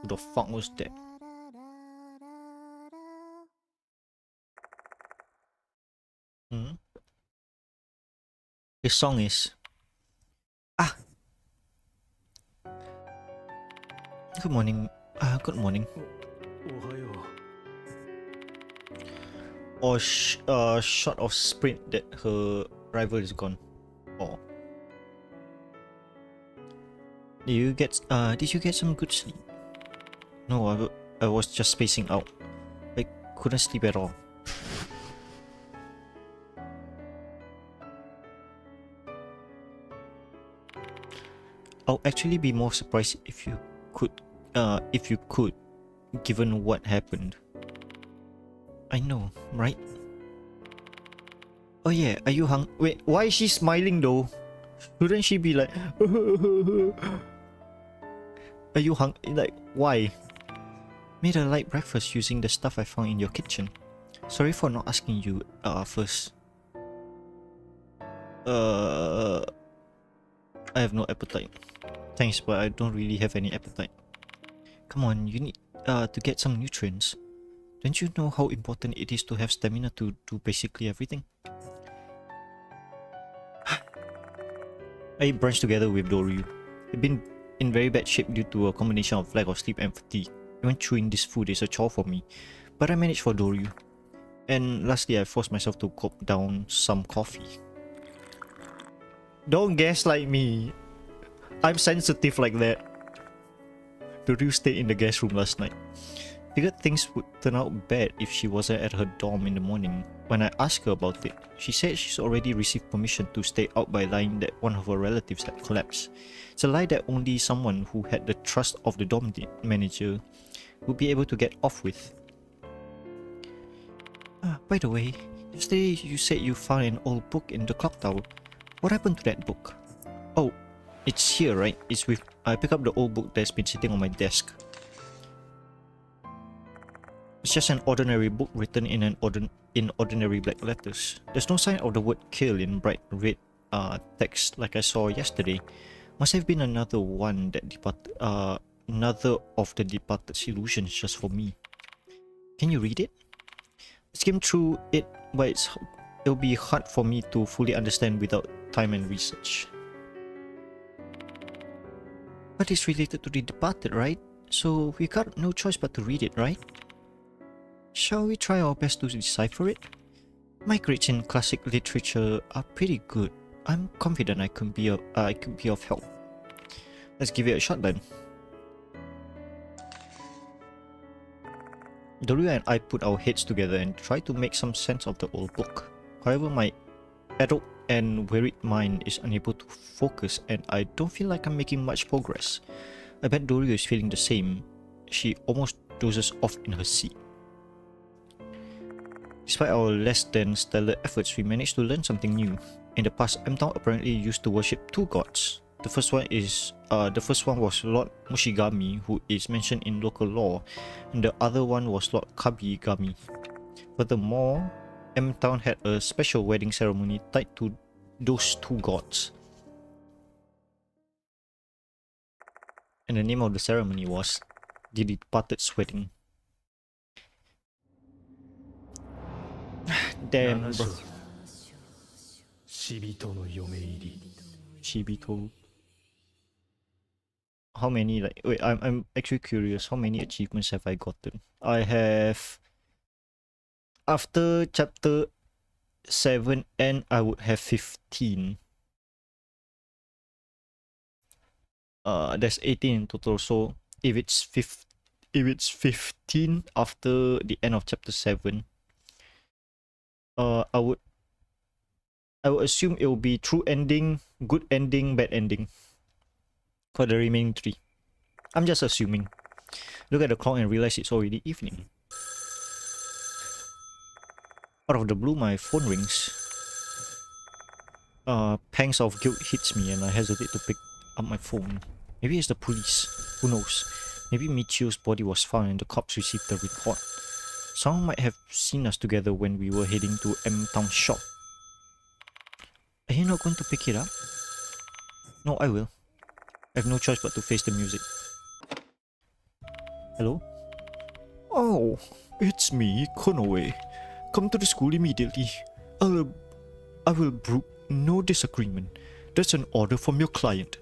Who the fuck was that? Hmm? This song is... Ah! Good morning. Good morning. Or short of sprint that her rival is gone. Oh. Did you get some good sleep? No, I was just spacing out. I couldn't sleep at all. I'll actually be more surprised if you could, given what happened. I know, right? Oh yeah, are you wait, why is she smiling though? Shouldn't she be like Are you like, why? Made a light breakfast using the stuff I found in your kitchen. Sorry for not asking you first. I have no appetite. Thanks, but I don't really have any appetite. Come on, you need to get some nutrients. Don't you know how important it is to have stamina to do basically everything? I ate brunch together with Doryu. We've been in very bad shape due to a combination of lack of sleep and fatigue. Even chewing this food is a chore for me, but I managed for Doryu. And lastly, I forced myself to gulp down some coffee. Don't gaslight me. I'm sensitive like that. Doryu stayed in the guest room last night. Figured things would turn out bad if she wasn't at her dorm in the morning. When I asked her about it, she said she's already received permission to stay out by lying that one of her relatives had collapsed. It's a lie that only someone who had the trust of the dorm manager would be able to get off with. By the way, yesterday you said you found an old book in the clock tower. What happened to that book? Oh, it's here, right? It's with... I picked up the old book that's been sitting on my desk. It's just an ordinary book written in ordinary black letters. There's no sign of the word kill in bright red text like I saw yesterday. Must have been another one that departed, another of the departed illusions just for me. Can you read it? I skimmed through it, but it'll be hard for me to fully understand without time and research. But it's related to the departed, right? So we got no choice but to read it, right? Shall we try our best to decipher it? My grades in classic literature are pretty good. I'm confident I could be of help. Let's give it a shot then. Doryu and I put our heads together and tried to make some sense of the old book. However, my adult and wearied mind is unable to focus and I don't feel like I'm making much progress. I bet Doryu is feeling the same. She almost dozes off in her seat. Despite our less than stellar efforts, we managed to learn something new. In the past, M-Town apparently used to worship two gods. The first one was Lord Mushigami, who is mentioned in local lore, and the other one was Lord Kabigami. Furthermore, M-Town had a special wedding ceremony tied to those two gods. And the name of the ceremony was The Departed's Wedding. Damn, bro. Shibito. How many, like, wait, I'm actually curious, how many achievements have I gotten? I have, after chapter 7 and I would have 15. There's 18 in total, so if it's 15 after the end of chapter 7, I would assume it will be true ending, good ending, bad ending for the remaining 3. I'm just assuming. Look at the clock and realize it's already evening. Out of the blue, my phone rings. Pangs of guilt hits me and I hesitate to pick up my phone. Maybe it's the police. Who knows? Maybe Michio's body was found and the cops received the report. Someone might have seen us together when we were heading to M-Town's shop. Are you not going to pick it up? No, I will. I have no choice but to face the music. Hello? Oh, it's me, Konoe. Come to the school immediately. I'll, I will brook no disagreement. That's an order from your client.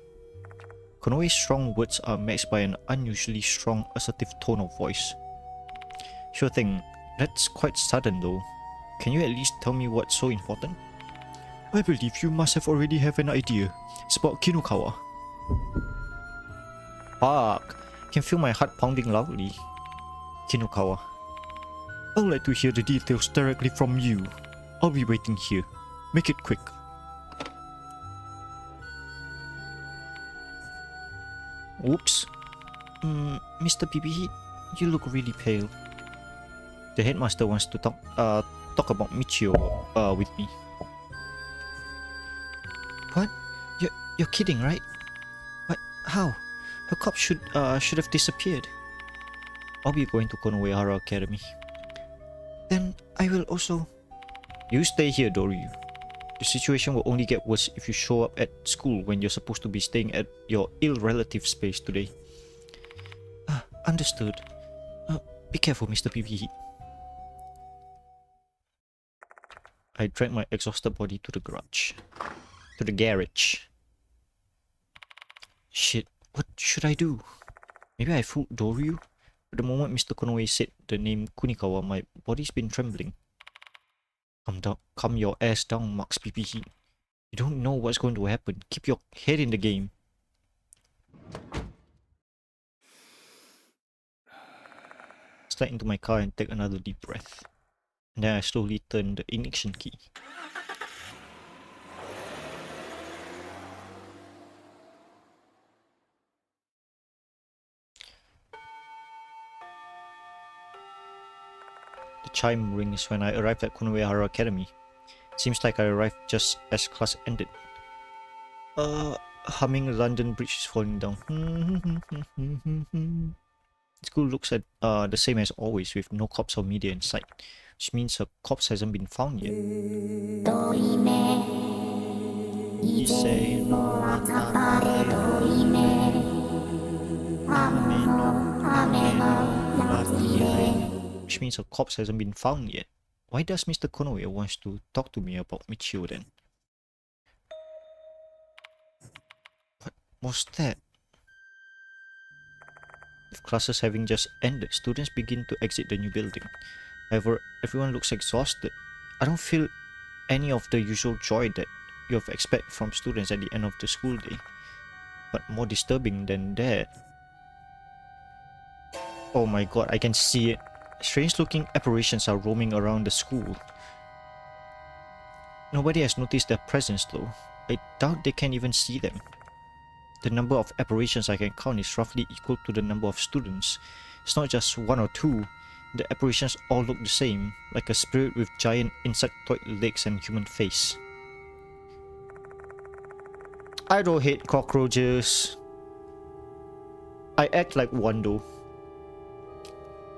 Konoe's strong words are matched by an unusually strong, assertive tone of voice. Sure thing. That's quite sudden though. Can you at least tell me what's so important? I believe you must have already have an idea. It's about Kinukawa. Fuck. I can feel my heart pounding loudly. Kinukawa. I'd like to hear the details directly from you. I'll be waiting here. Make it quick. Oops. Mr. PB, you look really pale. The headmaster wants to talk about Michio with me. What? You're kidding, right? What? How? Her corpse should have disappeared. I'll be going to Konoehara Academy. Then I will also. You stay here, Doryu. The situation will only get worse if you show up at school when you're supposed to be staying at your ill relative's place today. Understood. Be careful, Mr. PB. I dragged my exhausted body to the garage. To the garage. Shit, what should I do? Maybe I fooled Doryu? But the moment Mr. Konoe said the name Kunikawa, my body's been trembling. Calm your ass down, Max PPE. You don't know what's going to happen. Keep your head in the game. Slide into my car and take another deep breath. And then I slowly turn the ignition key. The chime rings when I arrived at Konoehara Academy. Seems like I arrived just as class ended. Humming London Bridge is falling down. The school looks at the same as always, with no cops or media in sight, which means a corpse hasn't been found yet. Which means a corpse hasn't been found yet. Why does Mr. Konoe wants to talk to me about Michio then? What was that? With classes having just ended, students begin to exit the new building. However, everyone looks exhausted. I don't feel any of the usual joy that you have expect from students at the end of the school day. But more disturbing than that... Oh my god, I can see it. Strange looking apparitions are roaming around the school. Nobody has noticed their presence though. I doubt they can even see them. The number of apparitions I can count is roughly equal to the number of students. It's not just one or two. The apparitions all look the same, like a spirit with giant insectoid legs and human face. I don't hate cockroaches. I act like one though.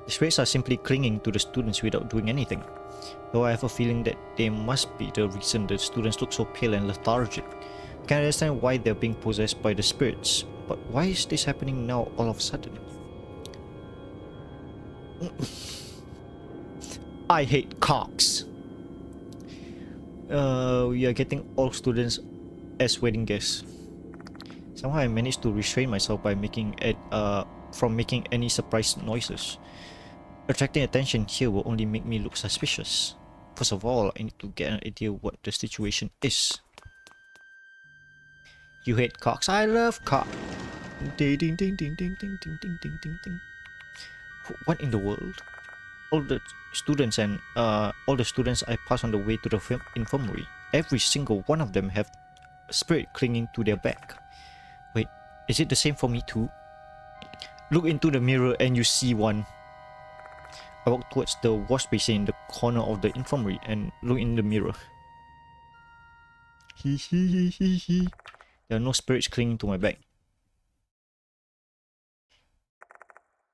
The spirits are simply clinging to the students without doing anything. Though I have a feeling that they must be the reason the students look so pale and lethargic. I can understand why they're being possessed by the spirits, but why is this happening now all of a sudden? I hate cocks. We are getting all students as wedding guests. Somehow I managed to restrain myself by from making any surprise noises. Attracting attention here will only make me look suspicious. First of all, I need to get an idea what the situation is. You hate cocks? I love cock. Ding ding ding ding ding ding ding ding ding ding ding. What in the world? All the students I pass on the way to the infirmary, every single one of them have a spirit clinging to their back. Wait, is it the same for me too? Look into the mirror and you see one. I walk towards the wash basin in the corner of the infirmary and look in the mirror. Hee hee hee hee hee. There are no spirits clinging to my back.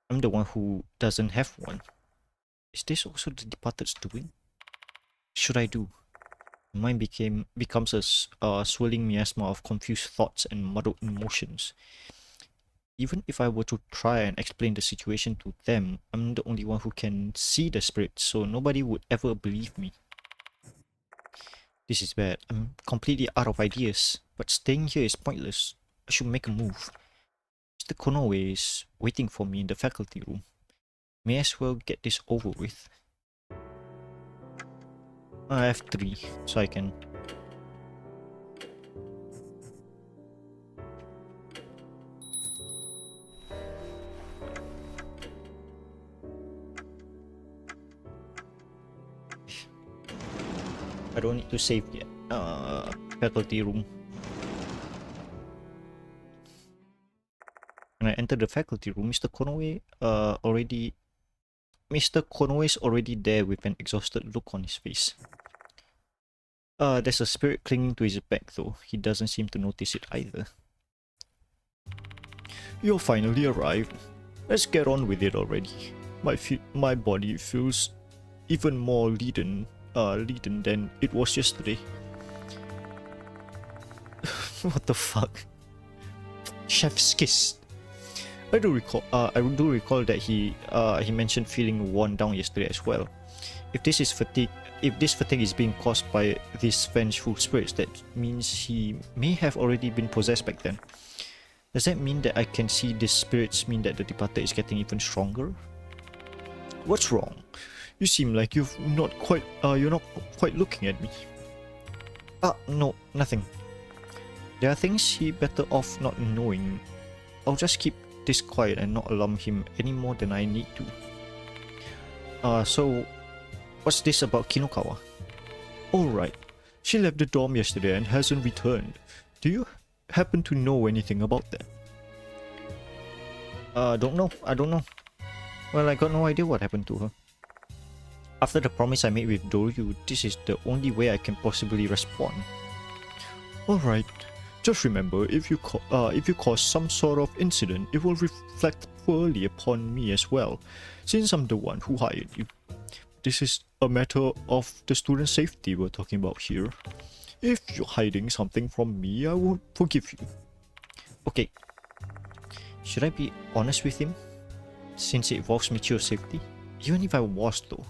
I'm the one who doesn't have one. Is this also the departed's doing? What should I do? My mind becomes a swirling miasma of confused thoughts and muddled emotions. even if I were to try and explain the situation to them, I'm the only one who can see the spirits, so nobody would ever believe me. This is bad. I'm completely out of ideas, but staying here is pointless. I should make a move. Mr. Konoe is waiting for me in the faculty room. May as well get this over with. I have 3, so I can... I don't need to save yet. Faculty room. When I enter the faculty room, Mr. Konoe is already there with an exhausted look on his face. There's a spirit clinging to his back though. He doesn't seem to notice it either. You finally arrived. Let's get on with it already. My body feels even more leaden than it was yesterday. What the fuck? Chef's kiss. I do recall that he mentioned feeling worn down yesterday as well. If this fatigue is being caused by these vengeful spirits, that means he may have already been possessed back then. Does that mean that I can see these spirits mean that the departed is getting even stronger? What's wrong? You seem like you're not quite looking at me. No, nothing. There are things he better off not knowing. I'll just keep this quiet and not alarm him any more than I need to. So what's this about Kinokawa? Alright, she left the dorm yesterday and hasn't returned. Do you happen to know anything about that? I don't know. Well, I got no idea what happened to her. After the promise I made with Doryu, this is the only way I can possibly respond. Alright, just remember, if you cause some sort of incident, it will reflect poorly upon me as well, since I'm the one who hired you. This is a matter of the student safety we're talking about here. If you're hiding something from me, I won't forgive you. Okay. Should I be honest with him? Since it involves mature safety? Even if I was though,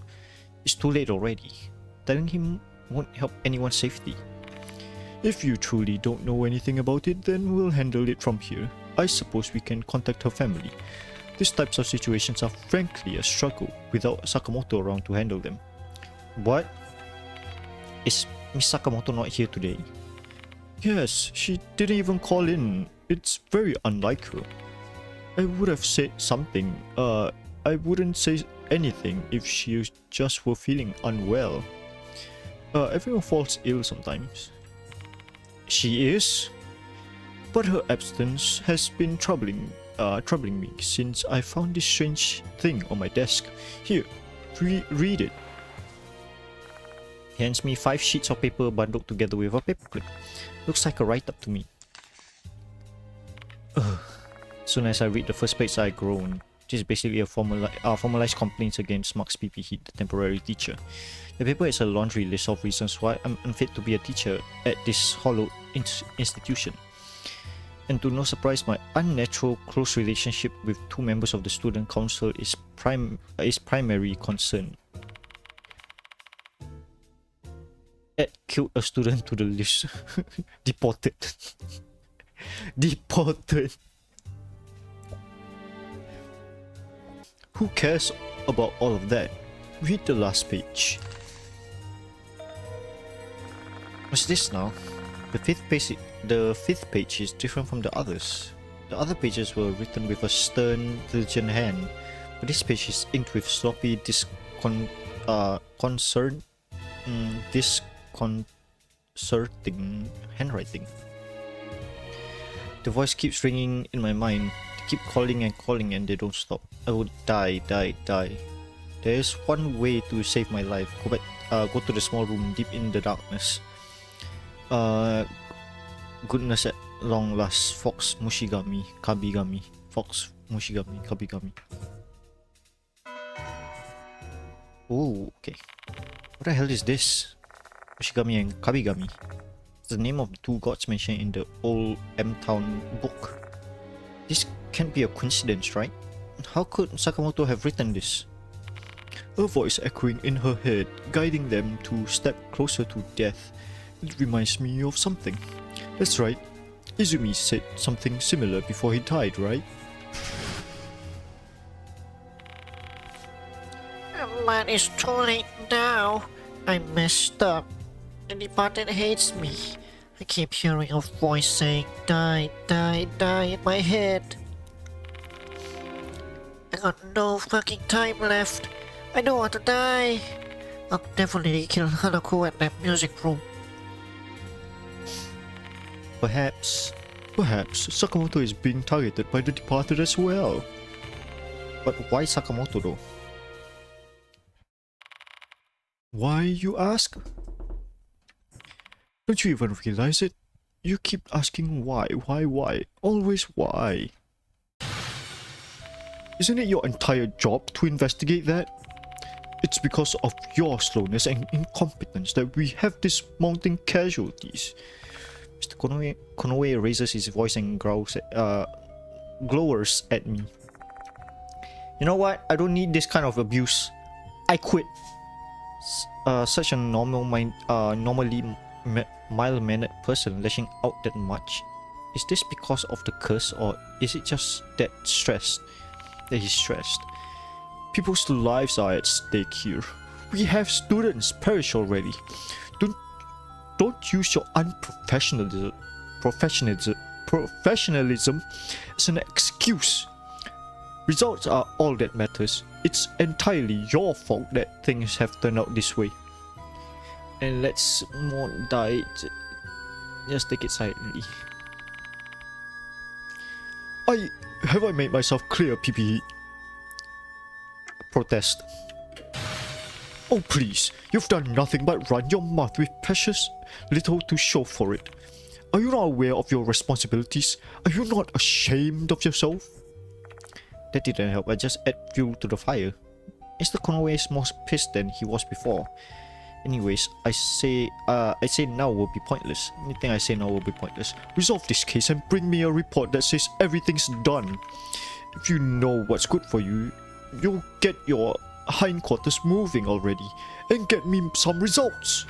it's too late already. Telling him won't help anyone's safety. If you truly don't know anything about it, then we'll handle it from here. I suppose we can contact her family. These types of situations are frankly a struggle without Sakamoto around to handle them. What? Is Miss Sakamoto not here today? Yes, she didn't even call in. It's very unlike her. I would have said something. I wouldn't say anything if she just were feeling unwell. Everyone falls ill sometimes. She is? But her absence has been troubling me since I found this strange thing on my desk. Here, read it. He hands me 5 sheets of paper bundled together with a paperclip. Looks like a write-up to me. Soon as I read the first page, I groan. This is basically a formalized complaints against Max Heat, the temporary teacher. The paper is a laundry list of reasons why I'm unfit to be a teacher at this hollow institution. And to no surprise, my unnatural close relationship with 2 members of the student council is primary concern. Ed killed a student to the list. Deported. Deported. Who cares about all of that? Read the last page. What's this now? The fifth page is different from the others. The other pages were written with a stern, diligent hand, but this page is inked with sloppy, disconcerting handwriting. The voice keeps ringing in my mind. They keep calling and they don't stop. I would die. There is one way to save my life. Go to the small room deep in the darkness. Goodness at long last. Fox Mushigami Kabigami. Oh, okay. What the hell is this? Mushigami and Kabigami. It's the name of the 2 gods mentioned in the old M-Town book. This can't be a coincidence, right? How could Sakamoto have written this? A voice echoing in her head, guiding them to step closer to death. It reminds me of something. That's right. Izumi said something similar before he died, right? But it's too late now. I messed up. The departed hates me. I keep hearing a voice saying, die, die, die in my head. I got no fucking time left. I don't want to die. I'll definitely kill Hanako at that music room. Perhaps Sakamoto is being targeted by the departed as well. But why Sakamoto though? Why, you ask? Don't you even realize it? You keep asking why, always why. Isn't it your entire job to investigate that? It's because of your slowness and incompetence that we have these mounting casualties. Mr. Konoe raises his voice and glowers at me. You know what? I don't need this kind of abuse. I quit. Such a normally mild-mannered person lashing out that much. Is this because of the curse, or is it just that he's stressed? People's lives are at stake here. We have students perish already. Don't use your professionalism as an excuse. Results are all that matters. It's entirely your fault that things have turned out this way. And let's not die. Just take it silently. Have I made myself clear, PPE? Protest. Oh please, you've done nothing but run your mouth with precious little to show for it. Are you not aware of your responsibilities? Are you not ashamed of yourself? That didn't help, I just add fuel to the fire. Mr. Konoe is more pissed than he was before. Anyways, I say now will be pointless. Anything I say now will be pointless. Resolve this case and bring me a report that says everything's done. If you know what's good for you, you'll get your hindquarters moving already and get me some results.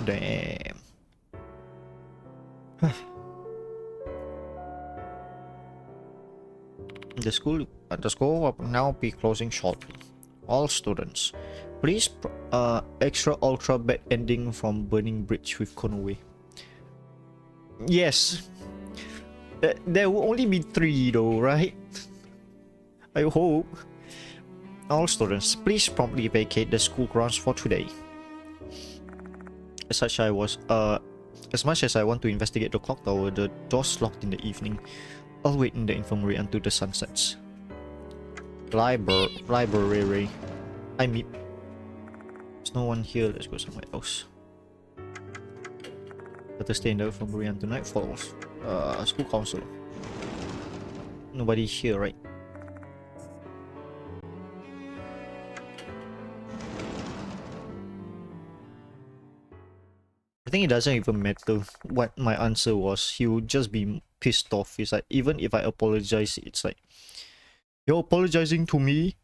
Damn. The school will now be closing shortly. All students, please extra ultra bad ending from burning bridge with Konoe. Yes. There will only be 3 though, right? I hope. All students, please promptly vacate the school grounds for today. As much as I want to investigate the clock tower, the door's locked in the evening. I'll wait in the infirmary until the sun sets. Library. I meet. There's no one here. Let's go somewhere else. Better stay in the infirmary until night falls. School council. Nobody here, right? I think it doesn't even matter what my answer was. He would just be pissed off. It's like, even if I apologize, it's like, you're apologizing to me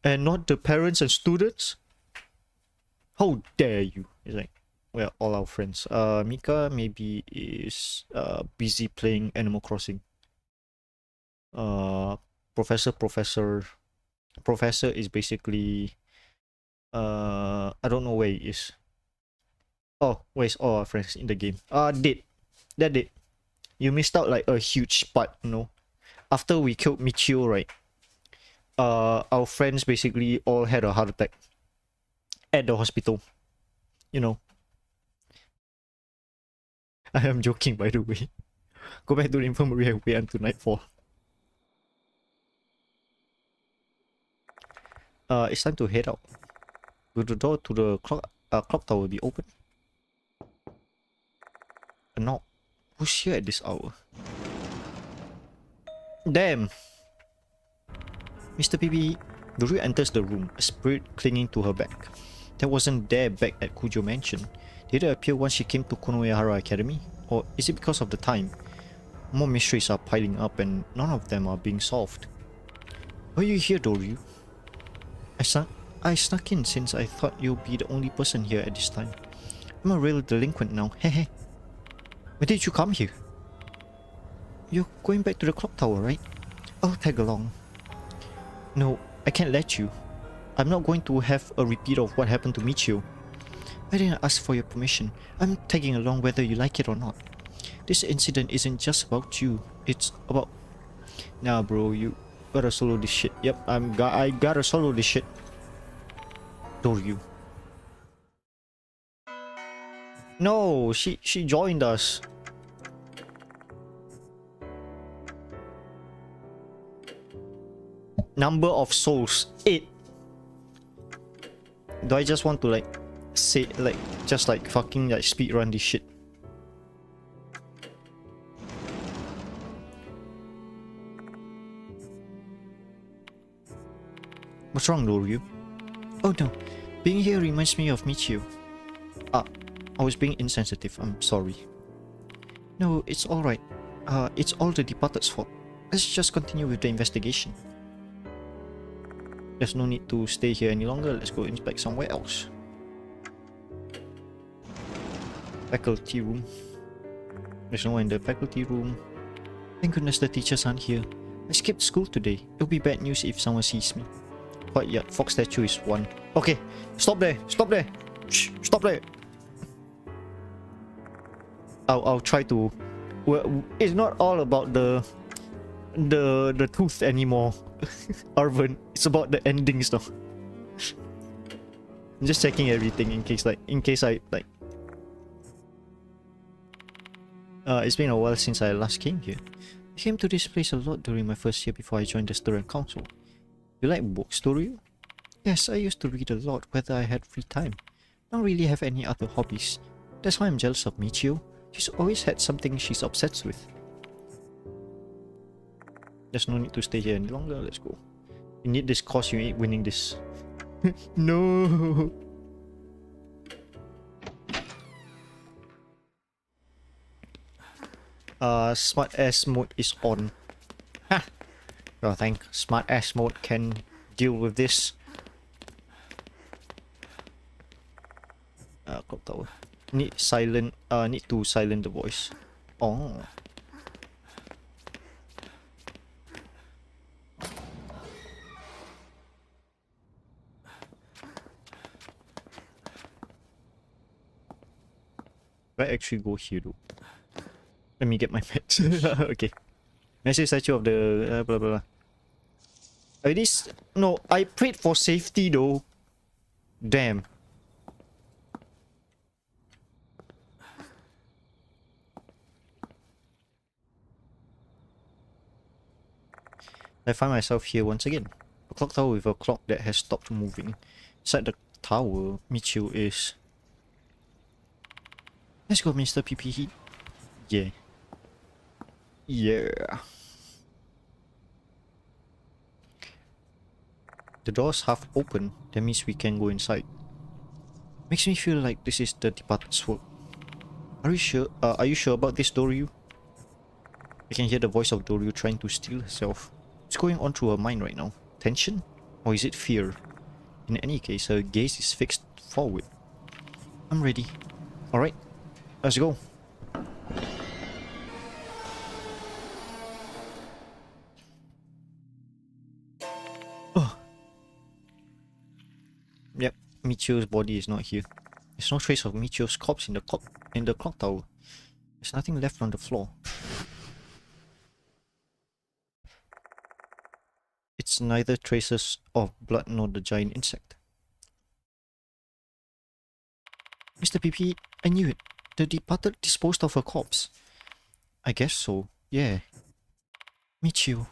and not the parents and students? How dare you? It's like, we're all our friends. Mika maybe is busy playing Animal Crossing. Professor is basically I don't know where he is. Oh, where's all our friends in the game? Dead. They're dead. You missed out like a huge part, you know. After we killed Michio, right? Our friends basically all had a heart attack at the hospital. You know. I am joking, by the way. Go back to the infirmary and wait until nightfall. It's time to head out. Will the door to the clock tower be open? A knock. Who's here at this hour? Damn! Mr. PB, Duru enters the room, a spirit clinging to her back. That wasn't there back at Kujo Mansion. Did it appear once she came to Konoehara Academy? Or is it because of the time? More mysteries are piling up and none of them are being solved. Are you here, Doryu? I snuck in since I thought you'll be the only person here at this time. I'm a real delinquent now, hehe. When did you come here? You're going back to the clock tower, right? I'll tag along. No, I can't let you. I'm not going to have a repeat of what happened to Michio. I didn't ask for your permission. I'm tagging along whether you like it or not. This incident isn't just about you. It's about... Nah, bro, you gotta solo this shit. Yep, I gotta solo this shit. Doryu. No, she joined us. Number of souls 8. Do I just want to like say like just like fucking like speedrun this shit? What's wrong, Doryu? Oh no, being here reminds me of Michio. Ah, I was being insensitive. I'm sorry. No, it's alright. It's all the departed's fault. Let's just continue with the investigation. There's no need to stay here any longer. Let's go inspect somewhere else. Faculty room. There's no one in the faculty room. Thank goodness the teachers aren't here. I skipped school today. It'll be bad news if someone sees me. But yeah, Fox statue is 1. Okay, stop there. Stop there. Shh, stop there. I'll try to... Well, it's not all about the tooth anymore. Arvin, it's about the endings now. I'm just checking everything in case I like it's been a while since I last came here. I came to this place a lot during my first year before I joined the student council. You like books, do you? Yes, I used to read a lot whether I had free time. I don't really have any other hobbies. That's why I'm jealous of Michio. She's always had something she's obsessed with. There's no need to stay here any longer. Let's go. You need this course, you ain't winning this. No. Smart ass mode is on. Ha! Oh, thank smart ass mode can deal with this. Clock tower. Need to silent the voice. Oh. I actually go here though. Let me get my pet. Okay. Massive statue of the blah blah blah. No, I prayed for safety though. Damn. I find myself here once again. A clock tower with a clock that has stopped moving. Inside the tower, Michio is... Let's go, Mr. PP. Yeah. Yeah. The door's half open. That means we can go inside. Makes me feel like this is the departed's work. Are you sure? Are you sure about this, Doryu? I can hear the voice of Doryu trying to steal herself. What's going on through her mind right now? Tension? Or is it fear? In any case, her gaze is fixed forward. I'm ready. Alright, let's go. Oh. Yep, Michio's body is not here. There's no trace of Michio's corpse in the clock tower. There's nothing left on the floor. It's neither traces of blood nor the giant insect. Mr. PP, I knew it. The departed disposed of her corpse. I guess so, yeah. Michio.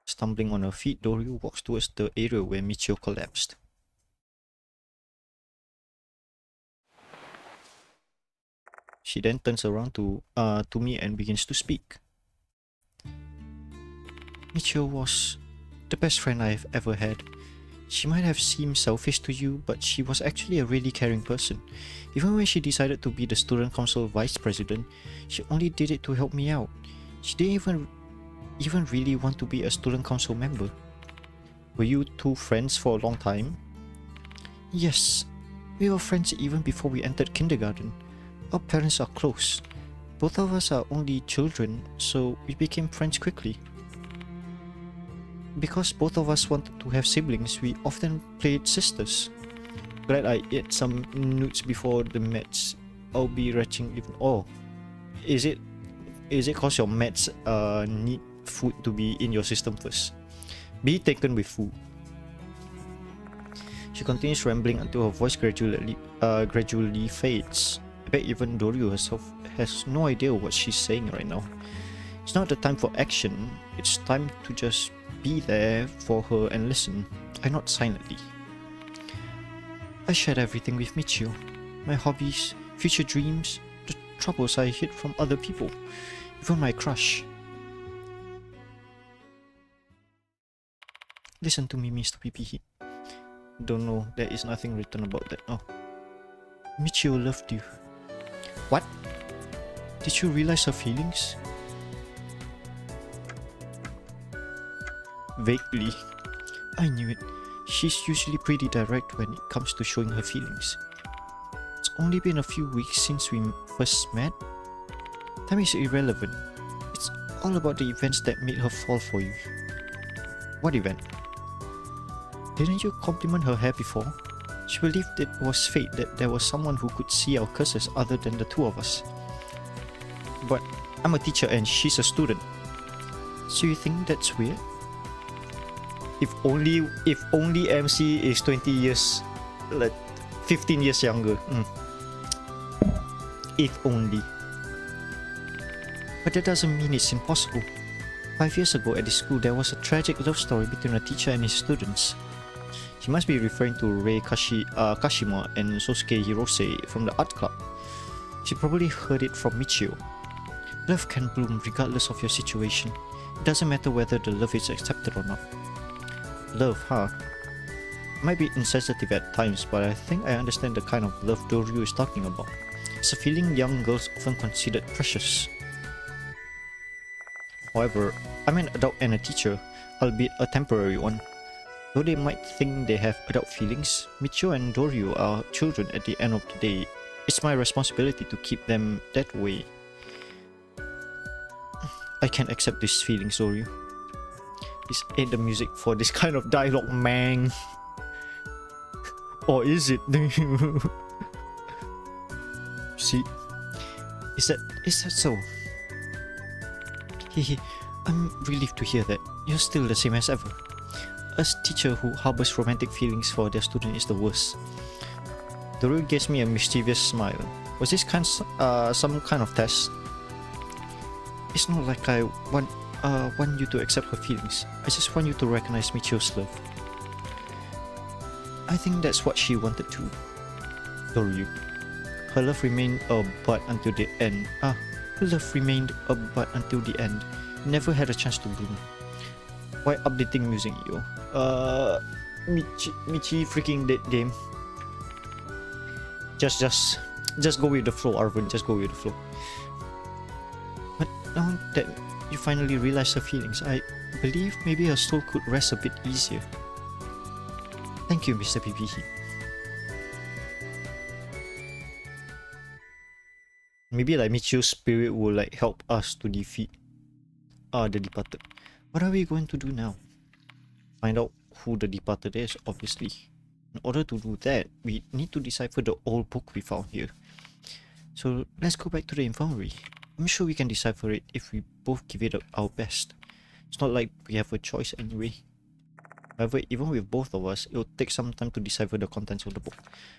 Stumbling on her feet, Doryu walks towards the area where Michio collapsed. She then turns around to me and begins to speak. Michio was the best friend I've ever had. She might have seemed selfish to you, but she was actually a really caring person. Even when she decided to be the student council vice president, she only did it to help me out. She didn't even really want to be a student council member. Were you two friends for a long time? Yes, we were friends even before we entered kindergarten. Our parents are close. Both of us are only children, so we became friends quickly. Because both of us wanted to have siblings, we often played sisters. Glad I ate some nuts before the meds. I'll be retching even. Oh, is it cause your meds need food to be in your system first? Be taken with food. She continues rambling until her voice gradually fades. I bet even Doryu herself has no idea what she's saying right now. It's not the time for action. It's time to just be there for her and listen. I nod silently. I shared everything with Michio. My hobbies, future dreams, the troubles I hid from other people, even my crush. Listen to me, Mr. PPH. Don't know, there is nothing written about that. Oh. Michio loved you. What? Did you realize her feelings? Vaguely. I knew it. She's usually pretty direct when it comes to showing her feelings. It's only been a few weeks since we first met. Time is irrelevant. It's all about the events that made her fall for you. What event? Didn't you compliment her hair before? She believed it was fate that there was someone who could see our curses other than the two of us. But I'm a teacher and she's a student. So you think that's weird? If only MC is 20 years, like 15 years younger. If only. But that doesn't mean it's impossible. 5 years ago at this school, there was a tragic love story between a teacher and his students. She must be referring to Rei Kashima and Sosuke Hirose from the art club. She probably heard it from Michio. Love can bloom regardless of your situation. It doesn't matter whether the love is accepted or not. Love, huh? Might be insensitive at times, but I think I understand the kind of love Doryu is talking about. It's a feeling young girls often considered precious. However, I'm an adult and a teacher, albeit a temporary one. Though they might think they have adult feelings, Michio and Doryu are children at the end of the day. It's my responsibility to keep them that way. I can't accept these feelings, Doryu. This ain't the music for this kind of dialogue, man. Or is it? See? Is that so? Hehe, I'm relieved to hear that. You're still the same as ever. A teacher who harbors romantic feelings for their student is the worst. Doryu gives me a mischievous smile. Was this some kind of test? It's not like I want you to accept her feelings. I just want you to recognize Michio's love. I think that's what she wanted to. Doryu. Her love remained a bud until the end. Her love remained a bud until the end. Never had a chance to bloom. Why updating music, yo? Michi freaking dead game. Just go with the flow, Arvin. Just go with the flow. But now that you finally realize her feelings, I believe maybe her soul could rest a bit easier. Thank you, Mr. PPH. Maybe like Michio's spirit will like help us to defeat the departed. What are we going to do now? Find out who the departed is, obviously. In order to do that, we need to decipher the old book we found here. So let's go back to the infirmary. I'm sure we can decipher it if we both give it our best. It's not like we have a choice anyway. However, even with both of us, it will take some time to decipher the contents of the book.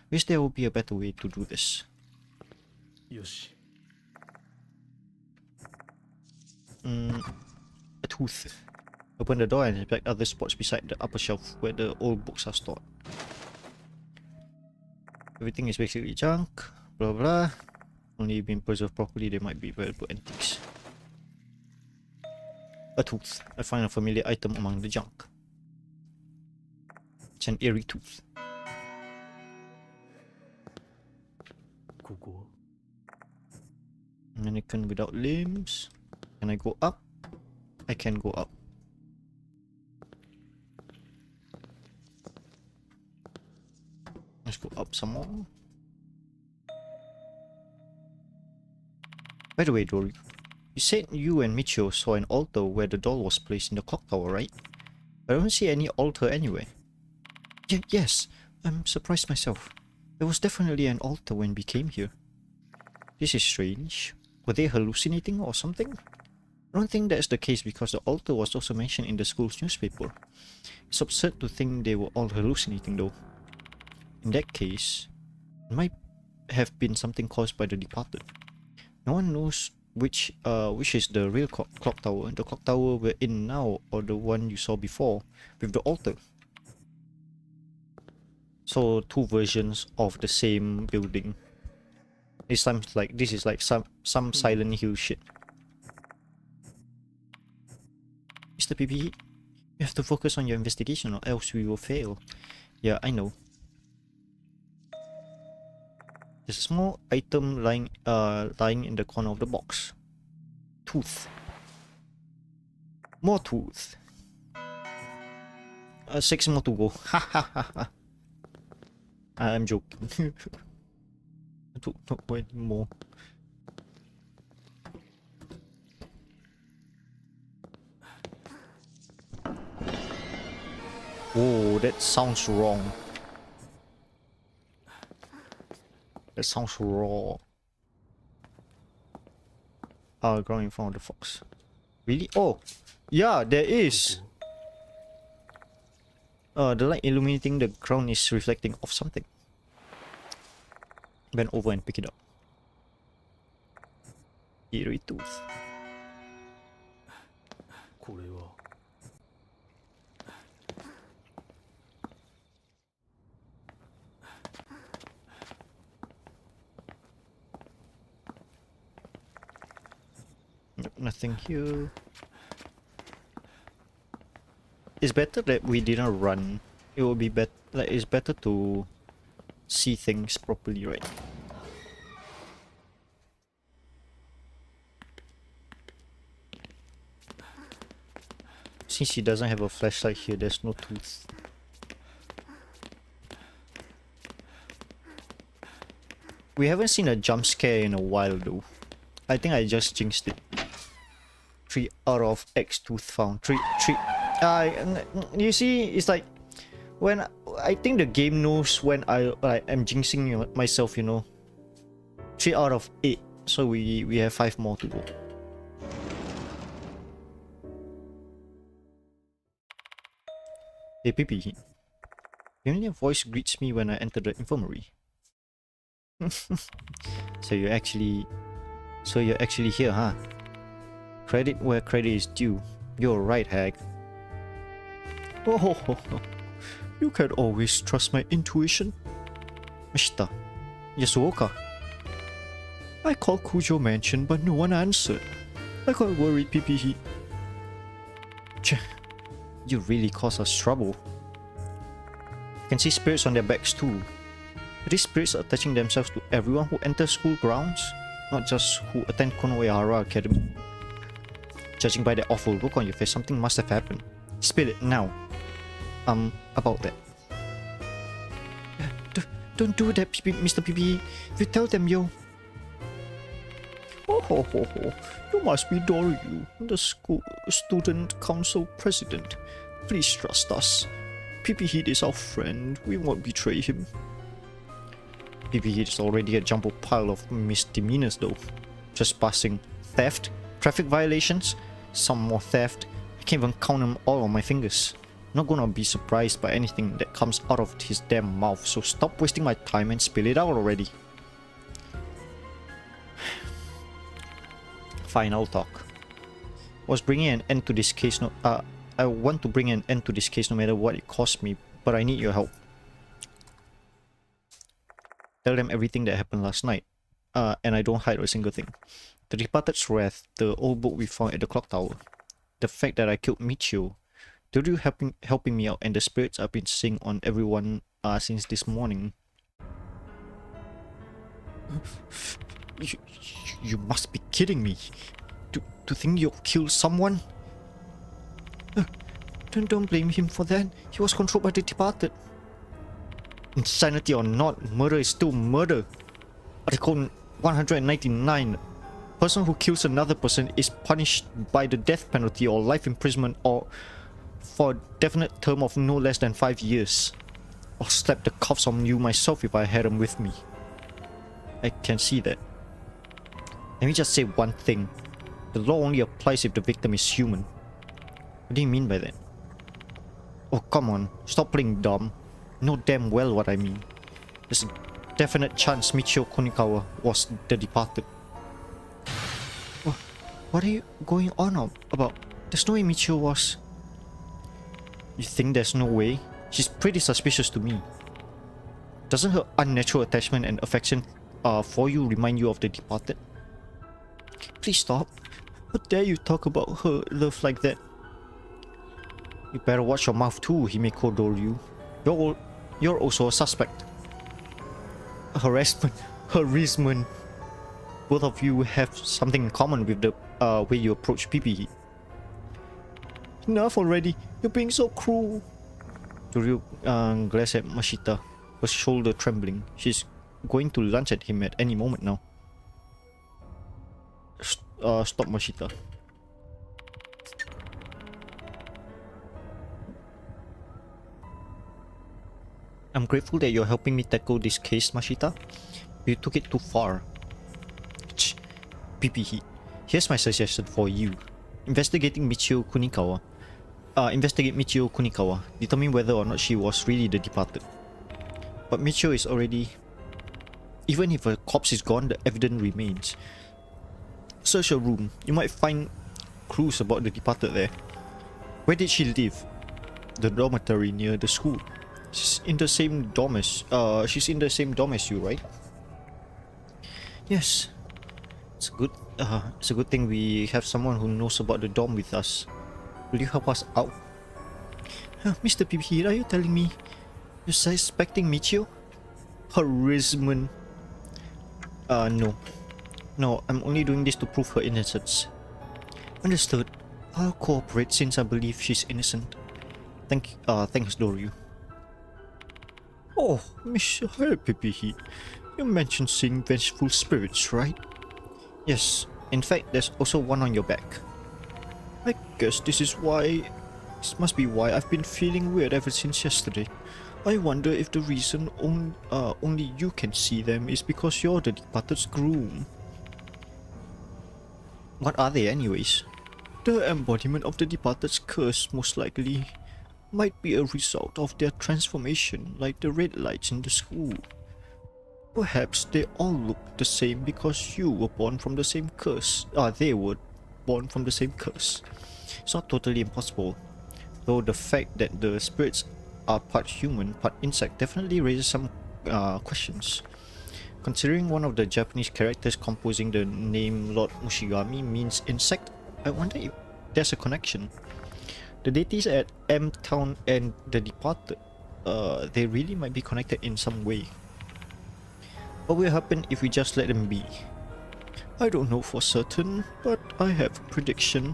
Wish there will be a better way to do this. Yoshi. A tooth. Open the door and inspect other spots beside the upper shelf where the old books are stored. Everything is basically junk, blah blah. Only been preserved properly, they might be valuable antiques. A tooth. I find a familiar item among the junk. It's an eerie tooth. ここ Mannequin without limbs. Can I go up? I can go up. Let's go up some more. By the way, Dory, you said you and Michio saw an altar where the doll was placed in the clock tower, right? I don't see any altar anywhere. Yes, I'm surprised myself. There was definitely an altar when we came here. This is strange. Were they hallucinating or something? I don't think that's the case because the altar was also mentioned in the school's newspaper. It's absurd to think they were all hallucinating though. In that case, it might have been something caused by the departed. No one knows which is the real clock tower. The clock tower we're in now or the one you saw before with the altar. So two versions of the same building. This is like some Silent Hill shit. Mr. PP, you have to focus on your investigation or else we will fail. Yeah, I know. There's a small item lying in the corner of the box. Tooth. More tooth. 6 more to go. Ha ha ha ha. I'm joking. I don't know anymore. Oh, that sounds wrong. That sounds raw. Ground in front of the fox. Really? Oh, yeah, there is. The light illuminating the ground is reflecting off something. Bend over and pick it up. Eerie tooth. これは Nope, nothing here. It's better that we didn't run. It would be better. Like, it's better to see things properly, right? Since he doesn't have a flashlight here, there's no tooth. We haven't seen a jump scare in a while though. I think I just jinxed it. 3 out of X tooth found. 3. You see, it's like when I think the game knows when I am jinxing myself, you know. 3 out of 8. So we have 5 more to go. Hey PP. Familiar voice greets me when I enter the infirmary. So you're actually here, huh? Credit where credit is due. You're right, Hag. Oh, you can always trust my intuition. Mr. Yasuoka. I called Kujo Mansion, but no one answered. I got worried, PPE. You really caused us trouble. I can see spirits on their backs too. These spirits are attaching themselves to everyone who enters school grounds, not just who attend Konoehara Academy. Judging by the awful look on your face, something must have happened. Spill it now. About that. Don't do that, Mr. PP. You tell them, yo. Oh, you must be Doryu, the school student council president. Please trust us. PP Heat is our friend. We won't betray him. PP Heat is already a jumbled pile of misdemeanors though. Trespassing, theft, traffic violations, some more theft. I can't even count them all on my fingers. Not gonna be surprised by anything that comes out of his damn mouth, so stop wasting my time and spill it out already. Fine, I'll talk. I want to bring an end to this case no matter what it costs me, but I need your help. Tell them everything that happened last night, and I don't hide a single thing. The Departed's Wrath, the old book we found at the clock tower, the fact that I killed Michio, Doryu helping me out, and the spirits I've been seeing on everyone since this morning. You, you must be kidding me. To think you killed someone? Don't blame him for that. He was controlled by the departed. Insanity or not, murder is still murder. Article 199. Person who kills another person is punished by the death penalty or life imprisonment or for a definite term of no less than 5 years. I'll slap the cuffs on you myself if I had them with me. I can see that. Let me just say one thing. The law only applies if the victim is human. What do you mean by that? Oh, come on. Stop playing dumb. You know damn well what I mean. There's a definite chance Michio Konikawa was the departed. What are you going on about? There's no way Michio was... You think there's no way? She's pretty suspicious to me. Doesn't her unnatural attachment and affection for you remind you of the departed? Please stop. How dare you talk about her love like that? You better watch your mouth too, Himeko Doryu. You're also a suspect. Harassment. Both of you have something in common with the way you approach PPE. Enough already. You're being so cruel. Doryu glares at Mashita, her shoulder trembling. She's going to lunge at him at any moment now. Stop, Mashita. I'm grateful that you're helping me tackle this case, Mashita. You took it too far. PPE. Here's my suggestion for you. Investigate Michio Kunikawa. Determine whether or not she was really the departed. But Michio is already... Even if her corpse is gone, the evidence remains. Search her room. You might find clues about the departed there. Where did she live? The dormitory near the school. She's in the same dorm as you, right? Yes. It's a good thing we have someone who knows about the dorm with us. Will you help us out? Mr. PPE, are you telling me you're suspecting Michio? Harassment. No. No, I'm only doing this to prove her innocence. Understood. I'll cooperate since I believe she's innocent. Thanks, Doryu. Oh, Miss PPE, you mentioned seeing vengeful spirits, right? Yes. In fact, there's also one on your back. I guess this must be why I've been feeling weird ever since yesterday. I wonder if the reason only you can see them is because you're the departed's groom. What are they anyways? The embodiment of the departed's curse, most likely. Might be a result of their transformation, like the red lights in the school. Perhaps they all look the same because you were born from the same curse. They were born from the same curse. It's not totally impossible, though the fact that the spirits are part human, part insect definitely raises some questions. Considering one of the Japanese characters composing the name Lord Mushigami means insect, I wonder if there's a connection. The deities at M Town and the departed, they really might be connected in some way. What will happen if we just let them be? I don't know for certain, but I have a prediction.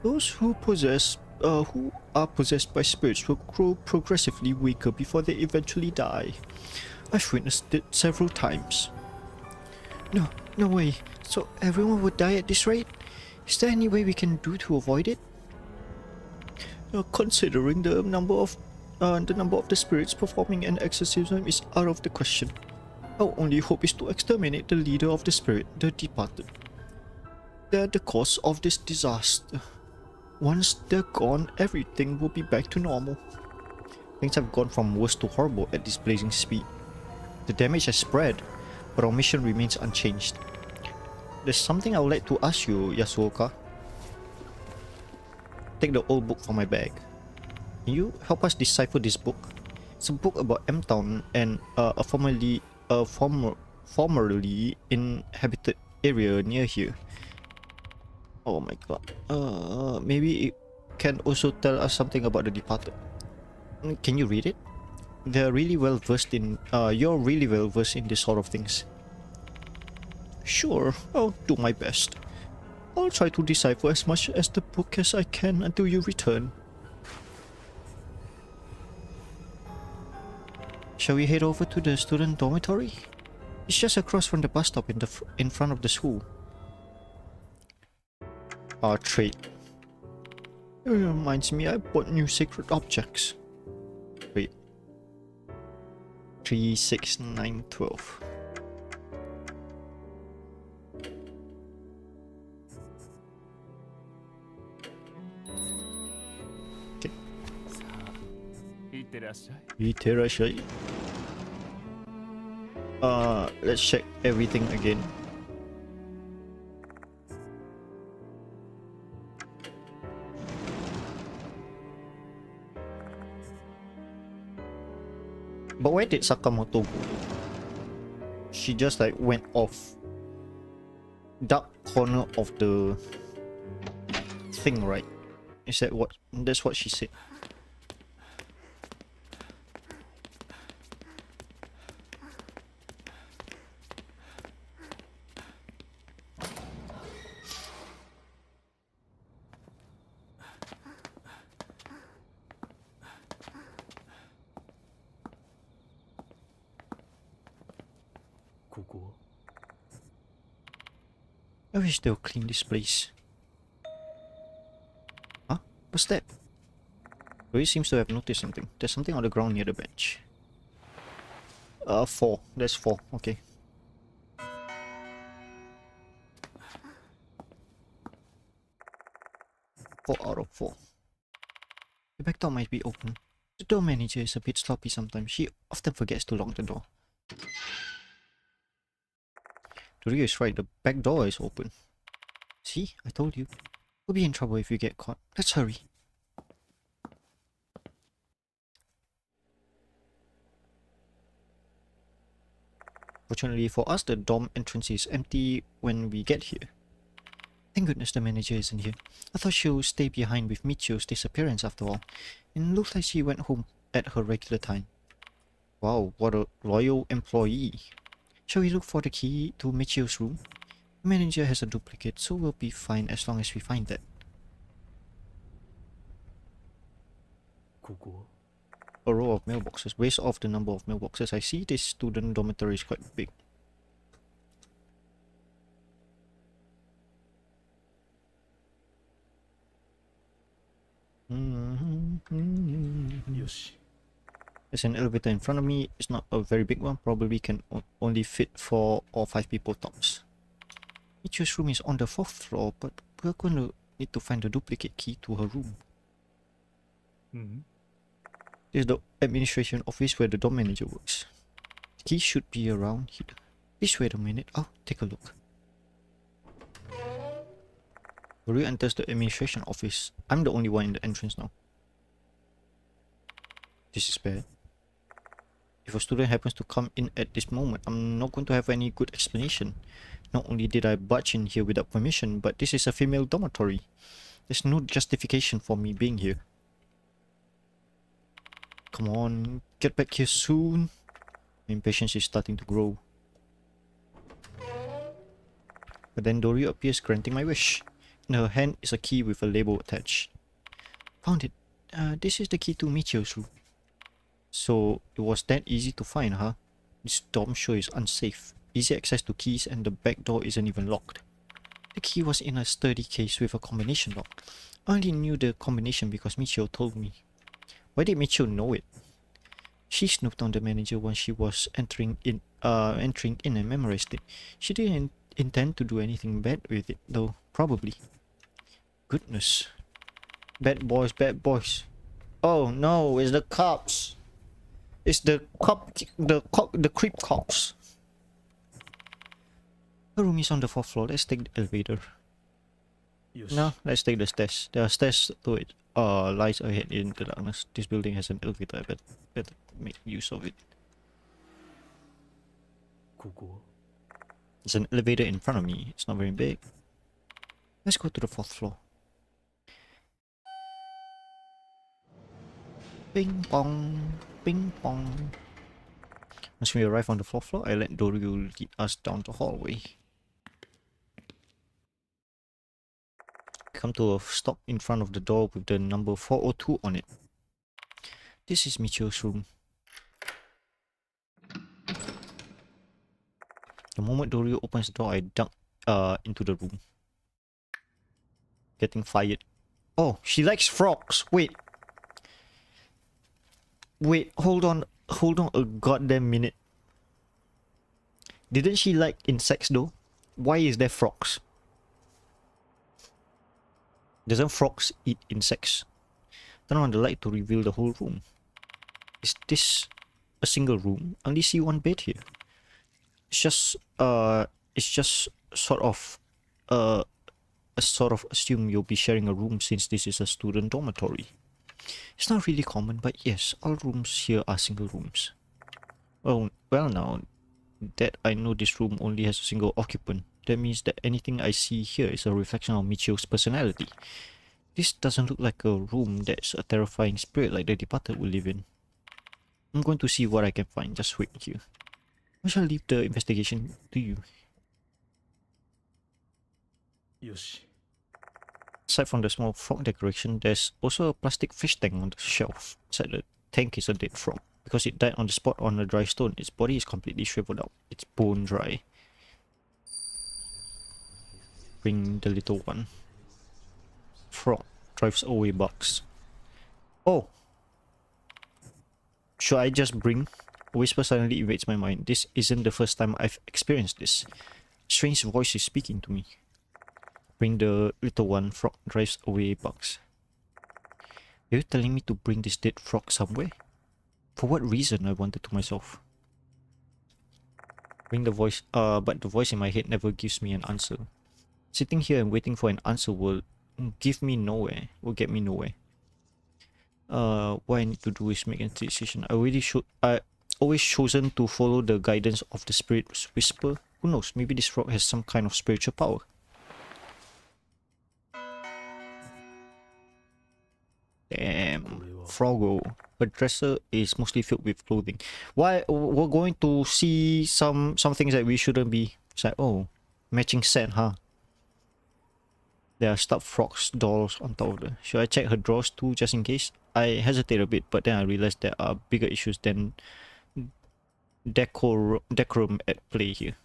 Those who are possessed by spirits will grow progressively weaker before they eventually die. I've witnessed it several times. No way. So everyone would die at this rate? Is there any way we can do to avoid it? Considering the number of the spirits performing an exorcism is out of the question. Our only hope is to exterminate the leader of the spirit, the departed. They're the cause of this disaster. Once they're gone, everything will be back to normal. Things have gone from worse to horrible at this blazing speed. The damage has spread, but our mission remains unchanged. There's something I would like to ask you, Yasuoka. Take the old book from my bag. Can you help us decipher this book? It's a book about M Town and a formerly inhabited area near here. Oh my god. Maybe can also tell us something about the departed. Can you read it? They're really well versed in. You're really well versed in this sort of things. Sure, I'll do my best. I'll try to decipher as much as the book as I can until you return. Shall we head over to the student dormitory? It's just across from the bus stop in front of the school. Trade. It reminds me I bought new sacred objects. Wait. 3, 6, 9, 12. Okay. いってらっしゃい。 Iterashai. Let's check everything again. But where did Sakamoto go? She just like went off dark corner of the thing, right? Is that what? That's what she said. I wish they'll clean this place. Huh? What's that? Roy seems to have noticed something. There's something on the ground near the bench. 4. That's 4. Okay. Four out of 4. The back door might be open. The door manager is a bit sloppy sometimes. She often forgets to lock the door. Tori is right. The back door is open. See? I told you. We'll be in trouble if we get caught. Let's hurry. Fortunately for us, the dorm entrance is empty when we get here. Thank goodness the manager isn't here. I thought she'll stay behind with Michio's disappearance after all. And it looks like she went home at her regular time. Wow, what a loyal employee. Shall we look for the key to Michio's room? The manager has a duplicate, so we'll be fine as long as we find that. ここ A row of mailboxes. Based off the number of mailboxes I see, this student dormitory is quite big. Yoshi. There's an elevator in front of me. It's not a very big one. Probably can only fit 4 or 5 people tops. Michio's room is on the 4th floor, but we're going to need to find the duplicate key to her room. This is the administration office where the dorm manager works. The key should be around here. Please wait a minute. I'll take a look. Ryu enters the administration office. I'm the only one in the entrance now. This is bad. If a student happens to come in at this moment, I'm not going to have any good explanation. Not only did I barge in here without permission, but this is a female dormitory. There's no justification for me being here. Come on, get back here soon. My impatience is starting to grow. But then Dory appears granting my wish. In her hand is a key with a label attached. Found it. This is the key to Michio's room. So it was that easy to find, huh? This dorm sure is unsafe. Easy access to keys and the back door isn't even locked. The key was in a sturdy case with a combination lock. I only knew the combination because Michio told me. Why did Michio know it? She snooped on the manager once she was entering in and memorized it. She didn't intend to do anything bad with it, though, probably. Goodness. Bad boys, bad boys. Oh no, it's the cops. It's the creep cops. The room is on the 4th floor. Let's take the elevator. Yoshi. No, let's take the stairs. There are stairs to it. Lies ahead in the darkness. This building has an elevator. I better make use of it. ここ There's an elevator in front of me. It's not very big. Let's go to the 4th floor. Ping pong, ping pong. Once we arrive on the fourth floor, I let Doryu lead us down the hallway. Come to a stop in front of the door with the number 402 on it. This is Michio's room. The moment Doryu opens the door, I duck into the room. Getting fired. Oh, she likes frogs. Wait, hold on a goddamn minute. Didn't she like insects though? Why is there frogs? Doesn't frogs eat insects? Turn on the light to reveal the whole room. Is this a single room? I only see one bed here. It's just sort of assume you'll be sharing a room since this is a student dormitory. It's not really common, but yes, all rooms here are single rooms. Well now that I know this room only has a single occupant, that means that anything I see here is a reflection of Michio's personality. This doesn't look like a room that's a terrifying spirit like the departed will live in. I'm going to see what I can find, just wait here. I shall leave the investigation to you. よし。 Aside from the small frog decoration, there's also a plastic fish tank on the shelf. Inside the tank is a dead frog. Because it died on the spot on a dry stone, its body is completely shriveled out. It's bone dry. Bring the little one. Frog drives away bugs. Oh! Should I just bring? A whisper suddenly invades my mind. This isn't the first time I've experienced this. Strange voice is speaking to me. Bring the little one. Frog drives away bugs. Are you telling me to bring this dead frog somewhere? For what reason, I wondered to myself. Bring the voice, but the voice in my head never gives me an answer. Sitting here and waiting for an answer will get me nowhere. What I need to do is make a decision. I always chosen to follow the guidance of the spirit's whisper. Who knows, maybe this frog has some kind of spiritual power. Damn, Froggo. Her dresser is mostly filled with clothing. Why we're going to see some things that we shouldn't be. It's like, oh, matching set, huh? There are stuffed frogs dolls on top of the. Should I check her drawers too, just in case? I hesitate a bit, but then I realized there are bigger issues than decorum at play here.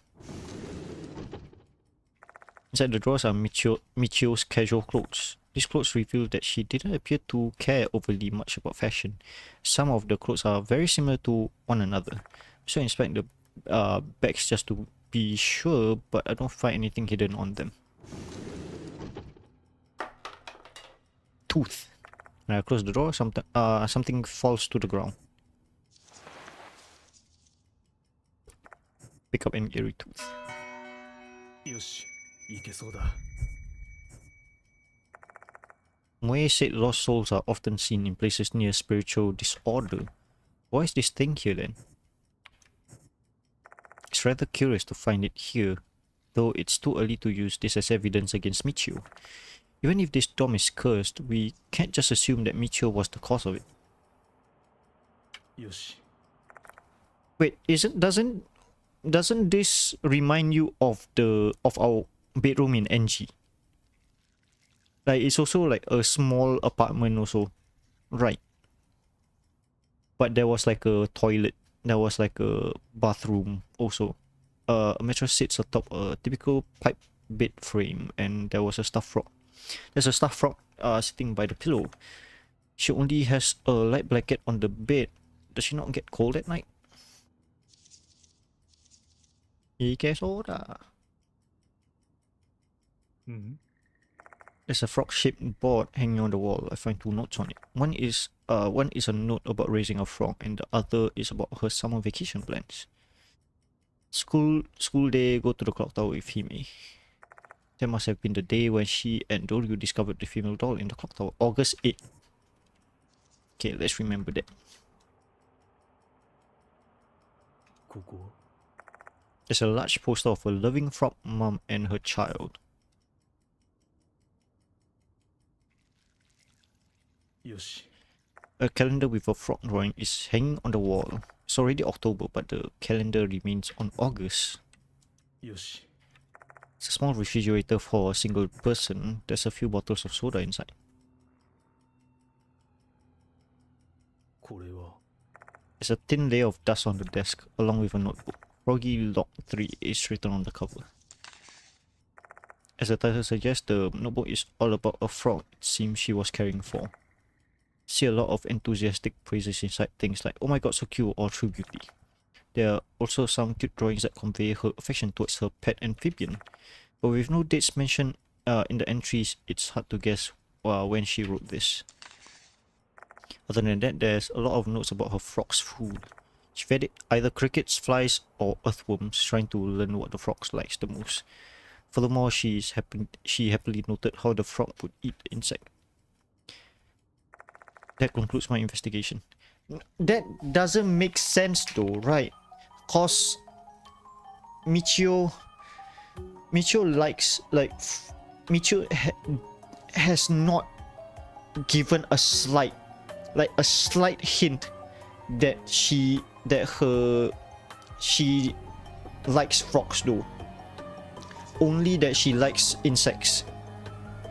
Inside the drawers are Michio's casual clothes. These clothes reveal that she didn't appear to care overly much about fashion. Some of the clothes are very similar to one another. So I inspect the bags just to be sure, but I don't find anything hidden on them. Tooth. When I close the door, something falls to the ground. Pick up an eerie tooth. よし、いけそうだ。 Moe said lost souls are often seen in places near spiritual disorder. Why is this thing here then? It's rather curious to find it here, though it's too early to use this as evidence against Michio. Even if this dome is cursed, we can't just assume that Michio was the cause of it. よし。 Wait, doesn't this remind you of our bedroom in NG? Like, it's also like a small apartment also, right? But there was like a toilet, there was like a bathroom also. A mattress sits atop a typical pipe bed frame, and there was a stuffed frog. There's a stuffed frog sitting by the pillow. She only has a light blanket on the bed. Does she not get cold at night? いけそうだ。うん。 There's a frog-shaped board hanging on the wall. I find two notes on it. One is a note about raising a frog, and the other is about her summer vacation plans. School day, go to the clock tower with Hime. That must have been the day when she and Doryu discovered the female doll in the clock tower. August 8th. Okay, let's remember that. ここ。 There's a large poster of a loving frog mom and her child. よし。A calendar with a frog drawing is hanging on the wall. It's already October, but the calendar remains on August. よし It's a small refrigerator for a single person. There's a few bottles of soda inside. これは There's a thin layer of dust on the desk, along with a notebook. Froggy Log 3 is written on the cover. As the title suggests, the notebook is all about a frog it seems she was caring for. See a lot of enthusiastic praises inside, things like, "Oh my god, so cute," or "true beauty." There are also some cute drawings that convey her affection towards her pet amphibian. But with no dates mentioned in the entries, it's hard to guess when she wrote this. Other than that, there's a lot of notes about her frog's food. She fed it either crickets, flies, or earthworms, trying to learn what the frog likes the most. Furthermore, she happily noted how the frog would eat the insect. That concludes my investigation. That doesn't make sense though, right? Cause Michio likes, like, Michio has not given a slight hint that she likes frogs though. Only that she likes insects.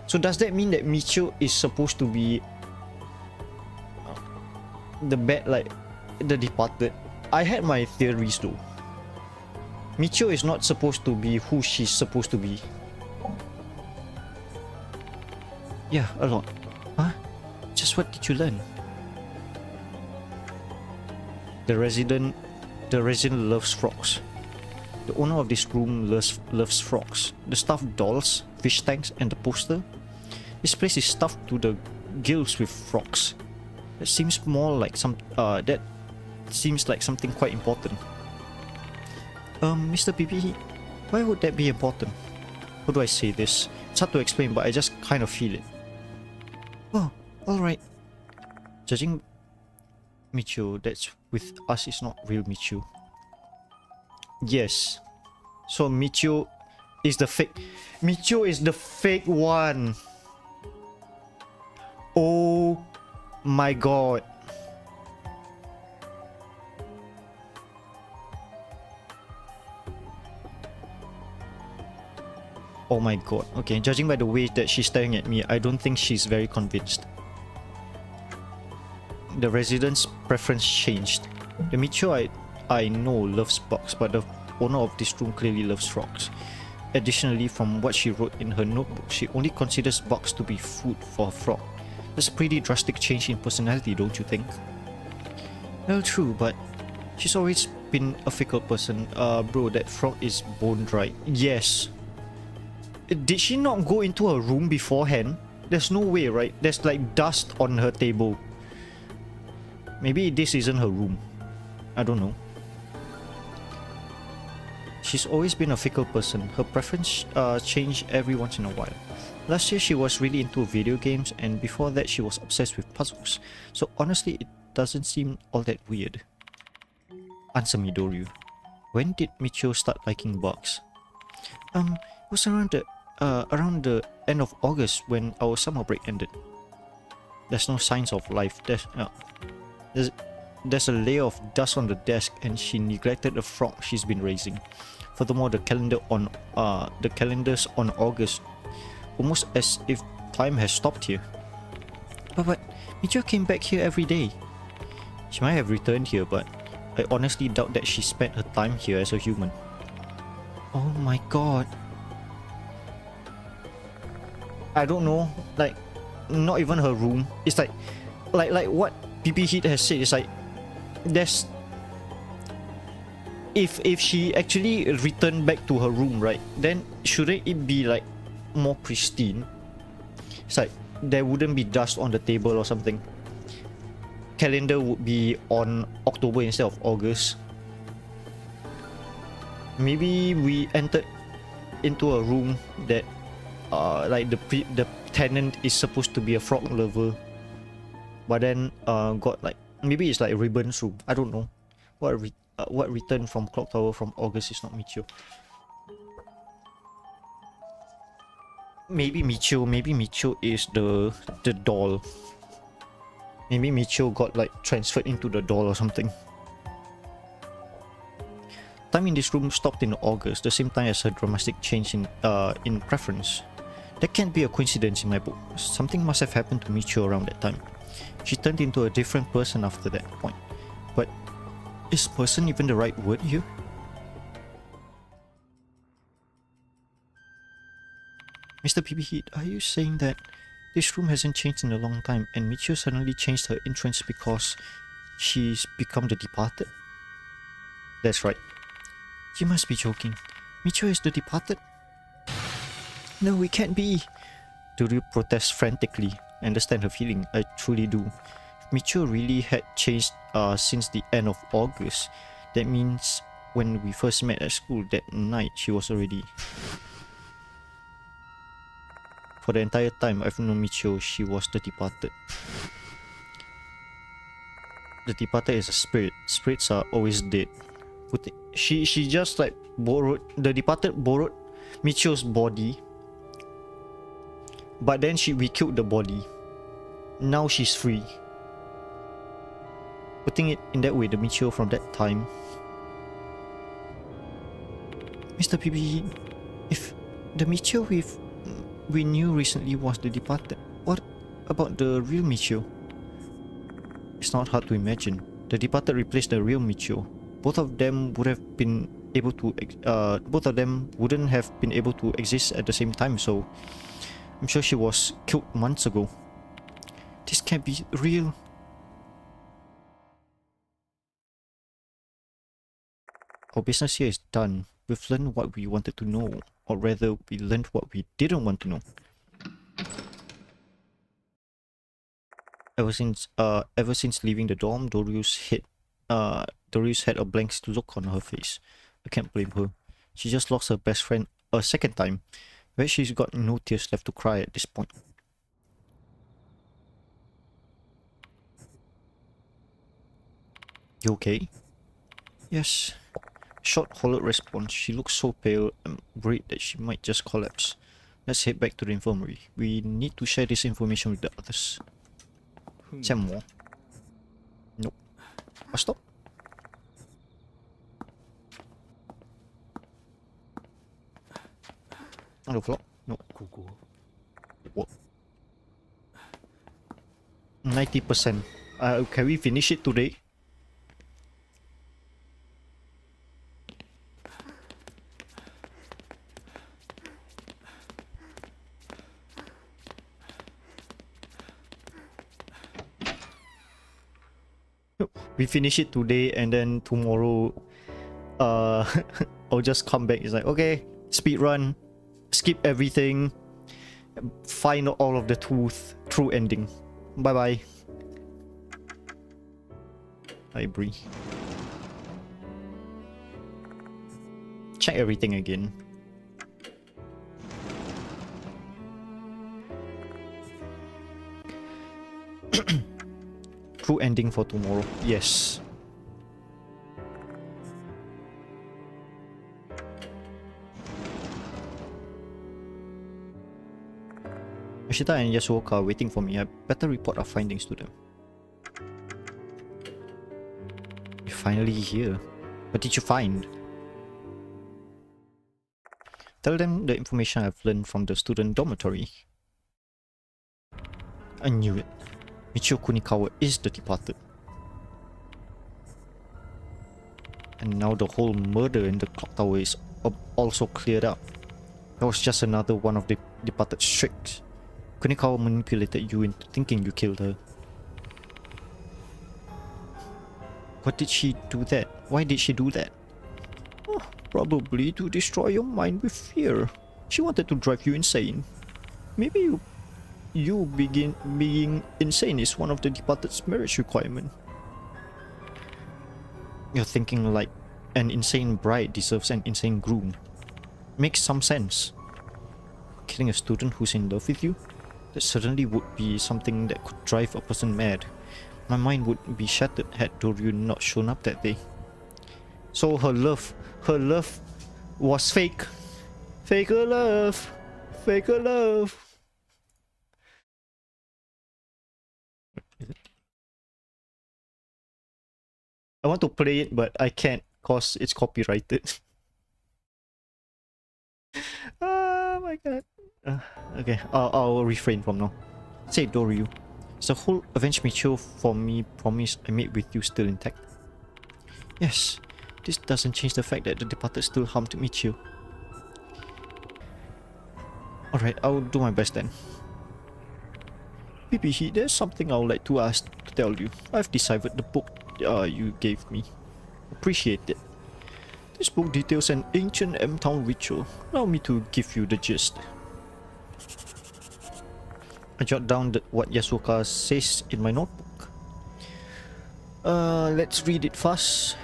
So does that mean that Michio is supposed to be the bad, like the departed? I had my theories though. Michio is not supposed to be who she's supposed to be. Yeah, a lot. Huh? Just what did you learn? The resident loves frogs. The owner of this room loves frogs. The stuffed dolls, fish tanks, and the poster. This place is stuffed to the gills with frogs. That seems more like that seems like something quite important. Mr. PP, why would that be important? How do I say this? It's hard to explain, but I just kind of feel it. Oh, alright. Judging Michio that's with us is not real Michio. Yes. So Michio is the fake. Michio is the fake one. Oh my god. Oh my god. Okay, judging by the way that she's staring at me, I don't think she's very convinced. The resident's preference changed. The Michio I know loves bugs, but the owner of this room clearly loves frogs. Additionally, from what she wrote in her notebook, she only considers bugs to be food for a frog. That's a pretty drastic change in personality, don't you think? Well, true, but she's always been a fickle person. Bro, that frog is bone dry. Yes. Did she not go into her room beforehand? There's no way, right? There's like dust on her table. Maybe this isn't her room. I don't know. She's always been a fickle person. Her preference change every once in a while. Last year she was really into video games, and before that she was obsessed with puzzles. So honestly, it doesn't seem all that weird. Answer me, Doryu. When did Michio start liking bugs? It was around the end of August when our summer break ended. There's no signs of life. There's a layer of dust on the desk, and she neglected the frog she's been raising. Furthermore, the calendars on August, almost as if time has stopped here. But Michio came back here every day. She might have returned here, but I honestly doubt that she spent her time here as a human. Oh my god. I don't know, like, not even her room. It's like what PP Heat has said. It's like there's, if she actually returned back to her room, right, then shouldn't it be like more pristine? It's like there wouldn't be dust on the table or something. Calendar would be on October instead of August. Maybe we entered into a room that like the tenant is supposed to be a frog lover, but then got like, maybe it's like Ribbon's room. I don't know. What returned from Clock Tower from August is not Michio. Maybe Michio is the doll. Maybe Michio got like transferred into the doll or something. Time in this room stopped in August, the same time as her dramatic change in preference. That can't be a coincidence in my book. Something must have happened to Michio around that time. She turned into a different person after that point. But is person even the right word here? Mr. PB, are you saying that this room hasn't changed in a long time and Michio suddenly changed her entrance because she's become the departed? That's right. You must be joking. Michio is the departed? No, it can't be. Doryu protests frantically. I understand her feeling. I truly do. If Michio really had changed since the end of August, that means when we first met at school that night, she was already... For the entire time I've known Michio, she was the departed. The departed is a spirit. Spirits are always dead. She just like borrowed... The departed borrowed Michio's body. But then we killed the body. Now she's free. Putting it in that way, the Michio from that time... Mr. PB, if the Michio we knew recently was the departed, what about the real Michio? It's not hard to imagine. The departed replaced the real Michio. Both of them would have been able to both of them wouldn't have been able to exist at the same time, so I'm sure she was killed months ago. This can't be real. Our business here is done. We've learned what we wanted to know, or rather, we learned what we didn't want to know. Ever since leaving the dorm, Doryu's had a blank look on her face. I can't blame her. She just lost her best friend a second time. But she's got no tears left to cry at this point. You okay? Yes. Short, hollow response. She looks so pale. I'm worried that she might just collapse. Let's head back to the infirmary. We need to share this information with the others. Some more? Nope. Stop. On the floor? No. ここ What? 90%. Can we finish it today? We finish it today and then tomorrow I'll just come back. It's like, okay, speed run, skip everything, find all of the true ending. Bye bye. Hi Bree. Check everything again. True ending for tomorrow. Yes. Ashita and Yasuoka are waiting for me. I better report our findings to them. You're finally here. What did you find? Tell them the information I've learned from the student dormitory. I knew it. Michio Kunikawa is the departed. And now the whole murder in the clock tower is also cleared up. That was just another one of the departed's tricks. Kunikawa manipulated you into thinking you killed her. What did she do that? Why did she do that? Oh, probably to destroy your mind with fear. She wanted to drive you insane. Maybe you being insane is one of the departed's marriage requirement. You're thinking like an insane bride deserves an insane groom. Makes some sense. Killing a student who's in love with you? That certainly would be something that could drive a person mad. My mind would be shattered had Doryu not shown up that day. So her love was fake. Fake love. I want to play it, but I can't cause it's copyrighted. Oh my god. Okay, I'll refrain from now. Say Doryu. Is the whole Avenge Michio for me promise I made with you still intact? Yes. This doesn't change the fact that the departed still harmed Michio. Alright, I'll do my best then. BB, there's something I would like to ask to tell you. I've deciphered the book you gave me. Appreciate it. This book details an ancient M-Town ritual. Allow me to give you the gist. I jot down what Yasuoka says in my notebook. Let's read it fast.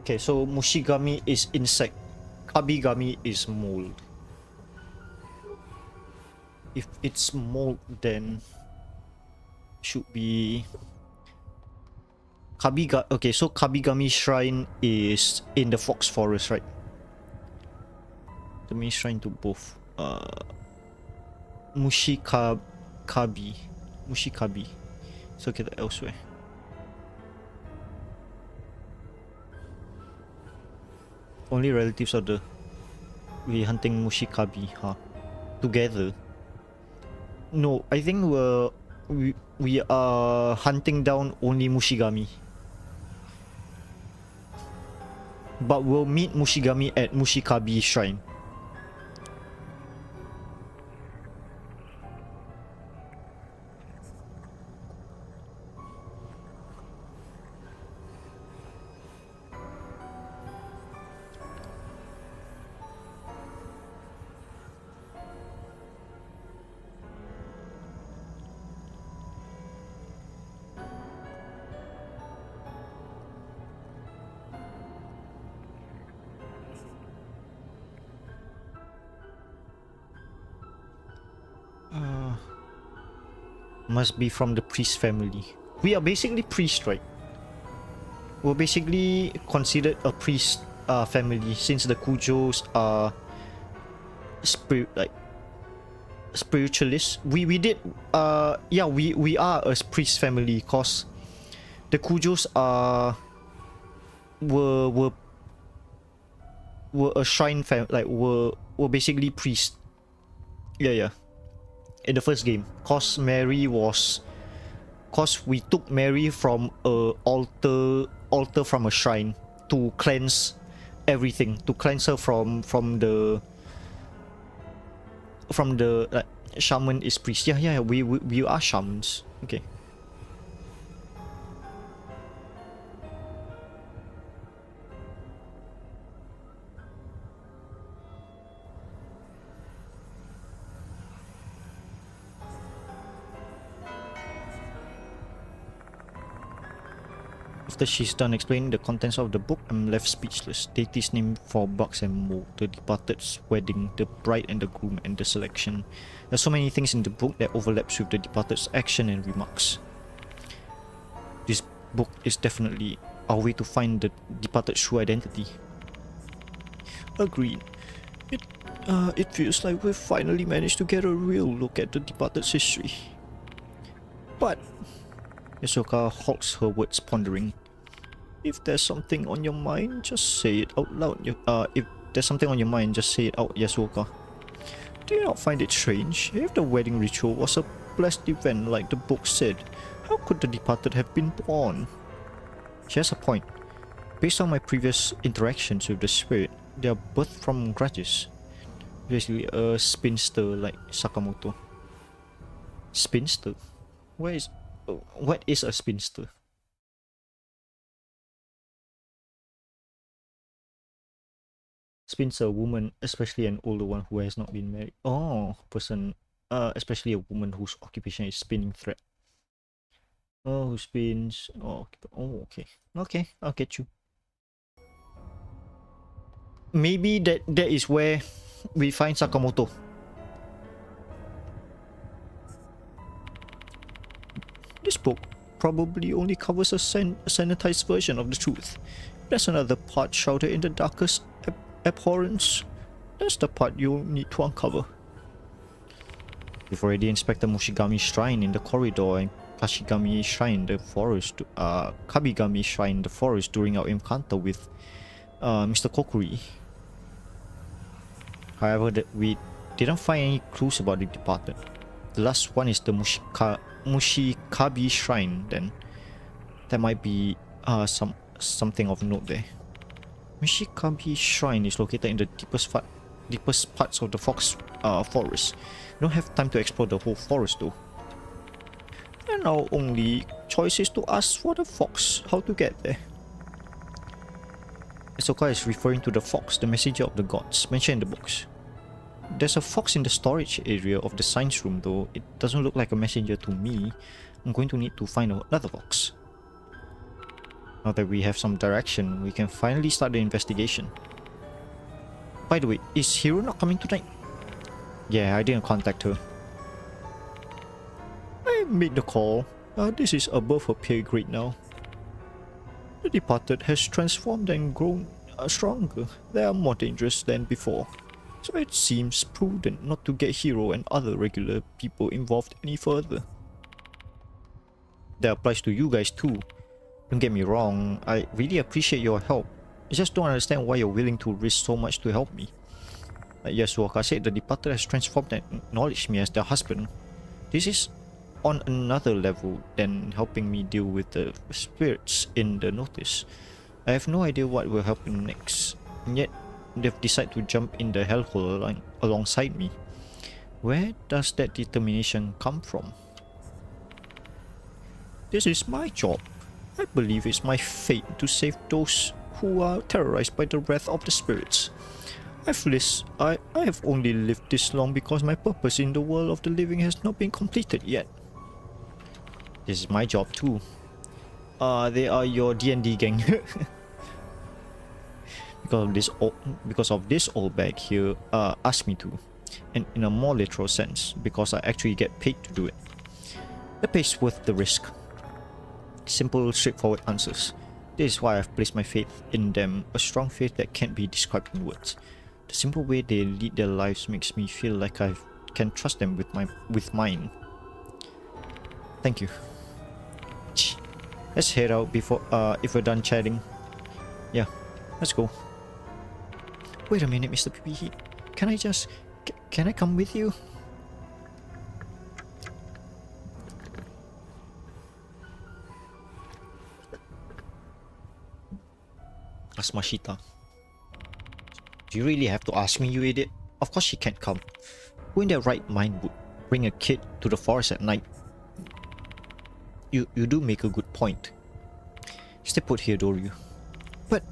Okay, so Mushigami is insect. Kabigami is mold. If it's mold, then should be Okay, so Kabigami Shrine is in the Fox Forest, right? The main shrine to both. Mushikabi. So get that elsewhere. Only relatives of the we hunting Mushikabi, huh? Together. No, I think we are hunting down only Mushigami. But we'll meet Mushigami at Mushikabi Shrine. Must be from the priest family. We are basically priest, right? We're basically considered a priest family since the Kujos are spiritualists. We did yeah, we are a priest family cause the Kujos are were a shrine fam, like were basically priests. Yeah. In the first game, cause we took Mary from a altar from a shrine to cleanse everything, to cleanse her from the like, shaman is priest. Yeah, we are shamans. Okay. After she's done explaining the contents of the book, I'm left speechless. Deities named for bugs and mold, the departed's wedding, the bride and the groom, and the selection. There's so many things in the book that overlaps with the departed's action and remarks. This book is definitely our way to find the departed's true identity. Agreed. It feels like we've finally managed to get a real look at the departed's history. But Yasuoka halts her words, pondering. If there's something on your mind, just say it out loud. If there's something on your mind, just say it out, Yasuoka. Do you not find it strange? If the wedding ritual was a blessed event like the book said, how could the departed have been born? She has a point. Based on my previous interactions with the spirit, they are birthed from grudges. Basically a spinster like Sakamoto. Spinster? What is a spinster? Spinster, a woman, especially an older one who has not been married. Oh, person, especially a woman whose occupation is spinning thread. Oh, who spins? Oh, okay. Okay, I'll get you. Maybe that is where we find Sakamoto. This book probably only covers a sanitized version of the truth. There's another part shrouded in the darkest abhorrence. That's the part you'll need to uncover. We've already inspected Mushigami Shrine in the corridor and Kashigami Shrine in the forest, Kabigami Shrine in the forest during our encounter with Mr. Kokuri. However, we didn't find any clues about the departed. The last one is the Mushikabi Shrine. Then there might be something of note there. Mushikabi Shrine is located in the deepest parts of the Fox Forest. We don't have time to explore the whole forest though. And our only choice is to ask for the fox how to get there. Isoka is referring to the fox, the messenger of the gods, mentioned in the books. There's a fox in the storage area of the science room though. It doesn't look like a messenger to me. I'm going to need to find another fox. Now that we have some direction, we can finally start the investigation. By the way, is Hiro not coming tonight? Yeah, I didn't contact her. I made the call. This is above her pay grade now. The departed has transformed and grown stronger. They are more dangerous than before. So it seems prudent not to get Hiro and other regular people involved any further. That applies to you guys too. Don't get me wrong, I really appreciate your help. I just don't understand why you're willing to risk so much to help me. Like Yasuoka said, the departed has transformed and acknowledged me as their husband. This is on another level than helping me deal with the spirits in the notice. I have no idea what will happen next, and yet they've decided to jump in the hellhole alongside me. Where does that determination come from? This is my job. I believe it's my fate to save those who are terrorized by the wrath of the spirits. I have only lived this long because my purpose in the world of the living has not been completed yet. This is my job too. They are your D&D gang. because of this old bag here asked me to, and in a more literal sense, because I actually get paid to do it. The pay's worth the risk. Simple, straightforward answers. This is why I've placed my faith in them, a strong faith that can't be described in words. The simple way they lead their lives makes me feel like I can trust them with mine. Thank you. Let's head out before if we're done chatting. Yeah, let's go. Wait a minute, Mr. PP. Can I come with you? Ask Mashita. Do you really have to ask me, you idiot? Of course she can't come. Who in their right mind would bring a kid to the forest at night? You do make a good point. Stay put here, Doryu. But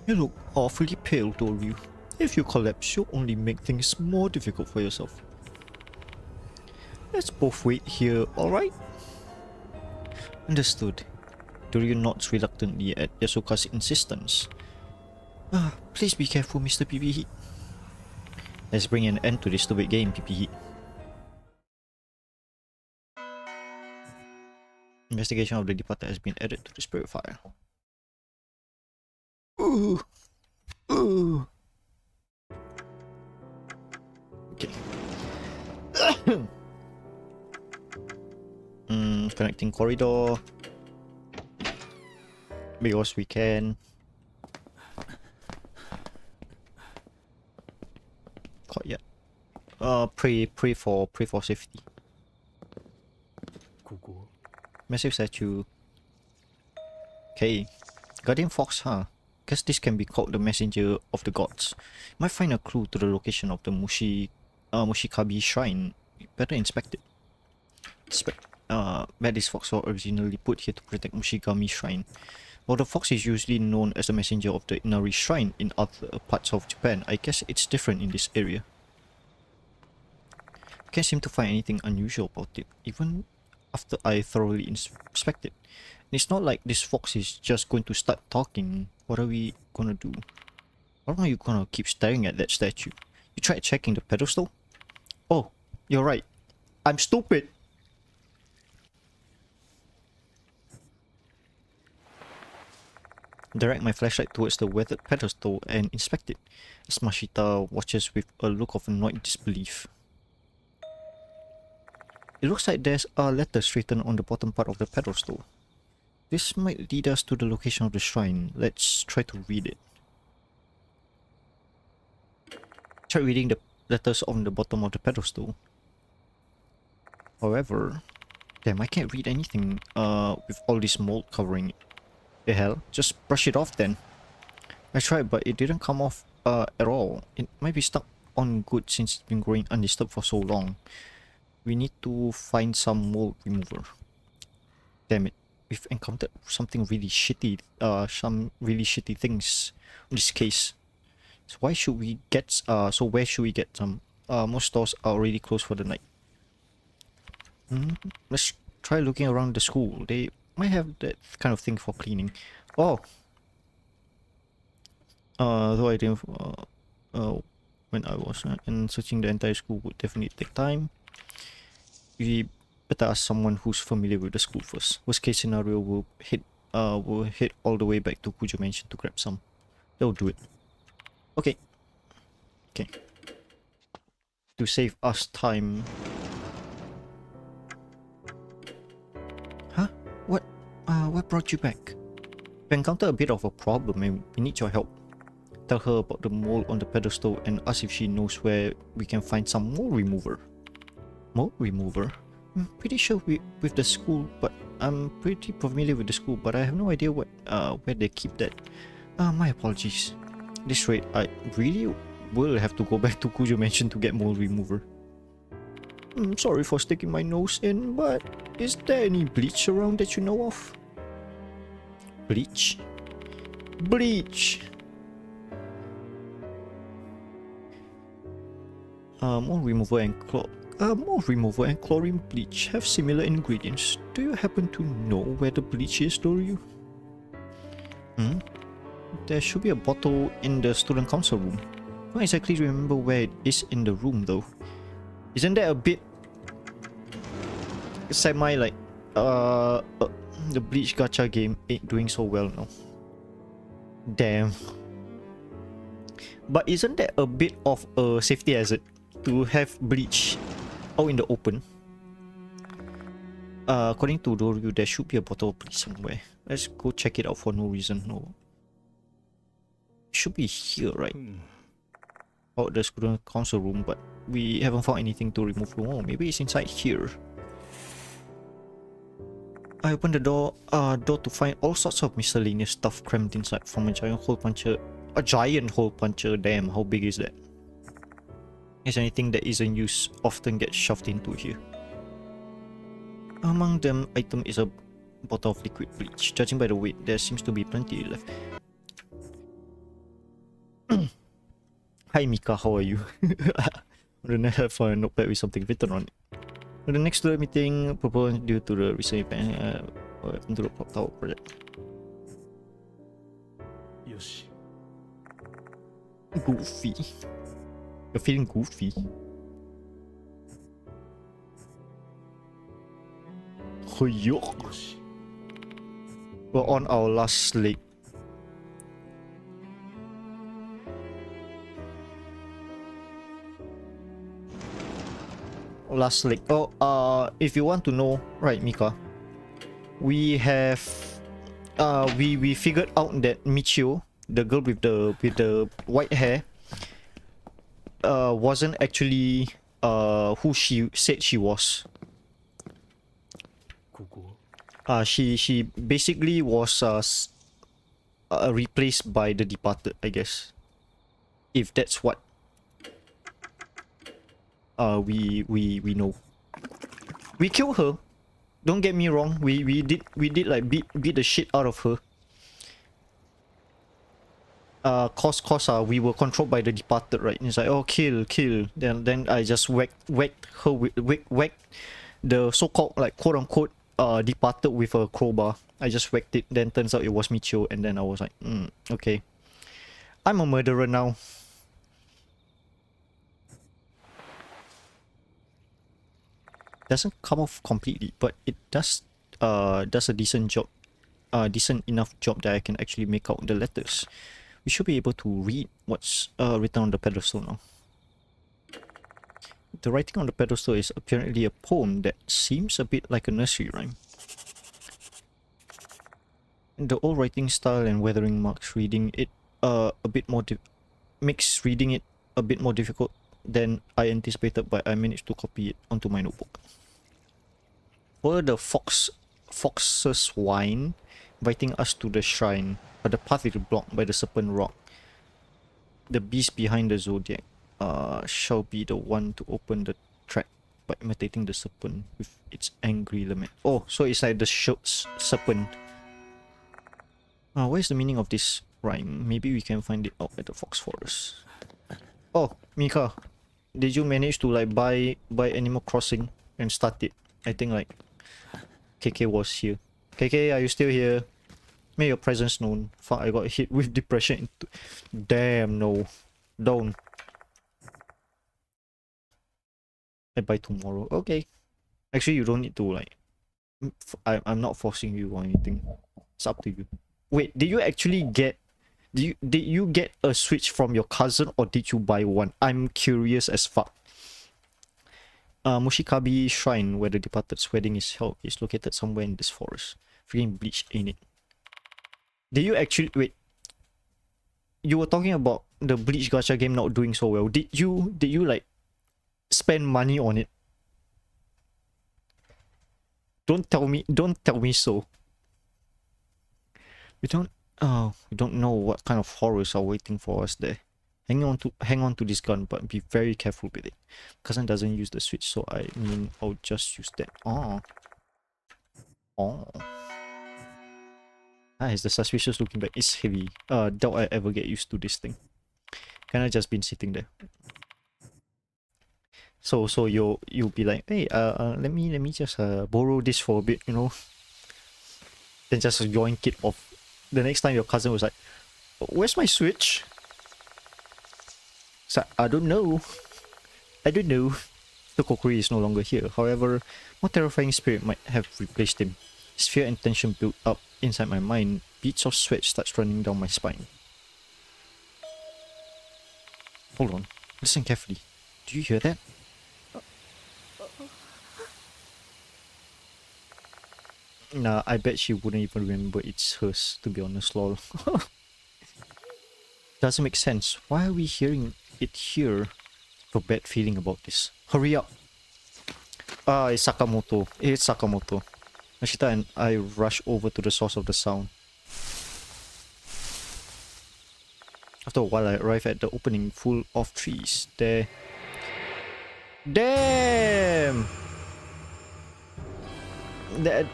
you look awfully pale, Doryu. If you collapse, you'll only make things more difficult for yourself. Let's both wait here, alright? Understood. Doryu nods reluctantly at Yasuoka's insistence. Please be careful, Mr. PP Heat. Let's bring an end to this stupid game, PP Heat. Investigation of the departed has been added to the spirit file. Ooh. Ooh. Okay. Connecting corridor. Because we can. Caught yet. Pray for safety. ここ Massive statue. Okay. Guardian Fox, huh? Guess this can be called the messenger of the gods. Might find a clue to the location of the Mushikabi shrine. Better inspect it. Bet this fox was originally put here to protect Mushigami shrine. While the fox is usually known as the messenger of the Inari shrine in other parts of Japan, I guess it's different in this area. Can't seem to find anything unusual about it, even after I thoroughly inspect it. And it's not like this fox is just going to start talking. What are we gonna do? How long are you gonna keep staring at that statue? You tried checking the pedestal? Oh, you're right. I'm stupid. Direct my flashlight towards the weathered pedestal and inspect it, as Mashita watches with a look of annoyed disbelief. It looks like there's a letter written on the bottom part of the pedestal. This might lead us to the location of the shrine. Let's try to read it. Try reading the letters on the bottom of the pedestal. However, damn, I can't read anything with all this mold covering it. The hell? Just brush it off then. I tried, but it didn't come off at all. It might be stuck on good since it's been growing undisturbed for so long. We need to find some mold remover. Damn it. We've encountered something really shitty, some really shitty things in this case. So why should we get, where should we get some? Most stores are already closed for the night. Let's try looking around the school. They might have that kind of thing for cleaning. Oh! Though I didn't, when I was, and searching the entire school would definitely take time. We better ask someone who's familiar with the school first. Worst case scenario, we'll head all the way back to Kujo Mansion to grab some. They'll do it. Okay. Okay. To save us time. Huh? What brought you back? We encountered a bit of a problem and we need your help. Tell her about the mole on the pedestal and ask if she knows where we can find some mole remover. Mole remover? I'm pretty sure with the school, but I'm pretty familiar with the school, but I have no idea where they keep that. My apologies. At this rate, I really will have to go back to Kujo Mansion to get mole remover. I'm sorry for sticking my nose in, but is there any bleach around that you know of? Bleach? Bleach! Mole remover and chlorine bleach have similar ingredients. Do you happen to know where the bleach is, do you? There should be a bottle in the student council room. I don't exactly remember where it is in the room though. Isn't that a bit semi like the bleach gacha game ain't doing so well now. Damn. But isn't that a bit of a safety hazard to have bleach out in the open? According to Doryu, there should be a bottle of bleach somewhere. Let's go check it out for no reason. No. It should be here, right? Out the student council room, but we haven't found anything to remove. Oh, maybe it's inside here. I opened the door to find all sorts of miscellaneous stuff crammed inside from a giant hole puncher. A giant hole puncher, damn, how big is that? Is anything that isn't used often gets shoved into here. Among them, item is a bottle of liquid bleach. Judging by the weight, there seems to be plenty left. Hi Mika, how are you? Then I have a notepad with something written on it. The next student meeting proposed due to the recent event into the clock tower project. Yoshi. Goofy. You're feeling goofy. Hoyo. Yoshi. We're on our last leg. Last leg. Oh, if you want to know, right, Mika, we have we figured out that Michio, the girl with the white hair, wasn't actually who she said she was. She basically was replaced by the departed, I guess. If that's what we know. We killed her. Don't get me wrong. We did like beat the shit out of her. Cause we were controlled by the departed, right? And it's like, oh, kill. Then I just whacked her with whacked the so-called like quote unquote departed with a crowbar. I just whacked it. Then turns out it was Michio, and then I was like, okay. I'm a murderer now. Doesn't come off completely, but it does a decent job, decent enough job that I can actually make out the letters. We should be able to read what's written on the pedestal now. The writing on the pedestal is apparently a poem that seems a bit like a nursery rhyme. The old writing style and weathering marks reading it a bit more makes reading it a bit more difficult than I anticipated, but I managed to copy it onto my notebook. For the fox's wine, inviting us to the shrine, but the path is blocked by the serpent rock. The beast behind the zodiac shall be the one to open the track by imitating the serpent with its angry lament. Oh, so it's like the serpent. What is the meaning of this rhyme? Maybe we can find it out at the Fox Forest. Oh, Mika, did you manage to like buy Animal Crossing and start it? I think like KK was here. KK, are you still here? May your presence known. Fuck, I got hit with depression. Damn, no. Don't. I buy tomorrow. Okay. Actually, you don't need to like... I'm not forcing you or anything. It's up to you. Wait, did you actually get... Did you get a Switch from your cousin or did you buy one? I'm curious as fuck. Mushikabi Shrine, where the departed's wedding is held, is located somewhere in this forest. Freaking bleach, ain't it? Did you actually... Wait. You were talking about the Bleach gacha game not doing so well. Did you like spend money on it? Don't tell me so. We don't know what kind of horrors are waiting for us there. Hang on to this gun, but be very careful with it. Cousin doesn't use the Switch, so I mean I'll just use that. Oh. It's the suspicious looking bag. It's heavy. Doubt I ever get used to this thing. Kinda just been sitting there. So you'll be like, hey, let me just borrow this for a bit, you know. Then just yoink it off. The next time your cousin was like, where's my Switch? So I don't know. The Kokori is no longer here. However, more terrifying spirit might have replaced him. His fear and tension built up inside my mind. Beads of sweat starts running down my spine. Hold on. Listen carefully. Do you hear that? Nah, I bet she wouldn't even remember it's hers, to be honest, lol. Doesn't make sense. Why are we hearing it here? I have a bad feeling about this. Hurry up! It's Sakamoto. It's Sakamoto. Nashita and I rush over to the source of the sound. After a while, I arrive at the opening full of trees. There. Damn! That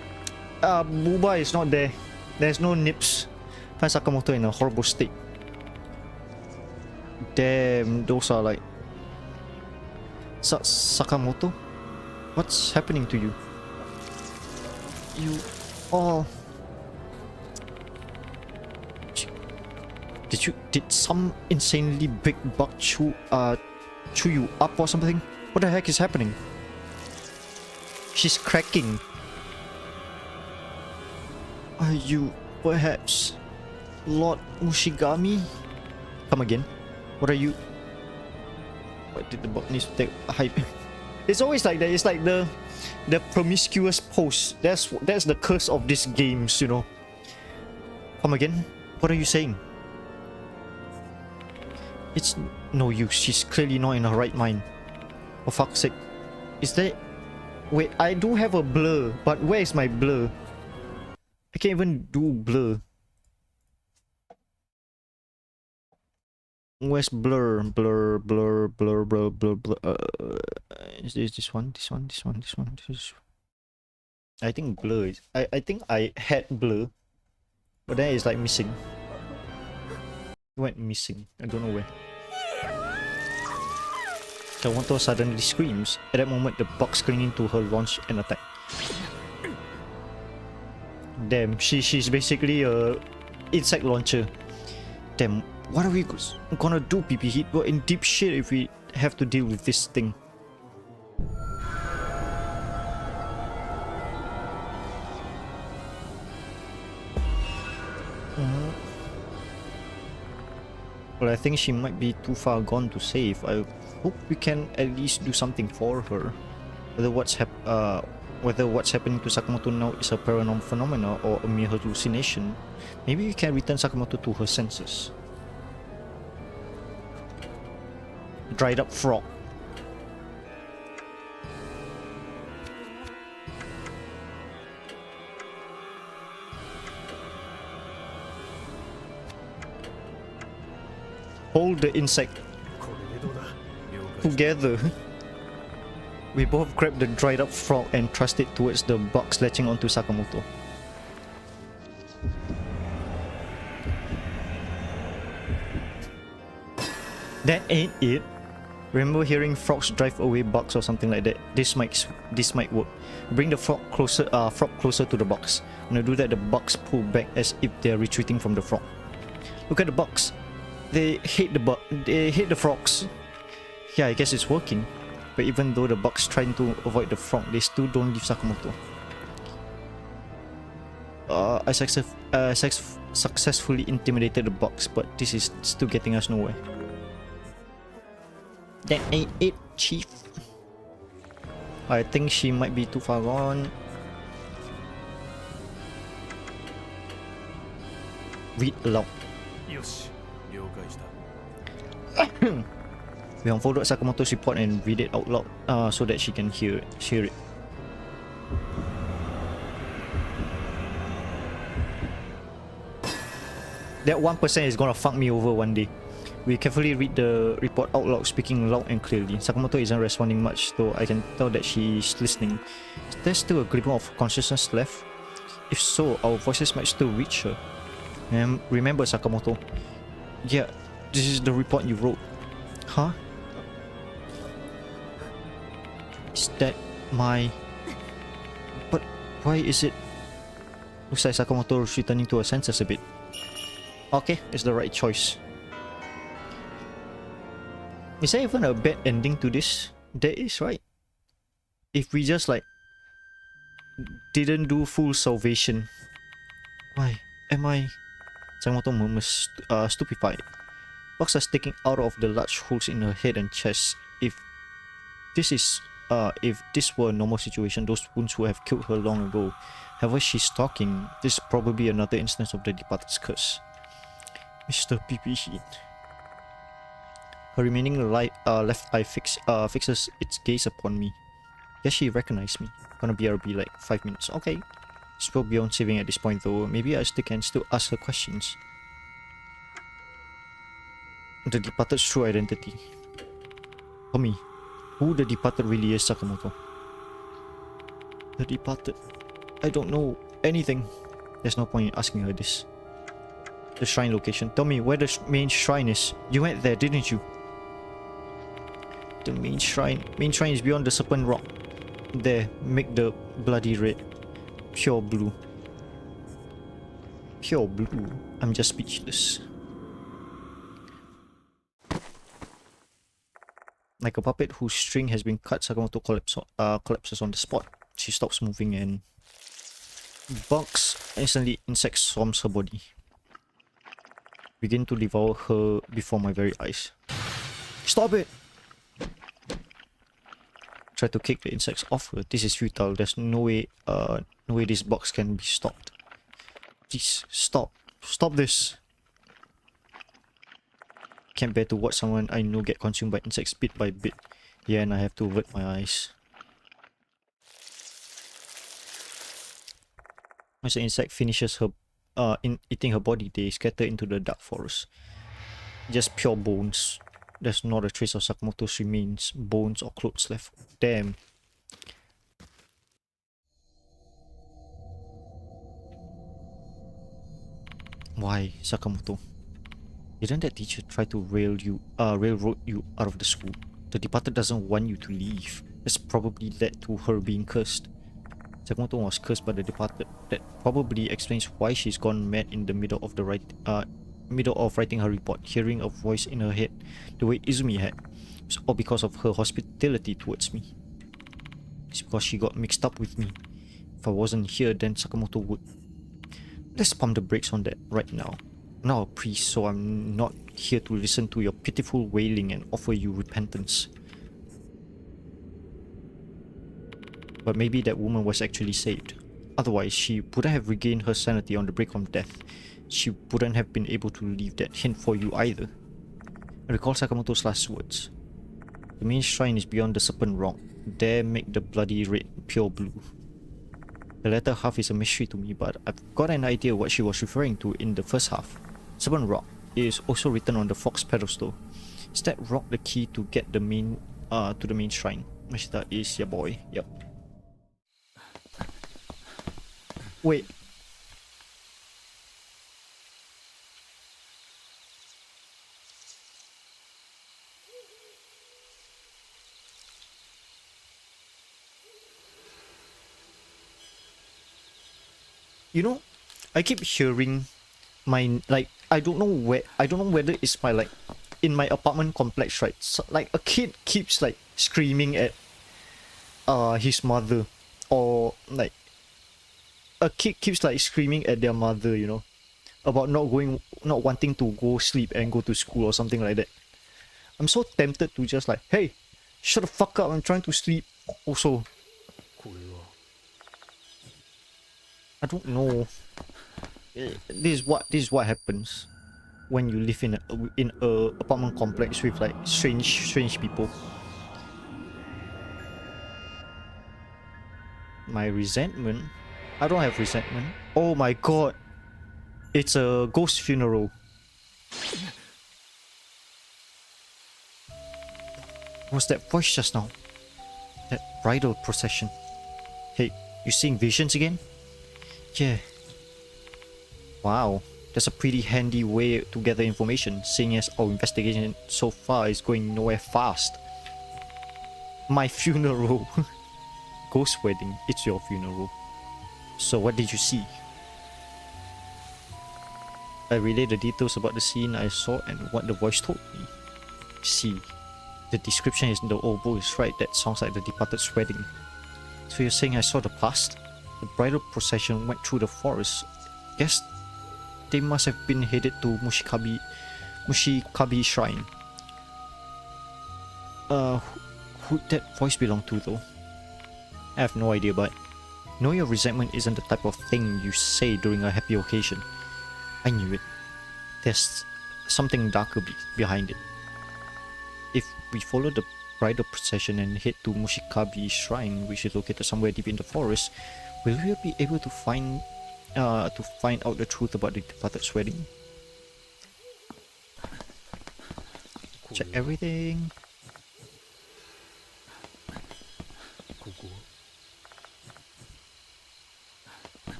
Buba is not there. There's no nips. Find Sakamoto in a horrible state. Damn, those are like... Sakamoto? What's happening to you? You all... Did some insanely big bug chew you up or something? What the heck is happening? She's cracking. Are you perhaps Lord Mushigami? Come again. What are you? What did the bug need to take a hike? It's always like that. It's like the promiscuous pose. That's the curse of these games, you know. Come again. What are you saying? It's no use. She's clearly not in her right mind. For fuck's sake. Is there... Wait, I do have a blur, but where is my blur? I can't even do blur. Where's blur? Blur. Is this one? This one. I think blur is... I think I had blur, but then it's like missing. It went missing. I don't know where. Kawato suddenly screams. At that moment, the bug clinging to her launch an attack. Damn, she's basically a insect launcher. Damn, What are we gonna do, PP Heat? We're in deep shit if we have to deal with this thing. Well, I think she might be too far gone to save. I hope we can at least do something for her. Whether what's happening to Sakamoto now is a paranormal phenomena or a mere hallucination, maybe we can return Sakamoto to her senses. Dried up frog. Hold the insect これでどうだ。了解。 together. We both grabbed the dried up frog and thrust it towards the box latching onto Sakamoto. That ain't it. Remember hearing frogs drive away bugs or something like that? This might work. Bring the frog closer to the box. When I do that, the bugs pull back as if they're retreating from the frog. Look at the bugs. They hate the frogs. Yeah, I guess it's working. But even though the bugs trying to avoid the frog, they still don't leave Sakamoto. I successfully intimidated the bugs, but this is still getting us nowhere. That ain't it, Chief. I think she might be too far gone. Read aloud. よし、了解した。 We unfolded Sakamoto's report and read it out loud so that she can hear it. That 1% is gonna fuck me over one day. We carefully read the report out loud, speaking loud and clearly. Sakamoto isn't responding much, though I can tell that she's listening. Is there still a glimmer of consciousness left? If so, our voices might still reach her. And remember, Sakamoto. Yeah, this is the report you wrote. Huh? Is that my... But why is it... Looks like Sakamoto is returning to her senses a bit. Okay, it's the right choice. Is there even a bad ending to this? There is, right? If we just like... didn't do full salvation. Why am I... Sakamoto murmurs, stupefied. Bugs are sticking out of the large holes in her head and chest. If this were a normal situation, those wounds would have killed her long ago. However, she's talking. This is probably another instance of the departed's curse. Mr. PP Heat. Her remaining left eye fixes its gaze upon me. Guess she recognized me. Gonna be like 5 minutes. Okay. It's well beyond saving at this point though. Maybe I can still ask her questions. The departed's true identity. Tell me, who the departed really is, Sakamoto? The departed. I don't know anything. There's no point in asking her this. The shrine location. Tell me where the main shrine is. You went there, didn't you? The main shrine. Main shrine is beyond the serpent rock. There, make the bloody red. Pure blue. Pure blue. I'm just speechless. Like a puppet whose string has been cut, Sakamoto collapses on the spot. She stops moving and bugs, instantly insects swarms her body. Begin to devour her before my very eyes. Stop it! Try to kick the insects off her. This is futile. There's no way this box can be stopped. Please, stop. Stop this. Can't bear to watch someone I know get consumed by insects bit by bit. Yeah, and I have to avert my eyes. As the insect finishes her eating her body, they scatter into the dark forest. Just pure bones. There's not a trace of Sakamoto's remains, bones or clothes left. Damn. Why, Sakamoto? Didn't that teacher try to railroad you out of the school? The departed doesn't want you to leave. That's probably led to her being cursed. Sakamoto was cursed by the departed. That probably explains why she's gone mad in the middle of middle of writing her report, hearing a voice in her head the way Izumi had, was all because of her hospitality towards me. It's because she got mixed up with me. If I wasn't here, then Sakamoto would. Let's pump the brakes on that right now. I'm not a priest, so I'm not here to listen to your pitiful wailing and offer you repentance. But maybe that woman was actually saved. Otherwise, she wouldn't have regained her sanity on the brink of death. She wouldn't have been able to leave that hint for you either. I recall Sakamoto's last words. The main shrine is beyond the Serpent Rock. There make the bloody red pure blue. The latter half is a mystery to me, but I've got an idea what she was referring to in the first half. Serpent Rock is also written on the fox pedestal. Is that rock the key to get the main to the main shrine? Mashita is your boy. Yep. Wait. You know, I keep hearing my I don't know whether it's my like in my apartment complex, right? So, like a kid keeps like screaming at his mother, or like a kid keeps like screaming at their mother, you know, about not wanting to go sleep and go to school or something like that. I'm so tempted to just like, hey, shut the fuck up, I'm trying to sleep. Also, I don't know. This is what happens when you live in a apartment complex with like strange people. My resentment? I don't have resentment. Oh my god. It's a ghost funeral. What's that voice just now? That bridal procession. Hey, you seeing visions again? Yeah. Wow, that's a pretty handy way to gather information, seeing as our investigation so far is going nowhere fast. My funeral. Ghost wedding, it's your funeral. So what did you see? I relayed the details about the scene I saw and what the voice told me. See, the description is the old boy is right, that sounds like the departed's wedding. So you're saying I saw the past? The bridal procession went through the forest. Guess they must have been headed to Mushikabi Shrine. Who'd that voice belong to though? I have no idea, but know your resentment isn't the type of thing you say during a happy occasion. I knew it. There's something darker behind it. If we follow the bridal procession and head to Mushikabi Shrine, which is located somewhere deep in the forest, will we be able to find out the truth about the departed's wedding? Check everything.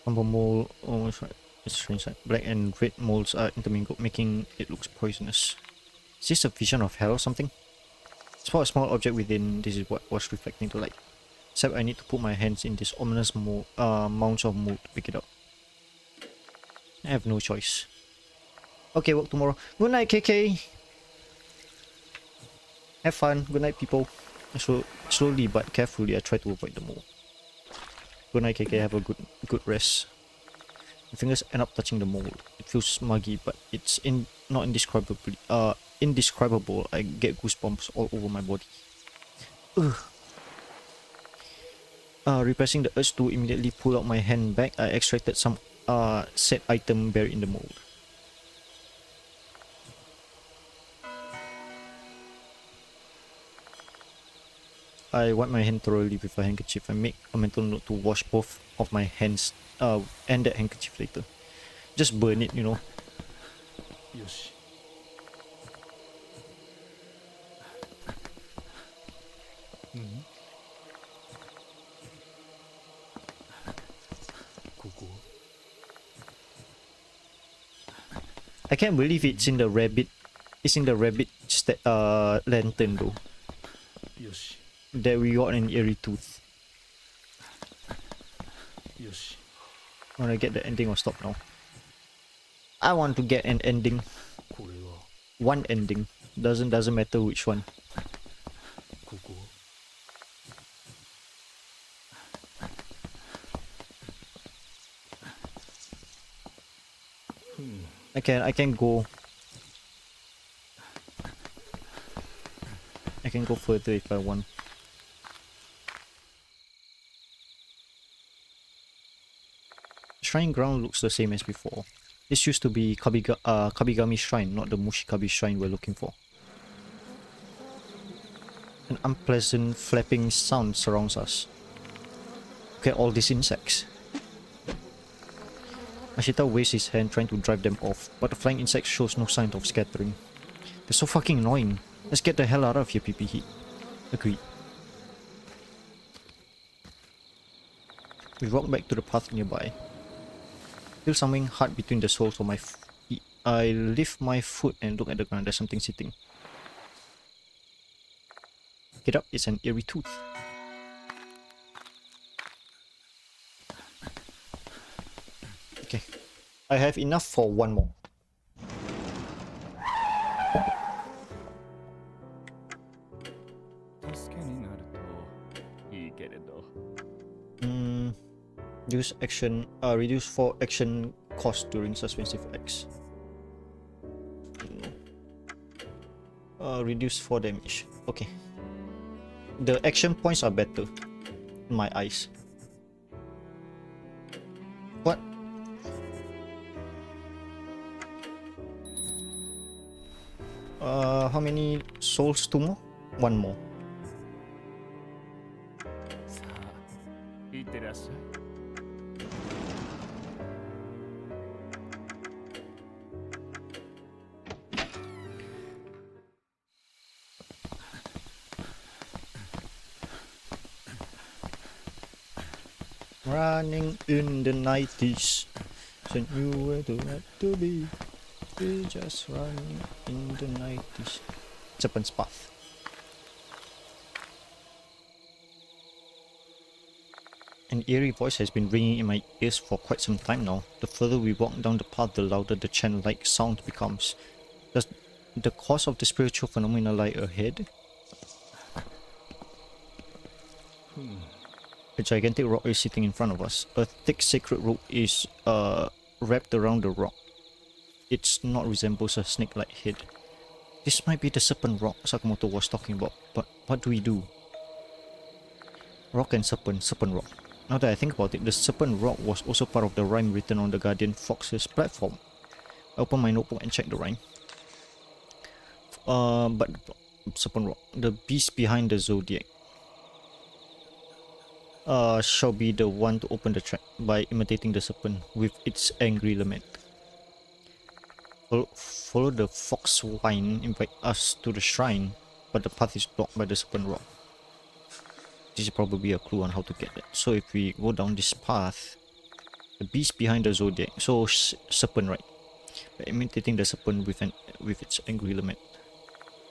Amber mold, almost right. It's strange. Black and red molds are intermingled, making it look poisonous. Is this a vision of hell or something? Spot a small object within. This is what was reflecting the light. Except I need to put my hands in this ominous mounds of mold to pick it up. I have no choice. Okay, work tomorrow. Good night, KK. Have fun. Good night, people. Slowly but carefully, I try to avoid the mold. Good night, KK. Have a good rest. My fingers end up touching the mold. It feels smuggy, but it's not indescribable. I get goosebumps all over my body. Ugh. Repressing the urge to immediately pull out my hand back, I extracted some said item buried in the mold. I wipe my hand thoroughly with a handkerchief and make a mental note to wash both of my hands and that handkerchief later. Just burn it, you know. Yoshi. I can't believe it's in the rabbit It's in the rabbit lantern though. よし That we got an eerie tooth. よし Wanna get the ending or stop now? I want to get an ending. これは One ending. Doesn't matter which one. ここ I can go. I can go further if I want. Shrine ground looks the same as before. This used to be Kabigami Shrine, not the Mushikabi Shrine we're looking for. An unpleasant flapping sound surrounds us. Look at all these insects. Ashita waves his hand trying to drive them off, but the flying insect shows no sign of scattering. They're so fucking annoying. Let's get the hell out of here, PP Heat. Agreed. We walk back to the path nearby. Feel something hard between the soles of my feet. I lift my foot and look at the ground. There's something sitting. Get up, it's an eerie tooth. Okay. I have enough for one more. 助けになるといいけれど。 Use action, reduce 4 action cost during suspensive acts. Reduce 4 damage. Okay. The action points are better in my eyes. What? How many souls? 2 more? 1 more. さあ、いってらっしゃい。Running in the 90s. Send you where to have to be. We just running in the 90s. Japan's path. An eerie voice has been ringing in my ears for quite some time now. The further we walk down the path, the louder the chant-like sound becomes. Does the cause of the spiritual phenomena lie ahead? A gigantic rock is sitting in front of us. A thick sacred rope is wrapped around the rock. Its knot resembles a snake-like head. This might be the serpent rock Sakamoto was talking about, but what do we do? Rock and serpent rock. Now that I think about it, the serpent rock was also part of the rhyme written on the Guardian Fox's platform. I open my notebook and check the rhyme. But serpent rock, the beast behind the zodiac, shall be the one to open the track by imitating the serpent with its angry lament. Follow the fox whine, invite us to the shrine, but the path is blocked by the serpent rock. This is probably a clue on how to get it. So if we go down this path, the beast behind the zodiac, so serpent, right? By imitating the serpent with its angry lament.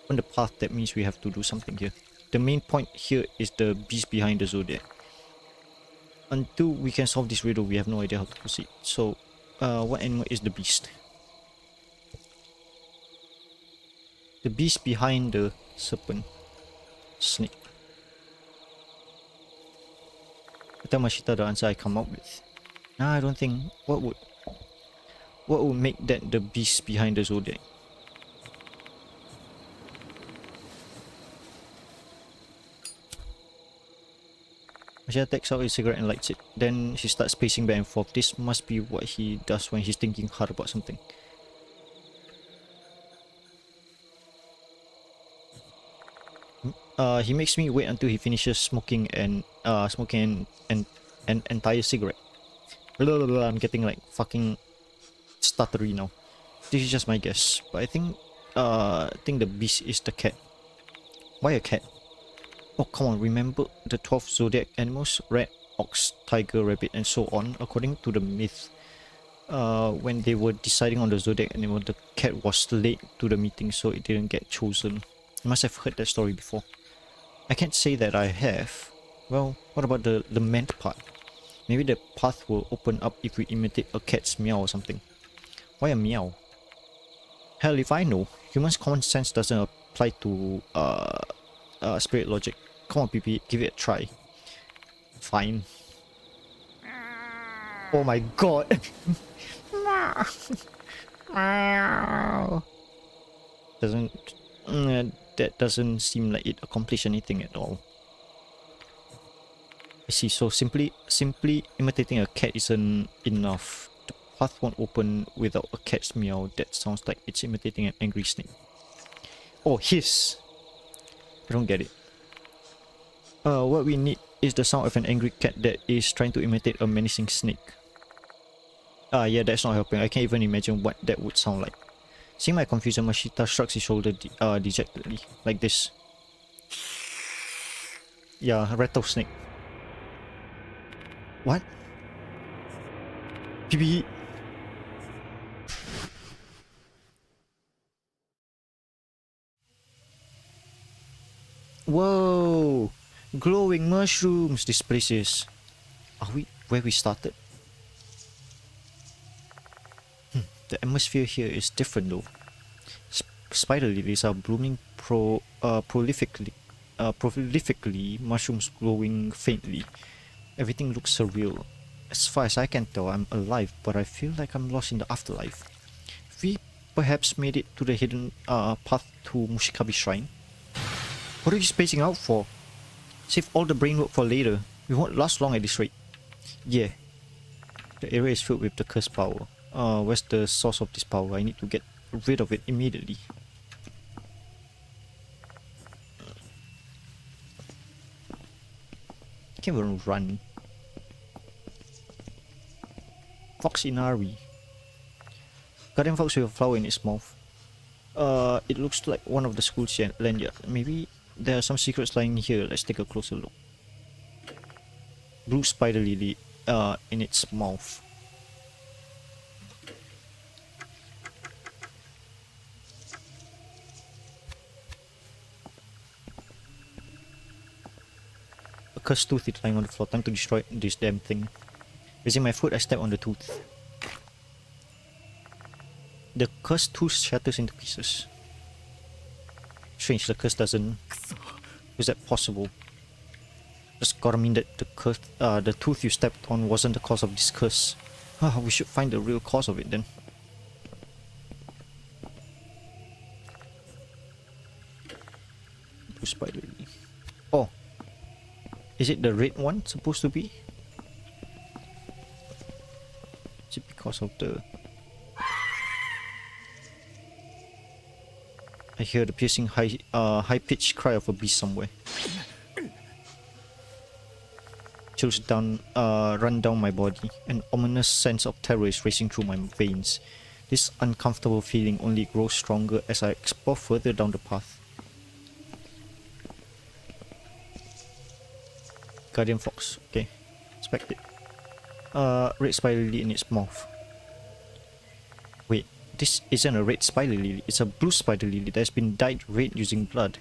On the path, that means we have to do something here. The main point here is the beast behind the zodiac. Until we can solve this riddle, we have no idea how to proceed. So, what animal is the beast? The beast behind the serpent. Snake. Tell Mashita the answer I come up with. Nah, I don't think. What would make that the beast behind the zodiac? Mashita takes out a cigarette and lights it. Then she starts pacing back and forth. This must be what he does when he's thinking hard about something. He makes me wait until he finishes smoking an entire cigarette. Blah, blah, blah, I'm getting like fucking stuttery now. This is just my guess, but I think the beast is the cat. Why a cat? Oh come on, remember the 12 zodiac animals? Rat, ox, tiger, rabbit, and so on. According to the myth, when they were deciding on the zodiac animal, the cat was late to the meeting, so it didn't get chosen. You must have heard that story before. I can't say that I have. Well, what about the meant part? Maybe the path will open up if we imitate a cat's meow or something. Why a meow? Hell if I know. Humans' common sense doesn't apply to spirit logic. Come on, PP, give it a try. Fine. Oh my god. Doesn't that doesn't seem like it accomplished anything at all. I see, so simply imitating a cat isn't enough. The path won't open without a cat's meow. That sounds like it's imitating an angry snake. Oh, hiss. I don't get it. What we need is the sound of an angry cat that is trying to imitate a menacing snake. Yeah, that's not helping. I can't even imagine what that would sound like. Seeing my confusion, Mashita shrugs his shoulder dejectedly, like this. Yeah, rattlesnake. What? PB. Whoa! Glowing mushrooms, this place is. Are we where we started? The atmosphere here is different though. Spider lilies are blooming prolifically. Mushrooms glowing faintly. Everything looks surreal. As far as I can tell, I'm alive, but I feel like I'm lost in the afterlife. We perhaps made it to the hidden path to Mushikabi Shrine. What are you spacing out for? Save all the brain work for later. We won't last long at this rate. Yeah. The area is filled with the cursed power. Where's the source of this power? I need to get rid of it immediately. I can't even run. Fox Inari. Garden fox with a flower in its mouth. It looks like one of the school's lanyards. Maybe there are some secrets lying here. Let's take a closer look. Blue spider lily in its mouth. A cursed tooth is lying on the floor. Time to destroy this damn thing. Raising my foot, I step on the tooth. The cursed tooth shatters into pieces. Strange, the curse doesn't. Is that possible? Just gotta mean that the tooth you stepped on wasn't the cause of this curse. We should find the real cause of it then. Blue spider. Oh. Is it the red one supposed to be? Is it because of the... I hear the piercing high-pitched cry of a beast somewhere. Chills run down my body. An ominous sense of terror is racing through my veins. This uncomfortable feeling only grows stronger as I explore further down the path. Guardian fox. Okay. Expect it. Red spider lily in its mouth. Wait. This isn't a red spider lily, it's a blue spider lily that's been dyed red using blood.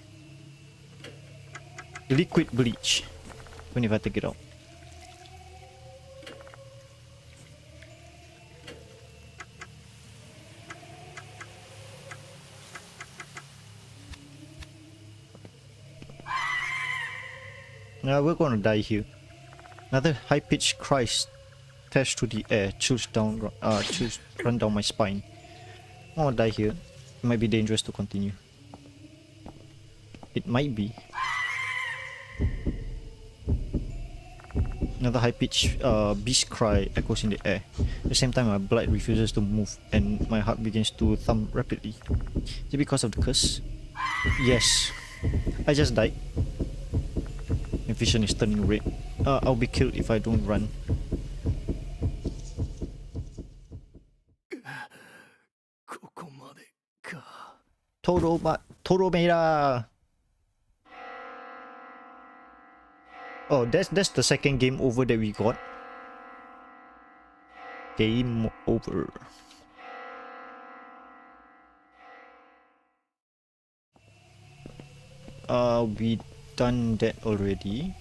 Liquid bleach. When if I take it out? Now we're gonna die here. Another high-pitched cry tears through the air, chills run down my spine. I wanna die here. It might be dangerous to continue. It might be. Another high-pitched beast cry echoes in the air. At the same time, my blood refuses to move and my heart begins to thump rapidly. Is it because of the curse? Yes. I just died. My vision is turning red. I'll be killed if I don't run. Toromera! Oh, that's the second game over that we got. Game over. We done that already.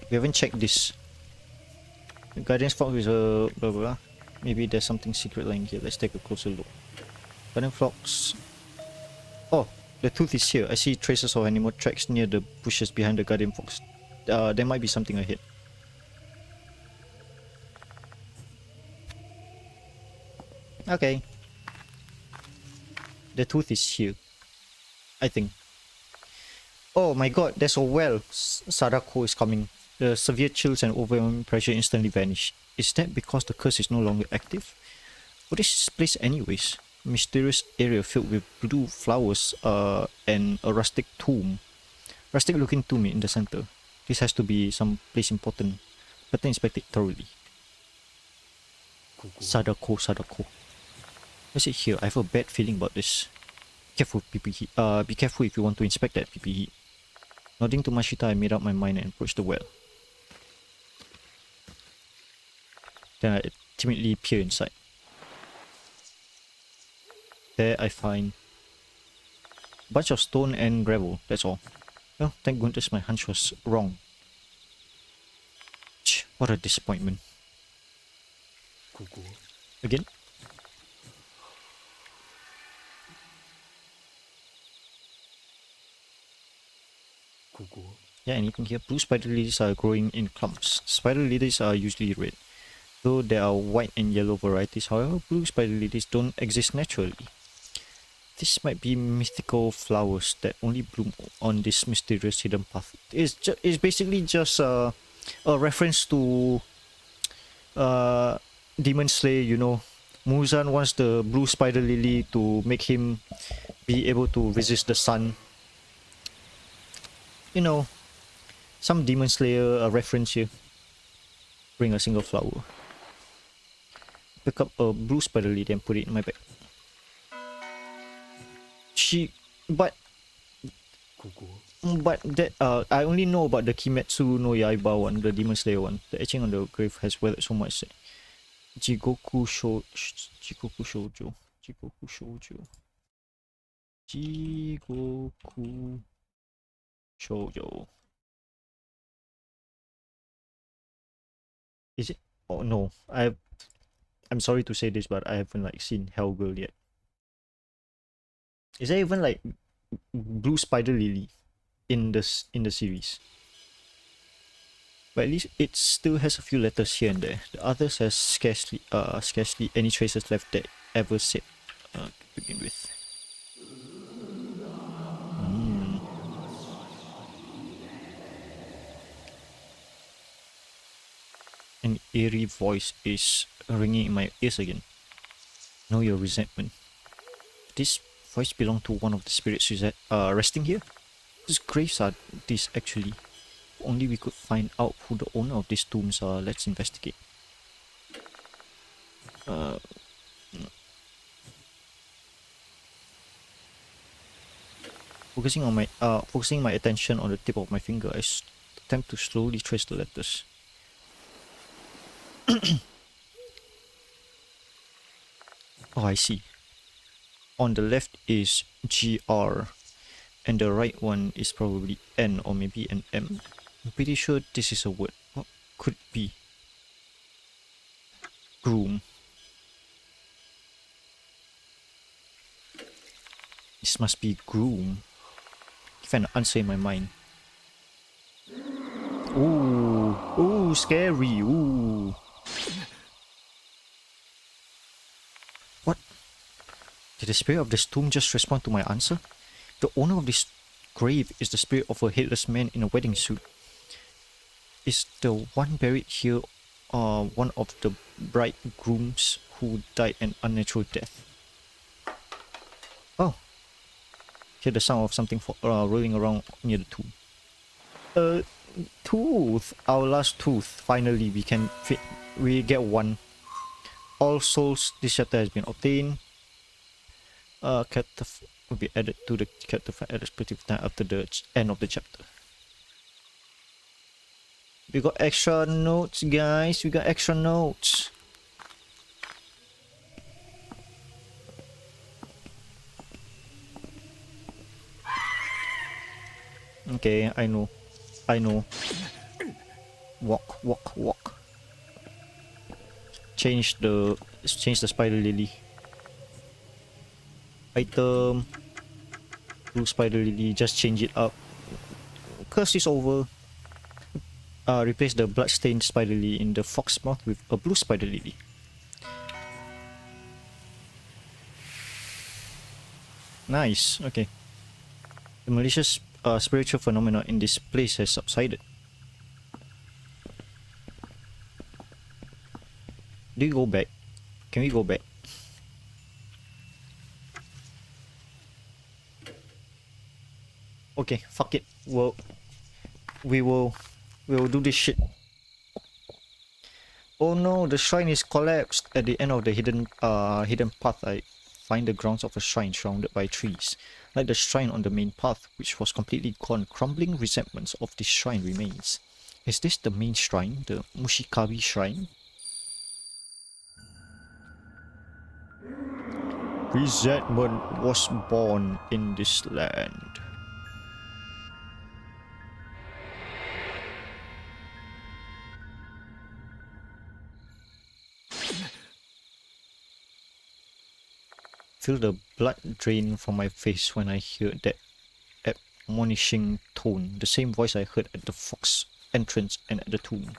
We haven't checked this. The Guardian's Fox is a blah blah blah. Maybe there's something secret lying here. Let's take a closer look. Guardian Fox. Oh, the tooth is here. I see traces of animal tracks near the bushes behind the Guardian Fox. There might be something ahead. Okay. The tooth is here, I think. Oh my god, there's a well. Sadako is coming. The severe chills and overwhelming pressure instantly vanish. Is that because the curse is no longer active? What is this place anyways? Mysterious area filled with blue flowers and a rustic tomb. Rustic looking tomb in the center. This has to be some place important. Better inspect it thoroughly. Sadako, Sadako. What's it here? I have a bad feeling about this. Careful, PPE. Be careful if you want to inspect that PPE. Nodding to Mashita, I made up my mind and approached the well. Then I timidly peer inside. There I find a bunch of stone and gravel, that's all. Well, thank goodness my hunch was wrong. What a disappointment. Again? Yeah, anything here? Blue spider lilies are growing in clumps. Spider lilies are usually red. Though there are white and yellow varieties, however, blue spider lilies don't exist naturally. This might be mythical flowers that only bloom on this mysterious hidden path. It's basically just a reference to Demon Slayer, you know. Muzan wants the blue spider lily to make him be able to resist the sun. You know, some Demon Slayer reference here. Bring a single flower. Pick up a blue spider lily and put it in my bag. But that I only know about the Kimetsu no Yaiba one, the Demon Slayer one. The etching on the grave has weathered so much. Jigoku Shoujo. Is it? Oh no, I'm sorry to say this, but I haven't like seen Hellgirl yet. Is there even like blue spider lily in the series? But at least it still has a few letters here and there. The others has scarcely any traces left that ever said to begin with. An eerie voice is ringing in my ears again. Know your resentment. This voice belong to one of the spirits resting here? Whose graves are these actually? If only we could find out who the owner of these tombs are. Let's investigate. Focusing my attention on the tip of my finger, I attempt to slowly trace the letters. Oh, I see. On the left is GR, and the right one is probably N or maybe an M. I'm pretty sure this is a word. What could it be? Groom. This must be groom. I find an answer in my mind. Ooh, ooh, scary, ooh. What? Did the spirit of this tomb just respond to my answer? The owner of this grave is the spirit of a headless man in a wedding suit. Is the one buried here one of the bridegrooms who died an unnatural death? Oh. Hear the sound of something rolling around near the tomb. Tooth! Our last tooth. Finally, we get one. All souls, this chapter has been obtained. Character will be added to the character file at a specific time after the end of the chapter. We got extra notes, guys. We got extra notes. Okay, I know. I know. Walk, walk, walk. Change the spider lily. Item. Blue spider lily. Just change it up. Curse is over. Replace the bloodstained spider lily in the fox mouth with a blue spider lily. Nice. Okay. The malicious spiritual phenomena in this place has subsided. Do you go back? Can we go back? Okay, fuck it. We will do this shit. Oh no, the shrine is collapsed. At the end of the hidden path, I find the grounds of a shrine surrounded by trees. Like the shrine on the main path, which was completely gone, crumbling resentments of this shrine remains. Is this the main shrine, the Mushikabi shrine? Resentment was born in this land. Feel the blood drain from my face when I hear that admonishing tone, the same voice I heard at the fox entrance and at the tomb.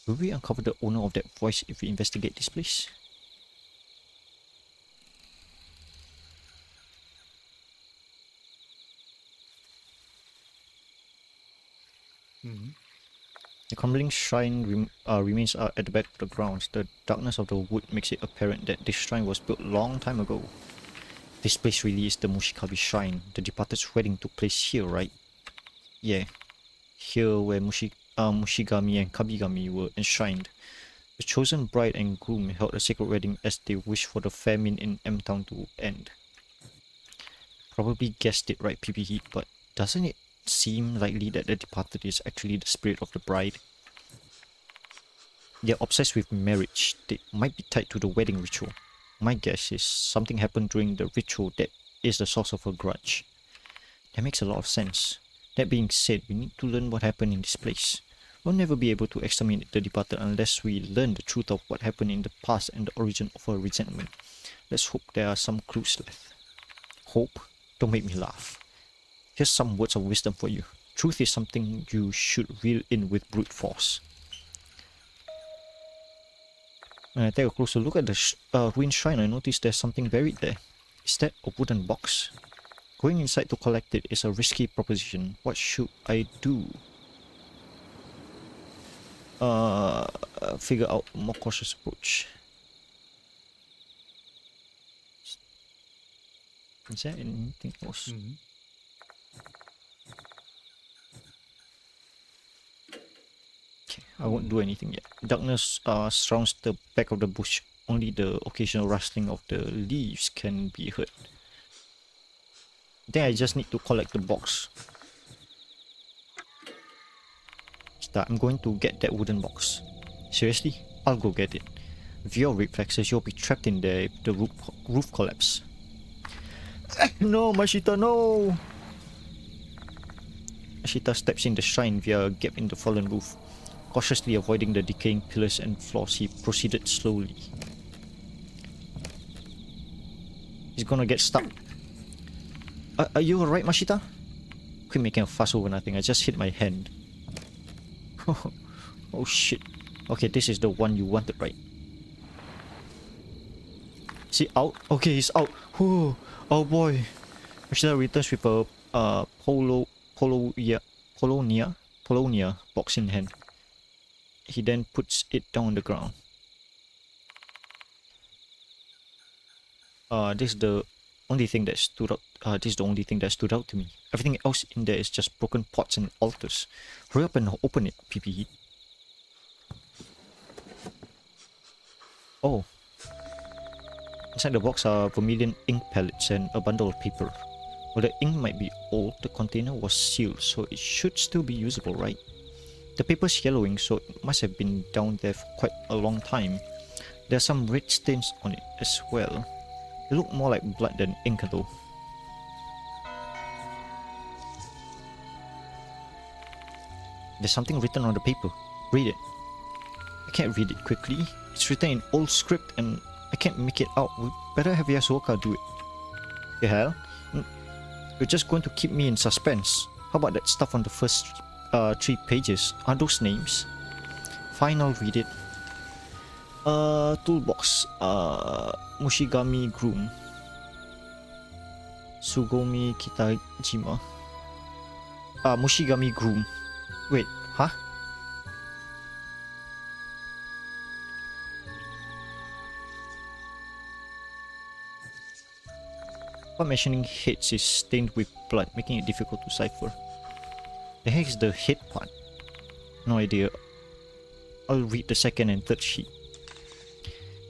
Will we uncover the owner of that voice if we investigate this place? The crumbling shrine remains at the back of the grounds. The darkness of the wood makes it apparent that this shrine was built long time ago. This place really is the Mushikabi shrine. The departed's wedding took place here, right? Yeah. Here where Mushigami and Kabigami were enshrined. The chosen bride and groom held a sacred wedding as they wished for the famine in M-Town to end. Probably guessed it right, PP Heat, but doesn't it seem likely that the departed is actually the spirit of the bride? They're obsessed with marriage. They might be tied to the wedding ritual. My guess is something happened during the ritual that is the source of her grudge. That makes a lot of sense. That being said, we need to learn what happened in this place. We'll never be able to exterminate the departed unless we learn the truth of what happened in the past and the origin of her resentment. Let's hope there are some clues left. Hope? Don't make me laugh. Here's some words of wisdom for you. Truth is something you should reel in with brute force. When I take a closer look at the ruined shrine, I notice there's something buried there. Is that a wooden box? Going inside to collect it is a risky proposition. What should I do? Figure out a more cautious approach. Is there anything else? Okay, I won't do anything yet. Darkness surrounds the back of the bush. Only the occasional rustling of the leaves can be heard. I think I just need to collect the box. Start. I'm going to get that wooden box. Seriously? I'll go get it. With your reflexes, you'll be trapped in there if the roof collapse. No, Mashita, no! Mashita steps in the shrine via a gap in the fallen roof. Cautiously avoiding the decaying pillars and floors, he proceeded slowly. He's gonna get stuck. Are you alright, Mashita? Quit making a fuss over nothing. I just hit my hand. Oh shit. Okay, this is the one you wanted, right? Is he out? Okay, he's out. Oh boy. Mashita returns with a Polonia box in hand. He then puts it down on the ground. This is the only thing that stood out to me. Everything else in there is just broken pots and altars. Hurry up and open it, PPE. Oh. Inside the box are vermilion ink pellets and a bundle of paper. While the ink might be old, the container was sealed, so it should still be usable, right? The paper's yellowing, so it must have been down there for quite a long time. There are some red stains on it as well. They look more like blood than ink though. There's something written on the paper. Read it. I can't read it quickly. It's written in old script and I can't make it out. We better have Yasuoka do it. The hell? You're just going to keep me in suspense. How about that stuff on the first 3 pages? Are those names? Fine, I'll read it. Toolbox. Mushigami Groom. Sugomi Kitajima. Mushigami Groom. Wait, huh? Upon mentioning heads is stained with blood, making it difficult to cipher. The heck is the head part? No idea. I'll read the second and third sheet.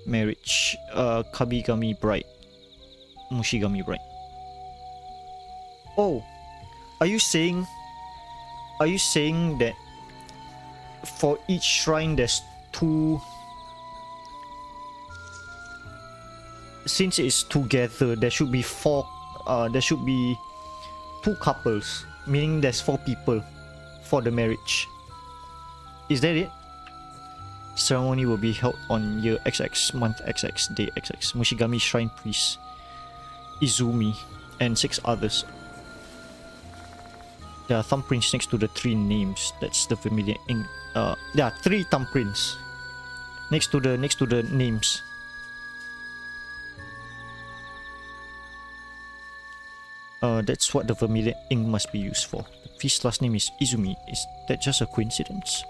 Marriage. Kabigami Bride. Mushigami Bride. Oh, are you saying that for each shrine there's 2? Since it's together, there should be 4. There should be 2 couples, meaning there's 4 people for the marriage. Is that it? Ceremony will be held on year XX, month XX, day XX. Mushigami Shrine Priest Izumi and 6 others. There are thumbprints next to the 3 names. That's the familiar ink. There are 3 thumbprints next to the names. That's what the vermilion ink must be used for. The priest's last name is Izumi. Is that just a coincidence?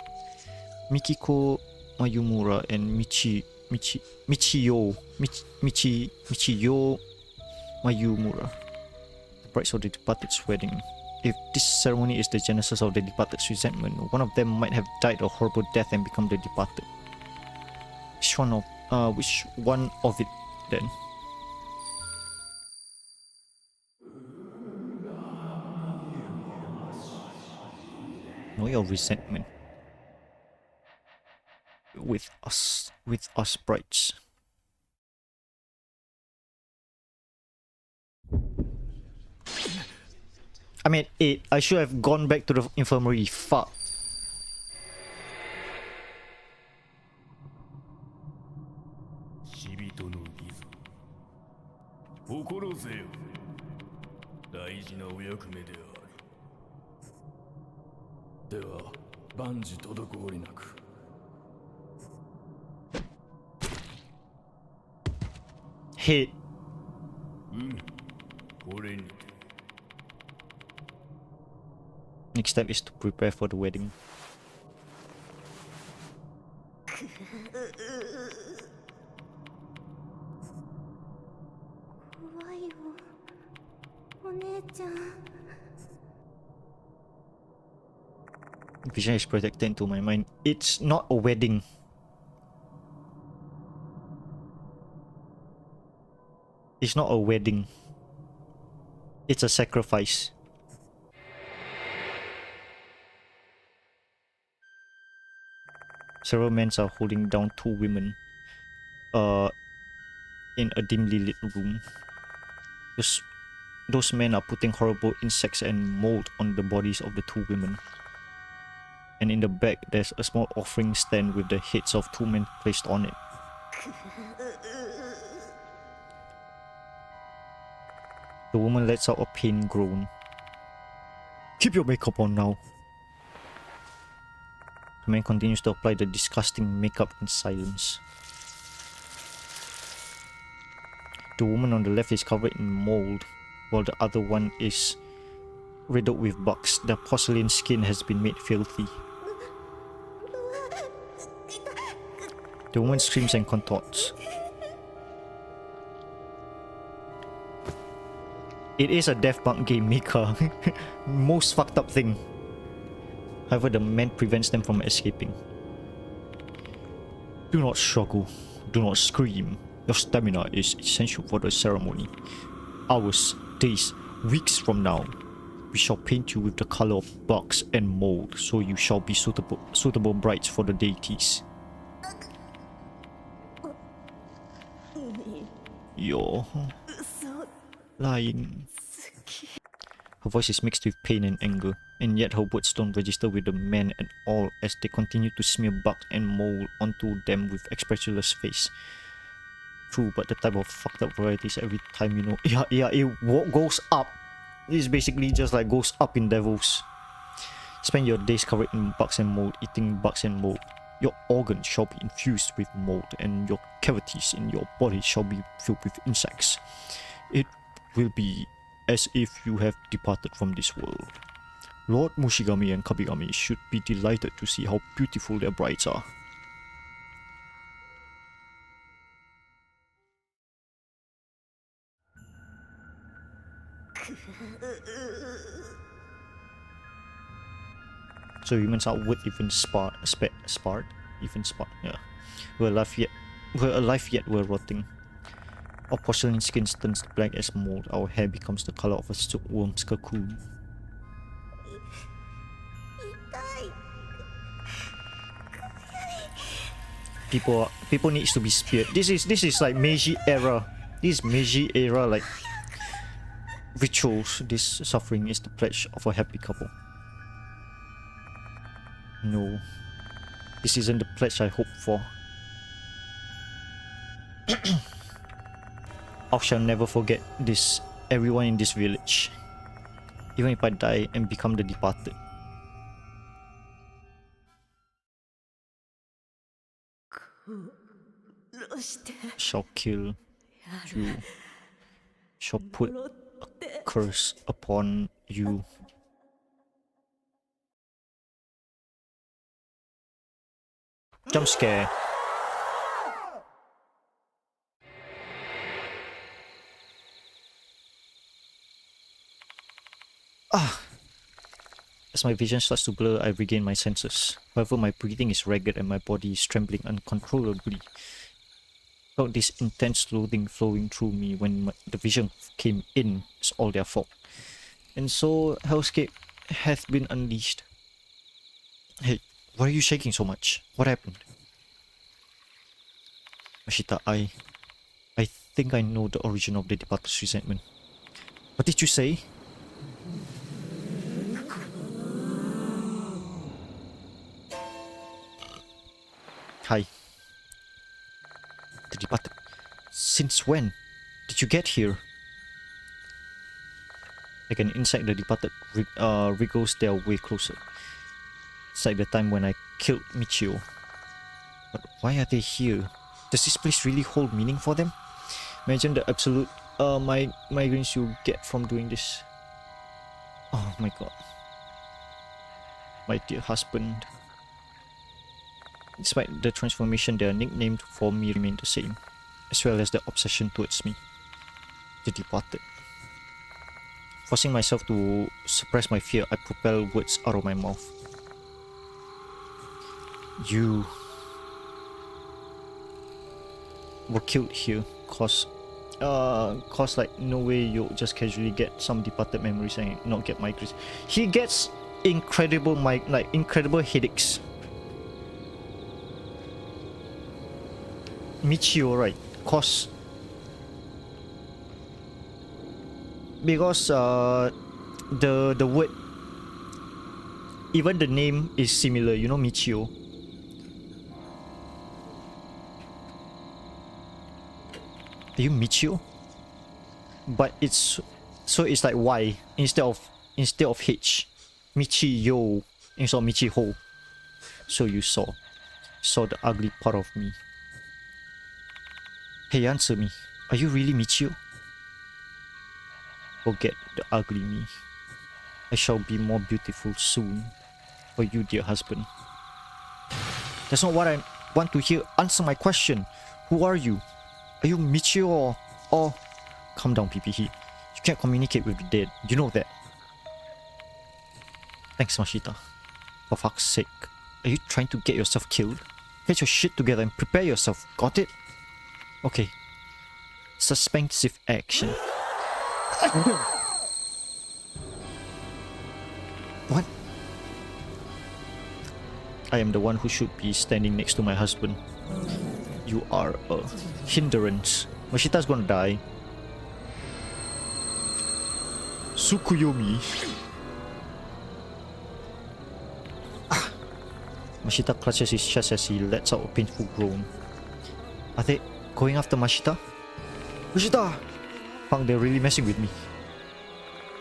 Mikiko Mayumura and Michiyo Mayumura, the brides of the departed's wedding. If this ceremony is the genesis of the departed's resentment, one of them might have died a horrible death and become the departed. Which one of it then? Know your resentment with us brides. I mean, I should have gone back to the infirmary. Fuck. 死人の義務心せよ大事なお役目であるでは万事滞りなく Hit. これにて Next step is to prepare for the wedding. 怖いよお姉ちゃん Vision is projected into my mind. It's not a wedding. It's not a wedding. It's a sacrifice. Several men are holding down 2 women in a dimly lit room. Those men are putting horrible insects and mold on the bodies of the 2 women. And in the back there's a small offering stand with the heads of 2 men placed on it. The woman lets out a pain groan. Keep your makeup on now. The man continues to apply the disgusting makeup in silence. The woman on the left is covered in mold, while the other one is riddled with bugs. Their porcelain skin has been made filthy. The woman screams and contorts. It is a death bug game, Mika. Most fucked up thing. However, the man prevents them from escaping. Do not struggle. Do not scream. Your stamina is essential for the ceremony. Hours, days, weeks from now, we shall paint you with the color of bugs and mold, so you shall be suitable brides for the deities. You're lying. Her voice is mixed with pain and anger, and yet her words don't register with the men at all as they continue to smear bugs and mold onto them with expressionless face. True, but the type of fucked up varieties every time, you know. Yeah, it goes up. It's basically just like goes up in levels. Spend your days covered in bugs and mold, eating bugs and mold. Your organs shall be infused with mold, and your cavities in your body shall be filled with insects. It will be as if you have departed from this world. Lord Mushigami and Kabigami should be delighted to see how beautiful their brides are. So humans are wood even sparred, yeah. We're alive yet we're rotting. Our porcelain skin turns black as mold. Our hair becomes the color of a silkworm's cocoon. 痛い People needs to be spared. This is like Meiji era. This is Meiji era like rituals. This suffering is the pledge of a happy couple. No, this isn't the pledge I hoped for. I shall never forget this, everyone in this village. Even if I die and become the departed. 殺して Shall kill you. Shall put 呪って curse upon you. Jump scare. As my vision starts to blur, I regain my senses. However, my breathing is ragged and my body is trembling uncontrollably. I felt this intense loathing flowing through me when the vision came in. It's all their fault. And so, Hellscape hath been unleashed. Hey, why are you shaking so much? What happened? Mashita, I think I know the origin of the departed's resentment. What did you say? Hi. The departed. Since when did you get here? Like an insect, the departed wriggles their way closer. It's like the time when I killed Michio. But why are they here? Does this place really hold meaning for them? Imagine the absolute migraines you get from doing this. Oh my god. My dear husband. Despite the transformation, their nickname for me remained the same, as well as the obsession towards me. The departed. Forcing myself to suppress my fear, I propel words out of my mouth. You were killed here, cause like no way you'll just casually get some departed memories and not get migraines. He gets incredible headaches. Michio, right? Because the word, even the name is similar, you know, Michio. Are you Michio? But it's like Y instead of H. Michio instead of Michiho. So you saw the ugly part of me. Hey, answer me. Are you really Michio? Forget the ugly me. I shall be more beautiful soon. For you, dear husband. That's not what I want to hear. Answer my question. Who are you? Are you Michio or... Calm down, PPH. You can't communicate with the dead. You know that. Thanks, Mashita. For fuck's sake. Are you trying to get yourself killed? Get your shit together and prepare yourself. Got it? Okay. Suspensive action. What? I am the one who should be standing next to my husband. You are a hindrance. Mashita's gonna die. Tsukuyomi. Mashita clutches his chest as he lets out a painful groan. Are they going after Mashita? Mashita! Fuck, they're really messing with me.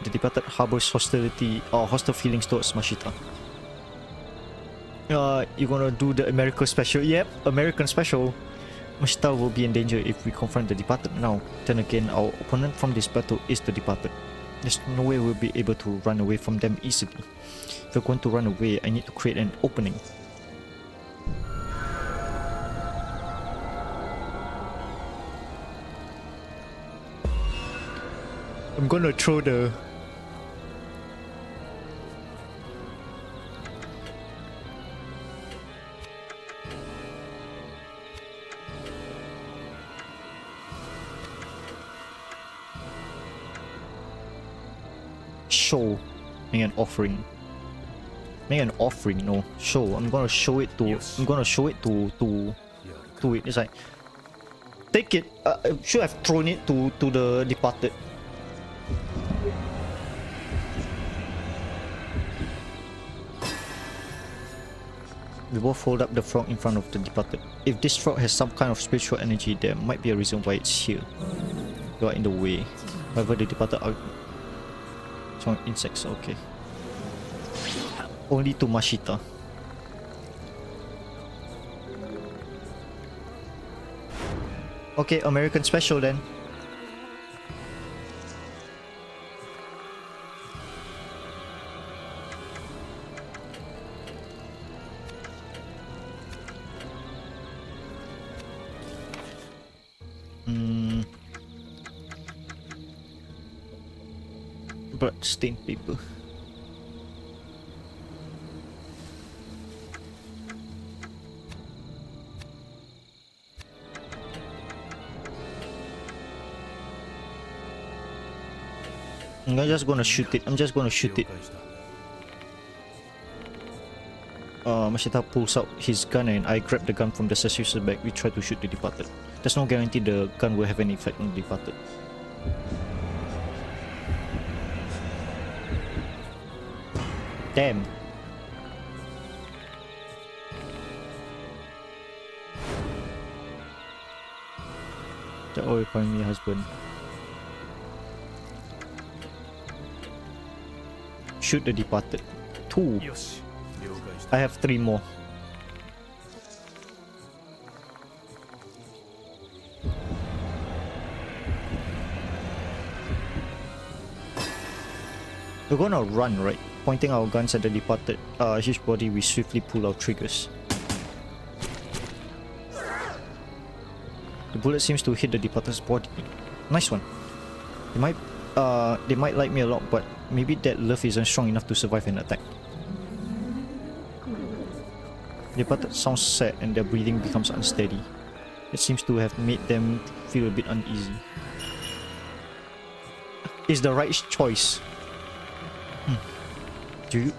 The departed harbors hostile feelings towards Mashita. You gonna do the American special? Yep, American special. Mashita will be in danger if we confront the departed now. Then again, our opponent from this battle is the departed. There's no way we'll be able to run away from them easily. If we're going to run away, I need to create an opening. I'm gonna throw the... show. Make an offering. Make an offering, no. Show. I'm gonna show it to... I'm gonna show it to it. It's like... Take it. I should have thrown it to the departed. We both hold up the frog in front of the departed. If this frog has some kind of spiritual energy, there might be a reason why it's here. You are in the way. However, the departed are... some insects, okay. Only to Mashita. Okay, American special then. Blood-stained paper. I'm just gonna shoot it. I'm just gonna shoot it. Mashita pulls out his gun and I grab the gun from the Sasuke's bag. We try to shoot the departed. There's no guarantee the gun will have any effect on the departed. Damn. The oil calling me husband. Shoot the departed. 2. I have 3 more. We're gonna run, right? Pointing our guns at the departed huge body, we swiftly pull our triggers. The bullet seems to hit the departed's body. Nice one. They might like me a lot, but maybe that love isn't strong enough to survive an attack. The departed sounds sad and their breathing becomes unsteady. It seems to have made them feel a bit uneasy. It's the right choice. Did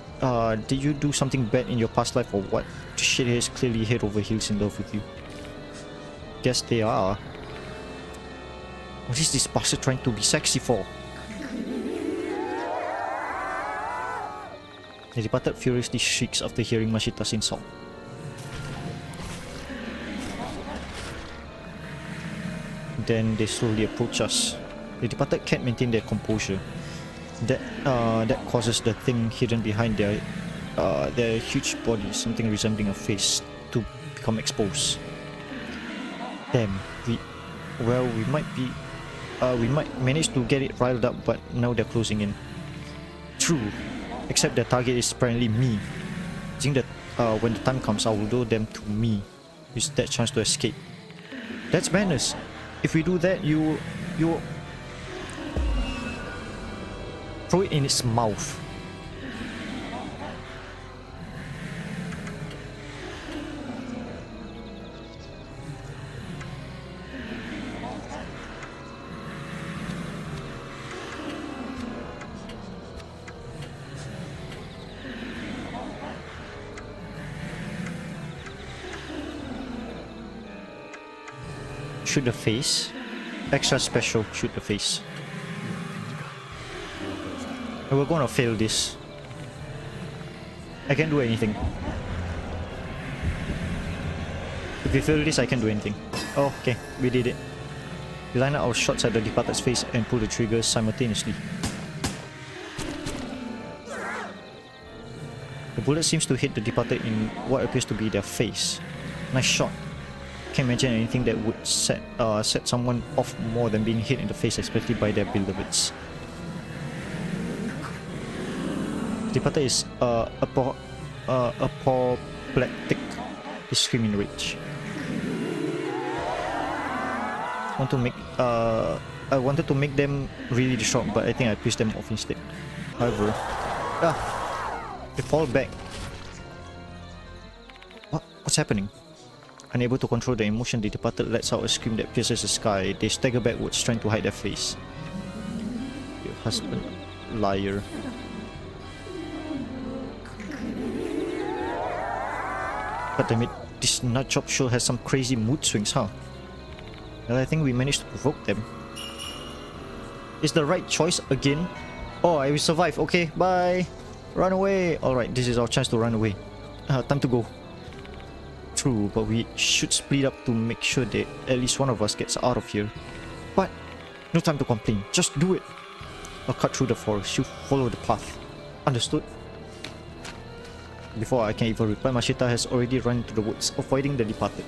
you do something bad in your past life or what? This shit is clearly head over heels in love with you. Guess they are. What is this bastard trying to be sexy for? The departed furiously shrieks after hearing Mashita's insult. Then they slowly approach us. The departed can't maintain their composure. That causes the thing hidden behind their huge body, something resembling a face, to become exposed. Damn, we might manage to get it riled up, but now they're closing in. True, except the target is apparently me. I think that when the time comes, I will lure them to me, with that chance to escape. That's madness. If we do that, you throw it in its mouth. Shoot the face. Extra special, shoot the face. We're gonna fail this. I can't do anything. If we fail this, I can't do anything. Oh, okay, we did it. We line up our shots at the departed's face and pull the triggers simultaneously. The bullet seems to hit the departed in what appears to be their face. Nice shot. Can't imagine anything that would set someone off more than being hit in the face, especially by their beloveds. The departed is apoplectic. He screams in rage. I wanted to make them really distraught, but I think I pissed them off instead. However, they fall back. What's happening? Unable to control the emotion, the departed lets out a scream that pierces the sky. They stagger backwards, trying to hide their face. Your husband, liar. But damn it, this nutjob sure has some crazy mood swings, huh? Well, I think we managed to provoke them. Is the right choice again? Oh, I will survive. Okay, bye. Run away. Alright, this is our chance to run away. Time to go. True, but we should split up to make sure that at least one of us gets out of here. But no time to complain. Just do it. I'll cut through the forest. You follow the path. Understood? Before I can even reply, Mashita has already run into the woods, avoiding the departed.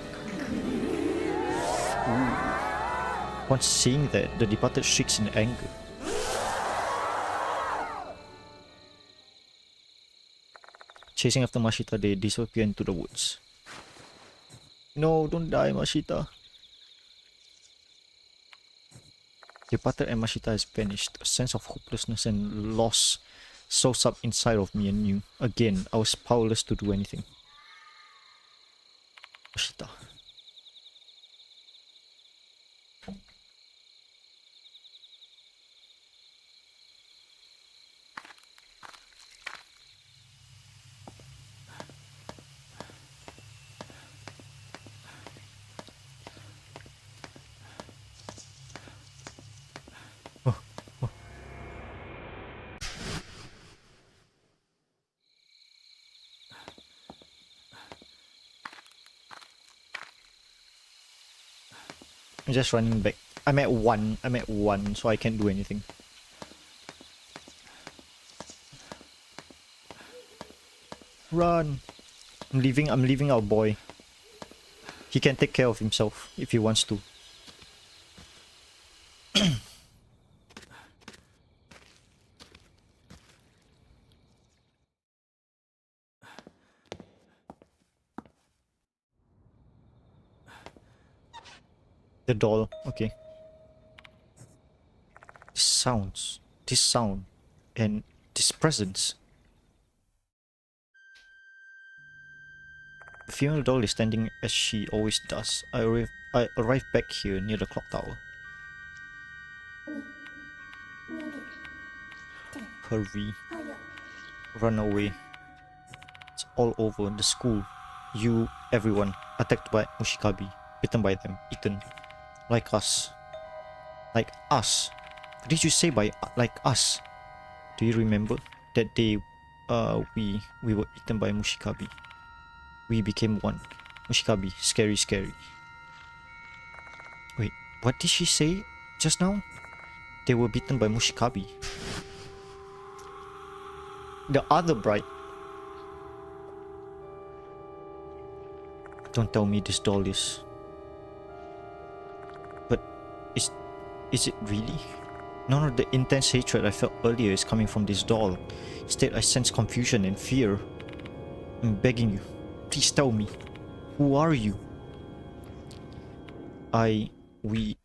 Ooh. Once seeing that, the departed shrieks in anger. Chasing after Mashita, they disappear into the woods. No, don't die, Mashita. Departed and Mashita has vanished. A sense of hopelessness and loss soaks up inside of me anew. Again, I was powerless to do anything. Mashita. I'm just running back. I'm at one, so I can't do anything. Run! I'm leaving our boy. He can take care of himself if he wants to. The doll, okay. This sound, and this presence. The female doll is standing as she always does. I arrive back here near the clock tower. Hurry. Run away. It's all over. The school. You, everyone. Attacked by Mushikabi. Bitten by them. Eaten. Like us. Like us. What did you say by like us? Do you remember? That day, we were eaten by Mushikabi. We became one. Mushikabi. Scary, scary. Wait, what did she say just now? They were beaten by Mushikabi. The other bride. Don't tell me this doll is... But is it really? None of the intense hatred I felt earlier is coming from this doll. Instead, I sense confusion and fear. I'm begging you, please tell me. Who are you? We...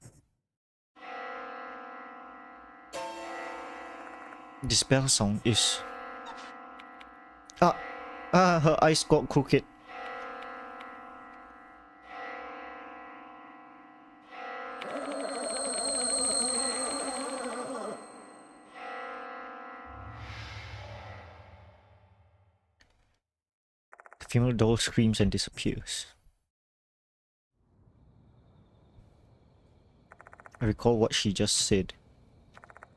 This bell sound is... her eyes got crooked. The female doll screams and disappears. I recall what she just said.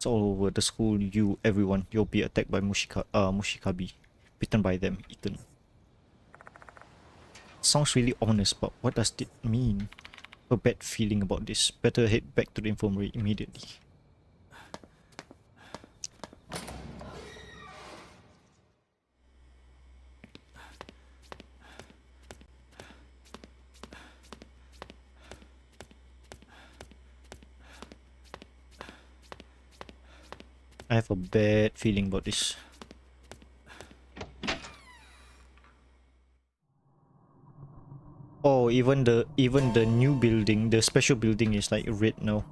It's all over the school. You, everyone, you'll be attacked by Mushikabi, bitten by them, eaten. Sounds really honest, but what does it mean? A bad feeling about this. Better head back to the infirmary immediately. I have a bad feeling about this. Oh, even the new building, the special building is like red now.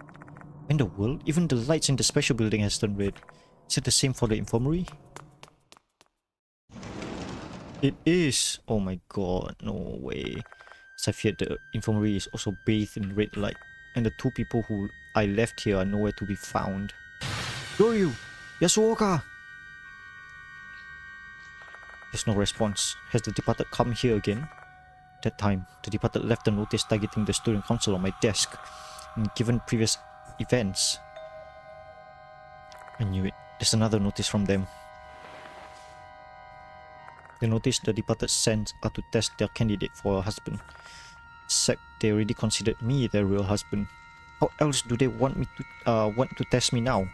In the world, even the lights in the special building has turned red. Is it the same for the infirmary? It is. Oh my god, no way. So I feared the infirmary is also bathed in red light, and the two people who I left here are nowhere to be found. Doryu! Yasuoka! There's no response. Has the departed come here again? That time, the departed left a notice targeting the student council on my desk. And given previous events, I knew it. There's another notice from them. The notice the departed sent are to test their candidate for a husband. Except they already considered me their real husband. How else do they want to test me now?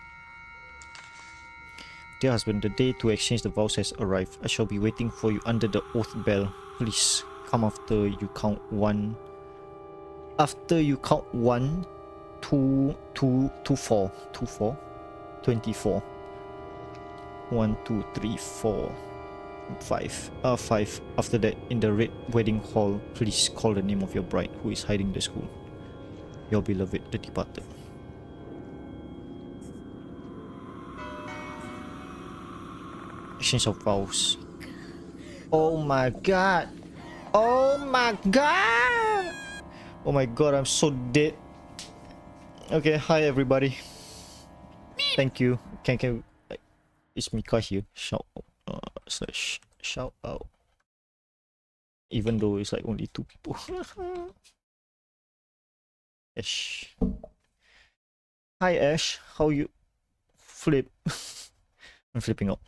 Dear husband, the day to exchange the vows has arrived. I shall be waiting for you under the oath bell. Please come after you count one. After you count 1, 2, 2, 2, 4, 2, 4, 24. 1, 2, 3, 4, 5. 5. After that, in the red wedding hall, please call the name of your bride who is hiding the school. Your beloved, the departed. Exchange of vows. Oh my god. Oh my god. Oh my god, I'm so dead. Okay, hi everybody. Thank you. Can is Mika here? Shout slash shout out. Even though it's like only 2 people. Ash. Hi Ash, how you flip? I'm flipping out.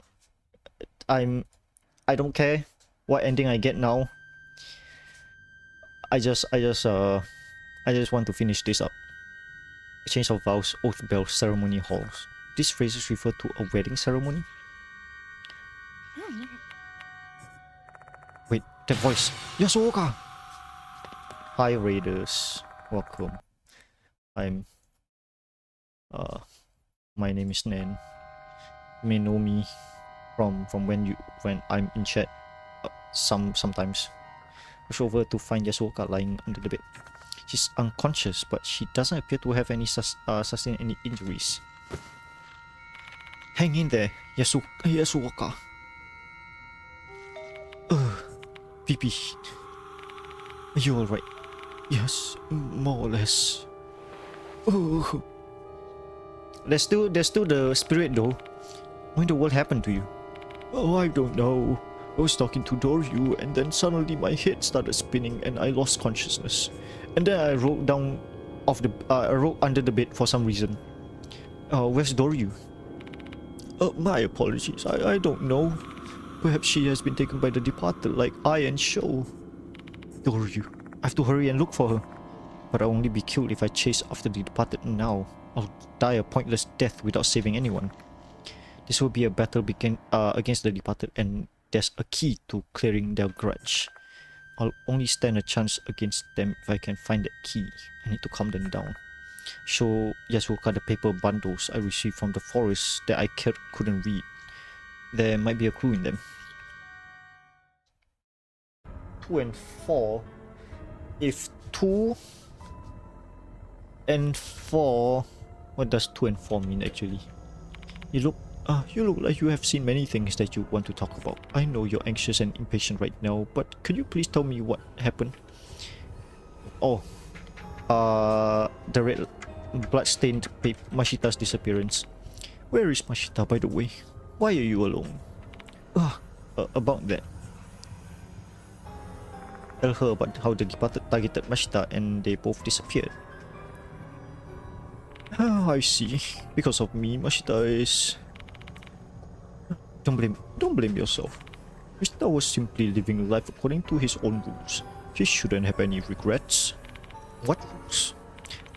I don't care what ending I get now. I just want to finish this up. Exchange of vows, oath bell, ceremony halls. These phrases refer to a wedding ceremony? Wait, that voice. Yasuoka! Hi Raiders. Welcome. I'm my name is Nan. You may know me from when I'm in chat sometimes. Rush over to find Yasuoka lying under the bed. She's unconscious, but she doesn't appear to have any sustain any injuries. Hang in there, Yasuoka. PP. Are you alright? Yes, more or less. Oh. There's still the spirit though. When the world happened to you? Oh, I don't know. I was talking to Doryu and then suddenly my head started spinning and I lost consciousness. And then I rolled down I rolled under the bed for some reason. Where's Doryu? My apologies. I don't know. Perhaps she has been taken by the departed like I and Sho. Doryu. I have to hurry and look for her. But I'll only be killed if I chase after the departed now. I'll die a pointless death without saving anyone. This will be a battle against the departed, and there's a key to clearing their grudge. I'll only stand a chance against them if I can find that key. I need to calm them down. Show Yasuoka the paper bundles I received from the forest that I couldn't read. There might be a clue in them. 2 and 4. If 2 and 4... What does 2 and 4 mean actually? You look like you have seen many things that you want to talk about. I know you're anxious and impatient right now, but could you please tell me what happened? Oh, the red blood-stained paper, Mashita's disappearance. Where is Mashita, by the way? Why are you alone? About that. Tell her about how the departed targeted Mashita and they both disappeared. Ah, I see. Because of me, Mashita is... Don't blame yourself. Mashita was simply living life according to his own rules. He shouldn't have any regrets. What rules?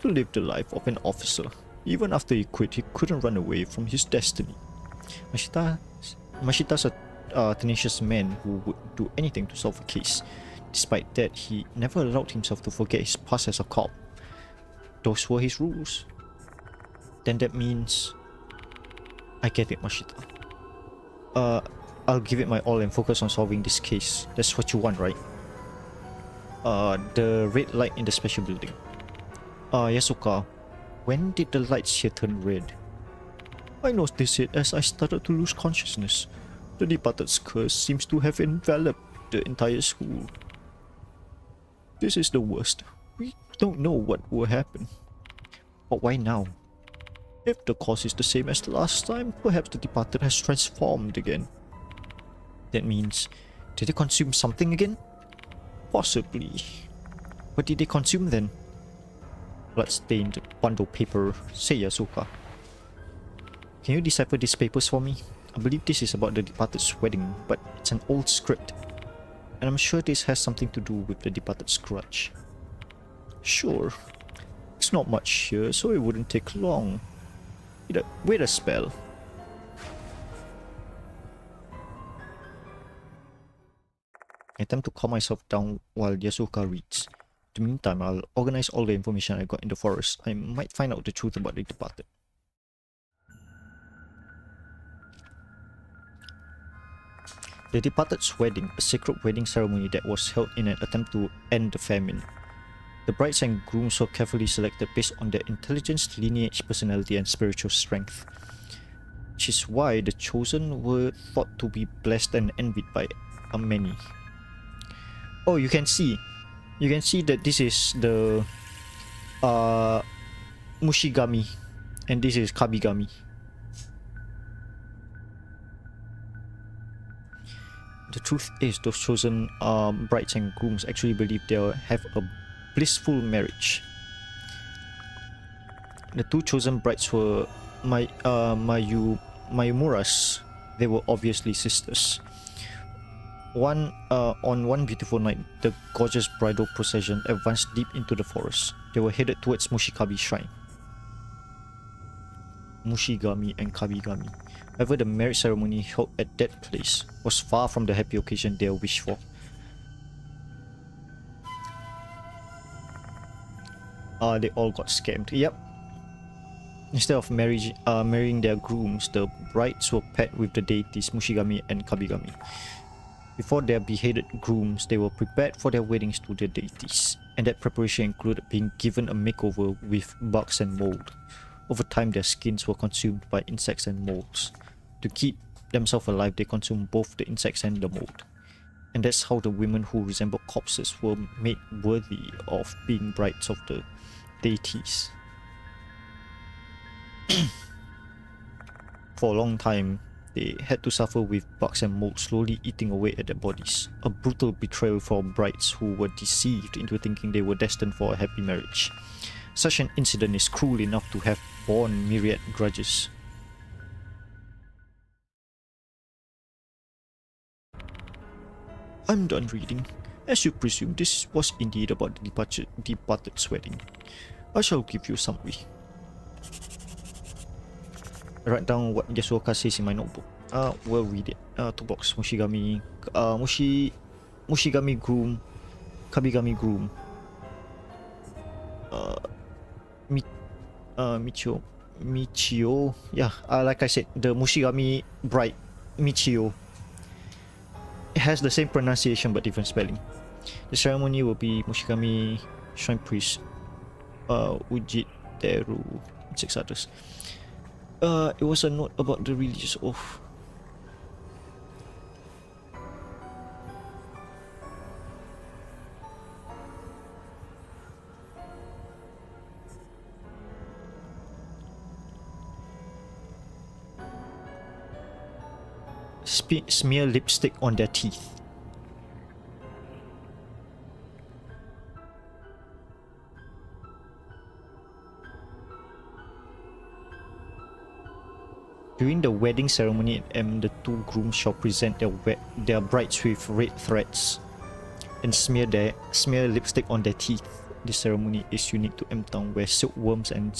To live the life of an officer. Even after he quit, he couldn't run away from his destiny. Mashita's a tenacious man who would do anything to solve a case. Despite that, he never allowed himself to forget his past as a cop. Those were his rules. Then that means... I get it, Mashita. I'll give it my all and focus on solving this case. That's what you want, right? The red light in the special building. Yasuka, when did the lights here turn red? I noticed it as I started to lose consciousness. The departed's curse seems to have enveloped the entire school. This is the worst. We don't know what will happen. But why now? If the cause is the same as the last time, perhaps the departed has transformed again. That means, did they consume something again? Possibly. What did they consume then? Blood-stained bundle paper, say Yasuka. Can you decipher these papers for me? I believe this is about the departed's wedding, but it's an old script. And I'm sure this has something to do with the departed's grudge. Sure. It's not much here, so it wouldn't take long. Wait a spell. I attempt to calm myself down while Yasuka reads. In the meantime, I'll organize all the information I got in the forest. I might find out the truth about the departed. The departed's wedding, a sacred wedding ceremony that was held in an attempt to end the famine. The brides and grooms were carefully selected based on their intelligence, lineage, personality, and spiritual strength. Which is why the chosen were thought to be blessed and envied by many. Oh, you can see that this is the Mushigami and this is Kabigami. The truth is, those chosen brides and grooms actually believe they'll have a blissful marriage. The two chosen brides were Mayumura's. They were obviously sisters. On one beautiful night, the gorgeous bridal procession advanced deep into the forest. They were headed towards Mushikabi's shrine. Mushigami and Kabigami. However, the marriage ceremony held at that place was far from the happy occasion they wished for. They all got scammed. Yep. Instead of marrying their grooms, the brides were paired with the deities Mushigami and Kabigami. Before their beheaded grooms, they were prepared for their weddings to their deities, and that preparation included being given a makeover with bugs and mold. Over time, their skins were consumed by insects and molds. To keep themselves alive, they consumed both the insects and the mold. And that's how the women who resembled corpses were made worthy of being brides of the deities. For a long time, they had to suffer with bugs and mold slowly eating away at their bodies. A brutal betrayal for brides who were deceived into thinking they were destined for a happy marriage. Such an incident is cruel enough to have borne myriad grudges. I'm done reading. As you presume, this was indeed about the departed's wedding. I shall give you a summary. I write down what Yasuoka says in my notebook. We'll read it. Two box Mushigami, Mushigami groom, Kabigami groom. Michio. Yeah, like I said, the Mushigami bride, Michio. It has the same pronunciation but different spelling. The ceremony will be Mushigami Shrine Priest, Ujiteru, and 6 others. It was a note about the religious oath. Smear lipstick on their teeth. During the wedding ceremony at M, the two grooms shall present their brides with red threads and smear lipstick on their teeth. This ceremony is unique to M Town, where silkworms and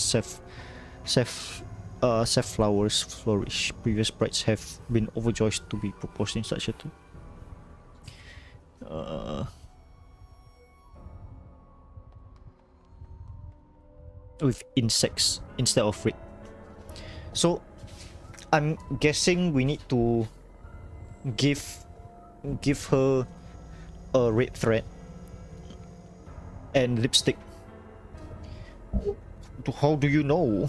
safflowers flourish. Previous brides have been overjoyed to be proposed in such a tour. With insects instead of red. So I'm guessing we need to give her a red thread and lipstick. How do you know?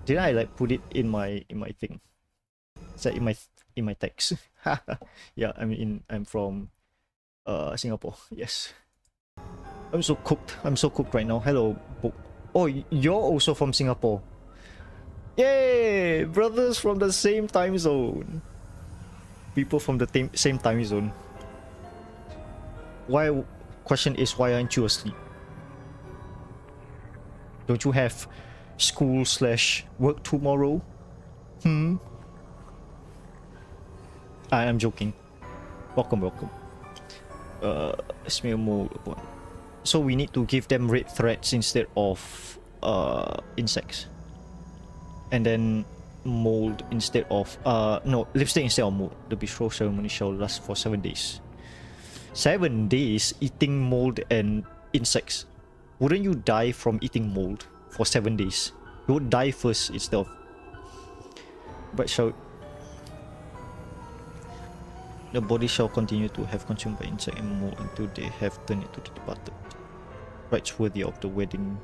Did I like put it in my thing? Is that in my text? Yeah, I'm from Singapore. Yes. I'm so cooked right now. Hello. Oh, you're also from Singapore. Yay! Brothers from the same time zone. People from the same time zone. Question is, why aren't you asleep? Don't you have school/work tomorrow? I am joking. Welcome. Smear mold upon. So we need to give them red threads instead of insects. And then mold instead of no, lipstick instead of mold. The betrothal ceremony shall last for 7 days. 7 days eating mold and insects. Wouldn't you die from eating mold for 7 days? You would die first instead of. But the body shall continue to have consumed by insect and mold until they have turned it to the departed. Rites worthy of the wedding.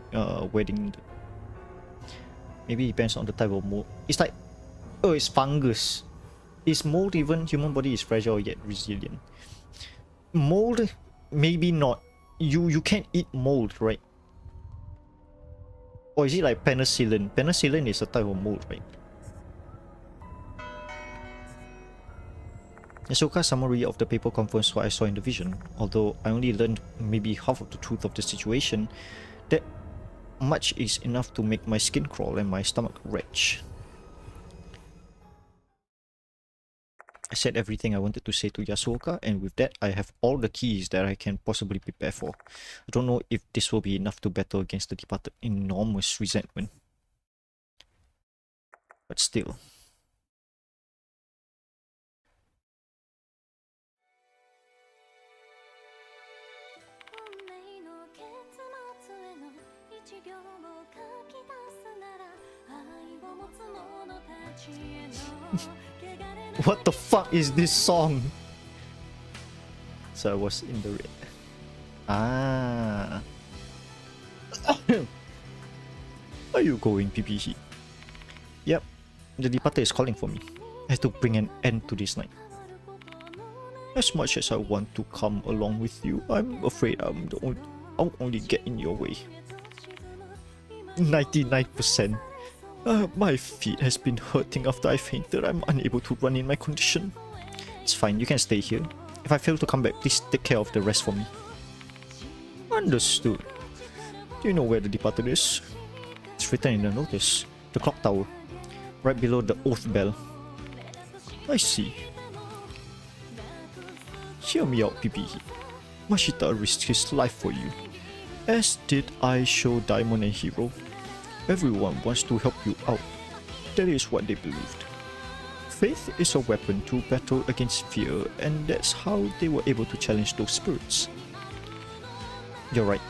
Maybe it depends on the type of mold. It's like, oh, it's fungus. Is mold even? Human body is fragile yet resilient. Mold, maybe not. You can't eat mold, right? Or is it like penicillin? Penicillin is a type of mold, right? Ahsoka's summary of the paper confirms what I saw in the vision. Although I only learned maybe half of the truth of the situation, that much is enough to make my skin crawl and my stomach retch. I said everything I wanted to say to Yasuoka, and with that I have all the keys that I can possibly prepare for. I don't know if this will be enough to battle against the departed enormous resentment. But still. What the fuck is this song? So I was in the red. Ah. Are you going, PPC? Yep. The departed is calling for me. I have to bring an end to this night. As much as I want to come along with you, I'm afraid I'll only get in your way. 99%. My feet has been hurting after I fainted. I'm unable to run in my condition. It's fine, you can stay here. If I fail to come back, please take care of the rest for me. Understood. Do you know where the departed is? It's written in the notice. The clock tower. Right below the oath bell. I see. Hear me out, PPE. Mashita risked his life for you. As did I show Diamond and Hero. Everyone wants to help you out. That is what they believed. Faith is a weapon to battle against fear, and that's how they were able to challenge those spirits. You're right.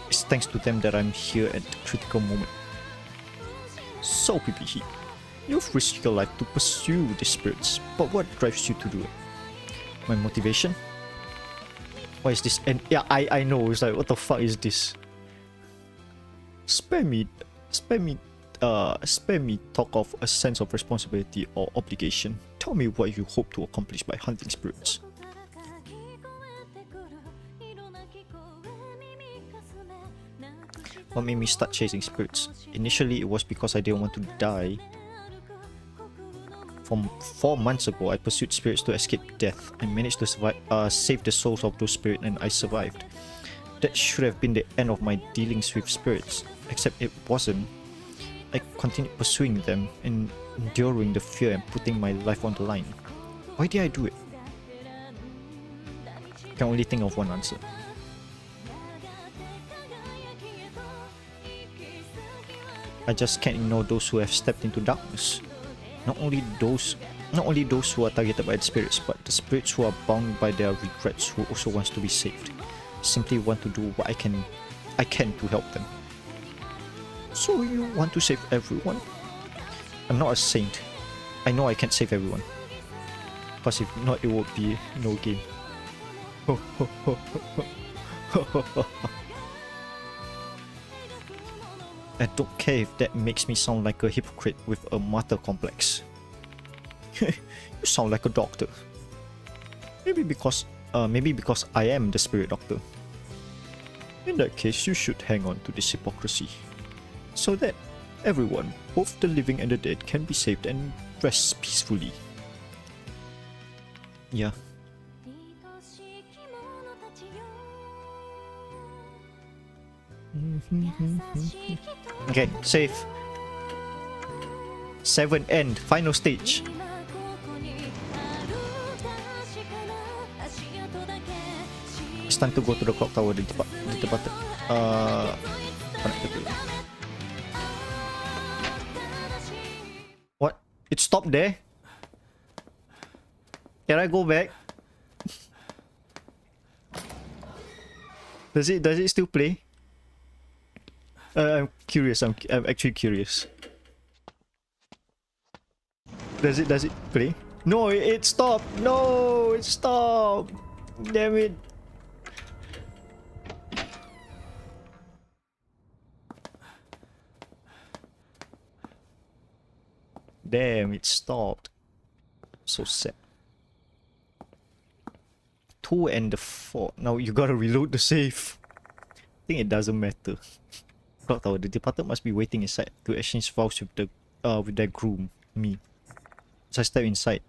It's thanks to them that I'm here at the critical moment. So, PPE, you've risked your life to pursue the spirits, but what drives you to do it? My motivation? Why is this? And yeah, I know, it's like, what the fuck is this? Spare me talk of a sense of responsibility or obligation. Tell me what you hope to accomplish by hunting spirits. What made me start chasing spirits? Initially, it was because I didn't want to die. From 4 months ago, I pursued spirits to escape death. I managed to save the souls of those spirits, and I survived. That should have been the end of my dealings with spirits, except it wasn't. I continued pursuing them and enduring the fear and putting my life on the line. Why did I do it? Can only think of one answer. I just can't ignore those who have stepped into darkness. Not only those who are targeted by the spirits, but the spirits who are bound by their regrets who also wants to be saved. Simply want to do what I can to help them. So you want to save everyone? I'm not a saint. I know I can't save everyone. Because if not, it would be no game. I don't care if that makes me sound like a hypocrite with a martyr complex. You sound like a doctor. Maybe because I am the spirit doctor. In that case, you should hang on to this hypocrisy, so that everyone, both the living and the dead, can be saved and rest peacefully. Yeah. Okay, save. 7 end, final stage. It's time to go to the clock tower. The departed. Connected to it. What? It stopped there? Can I go back? Does it still play? I'm curious. I'm actually curious. Does it play? No, it stopped. No, it stopped. Damn it. Damn, it stopped. So sad. 2 and the 4. Now you gotta reload the save. I think it doesn't matter. Clock tower. The departed must be waiting inside to exchange vows with their groom, me. As I step inside,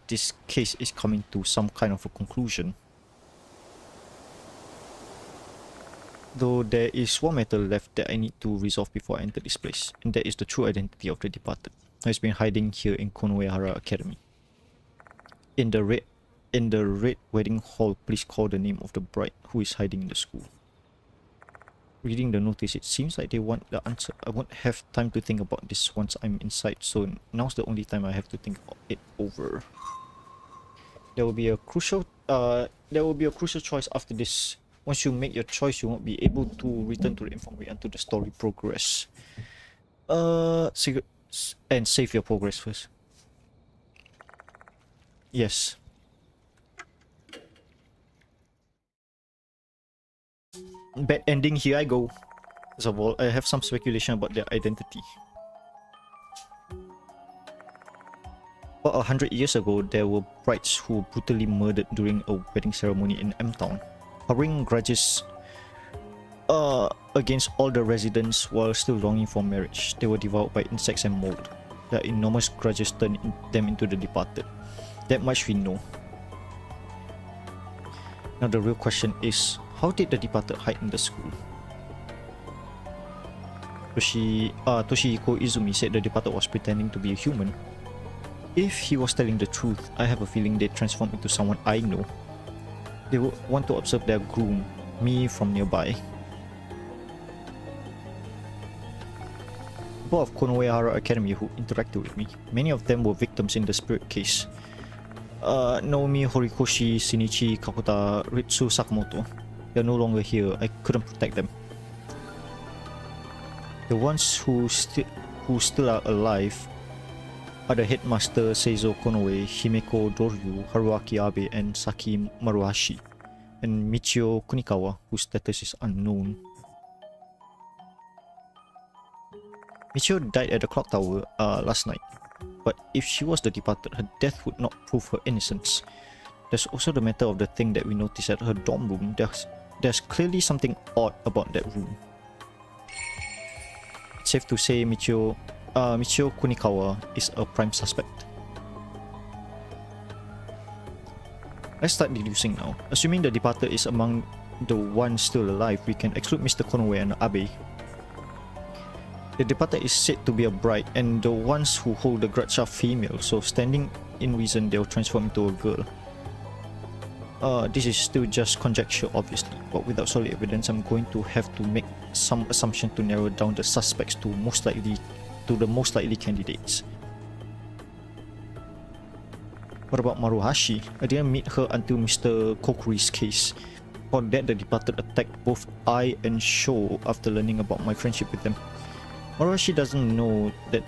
this case is coming to some kind of a conclusion. Though there is one matter left that I need to resolve before I enter this place, and that is the true identity of the departed. He's been hiding here in Konoehara Academy. In the red wedding hall, please call the name of the bride who is hiding in the school. Reading the notice, it seems like they want the answer. I won't have time to think about this once I'm inside, so now's the only time I have to think it over. There will be a crucial choice after this. Once you make your choice, you won't be able to return to the infirmary until the story progress. And save your progress first. Yes. Bad ending, here I go. First of all, I have some speculation about their identity. About 100 years ago, there were brides who were brutally murdered during a wedding ceremony in M-Town. Harboring grudges against all the residents while still longing for marriage, they were devoured by insects and mold. Their enormous grudges turned them into the departed. That much we know. Now the real question is, how did the departed hide in the school? Toshihiko Izumi said the departed was pretending to be a human. If he was telling the truth, I have a feeling they transformed into someone I know. They would want to observe their groom, me, from nearby. People of Konoehara Academy who interacted with me, many of them were victims in the spirit case. Naomi, Horikoshi, Shinichi, Kakota, Ritsu, Sakamoto. They're no longer here. I couldn't protect them. The ones who still are alive are the headmaster Seizo Konoe, Himeko Doryu, Haruaki Abe, and Saki Maruhashi, and Michio Kunikawa, whose status is unknown. Michio died at the clock tower last night, but if she was the departed, her death would not prove her innocence. There's also the matter of the thing that we noticed at her dorm room. There's clearly something odd about that room. It's safe to say Michio Kunikawa is a prime suspect. Let's start deducing now. Assuming the departed is among the ones still alive, we can exclude Mr. Konoe and Abe. The departed is said to be a bride, and the ones who hold the grudge are female, so standing in reason they'll transform into a girl. This is still just conjecture, obviously, but without solid evidence, I'm going to have to make some assumption to narrow down the suspects to the most likely candidates. What about Maruhashi? I didn't meet her until Mr. Kokuri's case. For that, the departed attacked both I and Sho after learning about my friendship with them. Maruhashi doesn't know that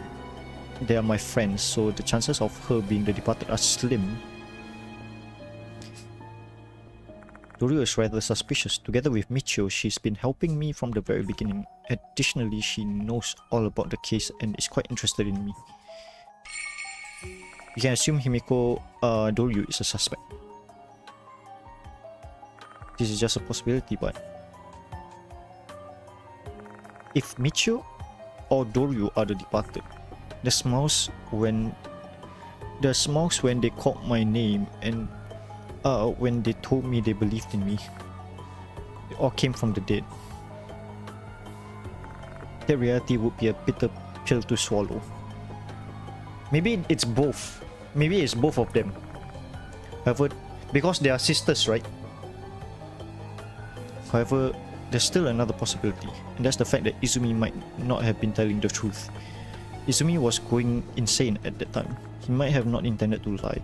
they are my friends, so the chances of her being the departed are slim. Doryu is rather suspicious. Together with Michio, she's been helping me from the very beginning. Additionally, she knows all about the case and is quite interested in me. You can assume Himiko Doryu is a suspect. This is just a possibility, but if Michio or Doryu are the departed, the smiles when they called my name and when they told me they believed in me, they all came from the dead. That reality would be a bitter pill to swallow. Maybe it's both. Maybe it's both of them. However, because they are sisters, right? However, there's still another possibility, and that's the fact that Izumi might not have been telling the truth. Izumi was going insane at that time. He might have not intended to lie,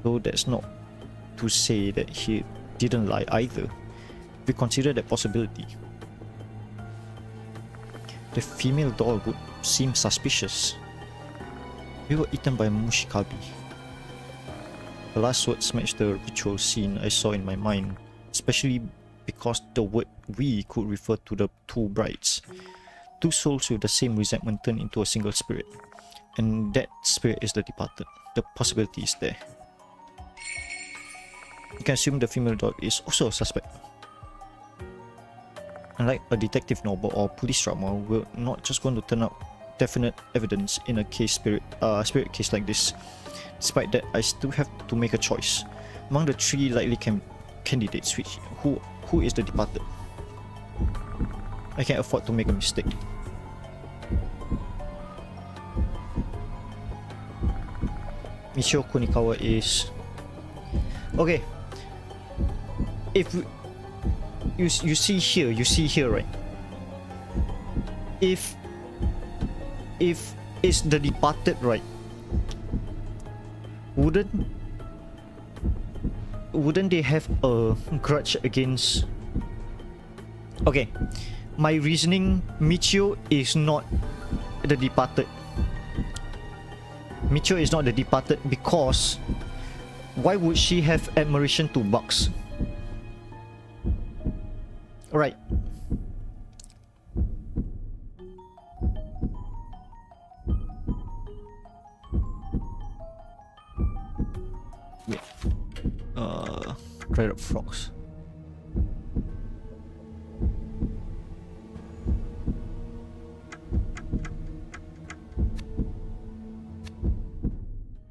though that's not to say that he didn't lie either. If we consider that possibility, the female doll would seem suspicious. We were eaten by Mushikabi. The last words matched the ritual scene I saw in my mind, especially because the word "we" could refer to the two brides. Two souls with the same resentment turned into a single spirit, and that spirit is the departed. The possibility is there. You can assume the female doll is also a suspect. Unlike a detective novel or police drama, we're not just going to turn up definite evidence in a spirit case like this. Despite that, I still have to make a choice among the three likely candidates. Who is the departed? I can't afford to make a mistake. Michio Kunikawa is okay. If you see here, right? If it's the departed, right? Wouldn't they have a grudge against? Okay, my reasoning: Michio is not the departed. Michio is not the departed because why would she have admiration to Bugs? Right. Wait. Dried up frogs.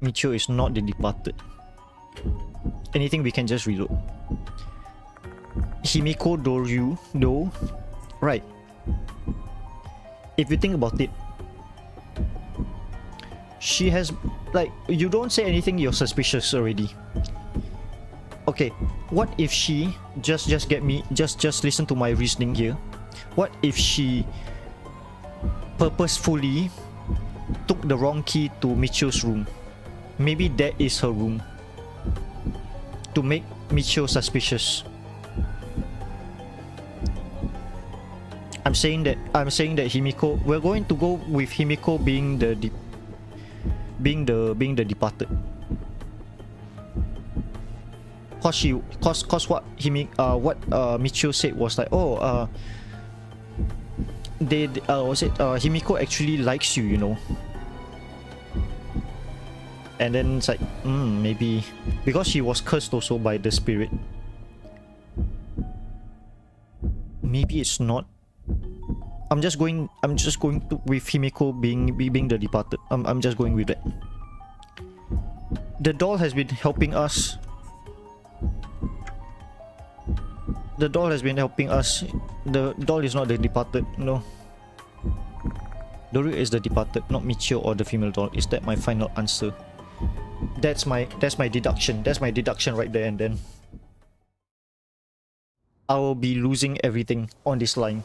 Michio is not the departed. Anything we can just reload. Himiko Doryu, though, right? If you think about it, she has, like, you don't say anything, you're suspicious already. Okay, what if she just listen to my reasoning here. What if she purposefully took the wrong key to Michio's room? Maybe that is her room to make Michio suspicious. I'm saying that Himiko, we're going to go with Himiko being the departed. Cause what Michio said was like, oh, Himiko actually likes you, you know. And then it's like, maybe because she was cursed also by the spirit. Maybe it's not. I'm just going to, with Himiko being the departed. I'm just going with that. The doll has been helping us. The doll has been helping us. The doll is not the departed, no. Doru is the departed, not Michio or the female doll. Is that my final answer? That's my deduction. That's my deduction right there and then. I will be losing everything on this line.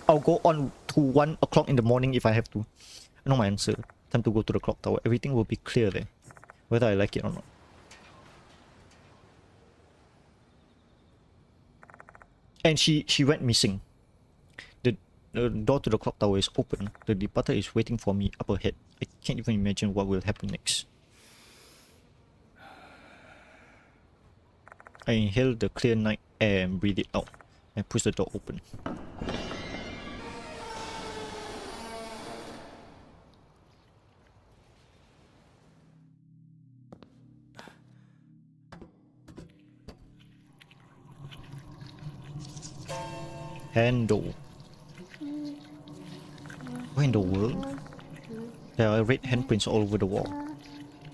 I'll go on to 1 o'clock in the morning if I have to. I know my answer. Time to go to the clock tower. Everything will be clear there, whether I like it or not. And she went missing. The door to the clock tower is open. The departed is waiting for me up ahead. I can't even imagine what will happen next. I inhale the clear night air and breathe it out, and push the door open. Handle. Where in the world? There are red handprints all over the wall.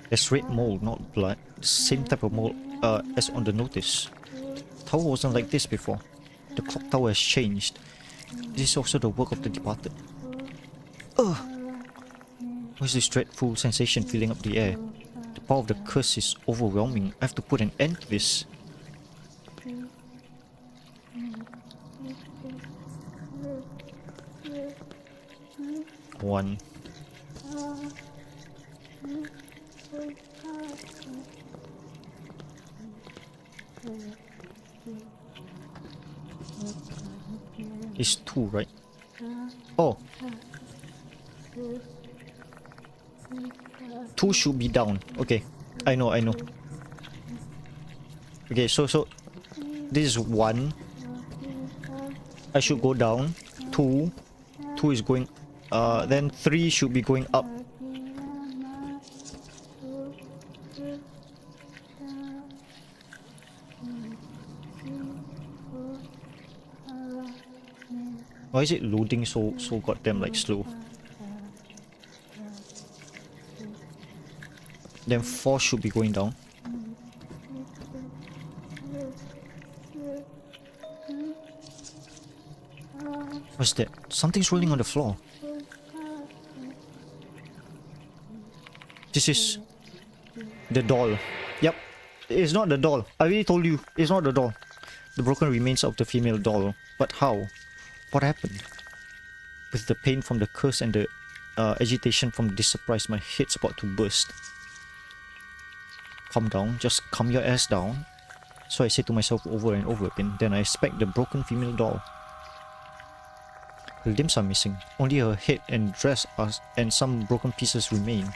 There's red mold, not blood. The same type of mold as on the notice. The tower wasn't like this before. The clock tower has changed. This is also the work of the departed. Ugh! What's this dreadful sensation filling up the air? The power of the curse is overwhelming. I have to put an end to this. One. It's 2, right? Oh. 2 should be down. Okay. I know. Okay, so this is 1. I should go down. 2. 2 is going then 3 should be going up. Why is it loading so goddamn like slow? Then 4 should be going down. What's that? Something's rolling on the floor. This is the doll. Yep. It's not the doll. I already told you. It's not the doll. The broken remains of the female doll. But how? What happened? With the pain from the curse and the agitation from this surprise, my head's about to burst. Calm down. Just calm your ass down. So I say to myself over and over again. Then I inspect the broken female doll. Her limbs are missing. Only her head and dress and some broken pieces remain.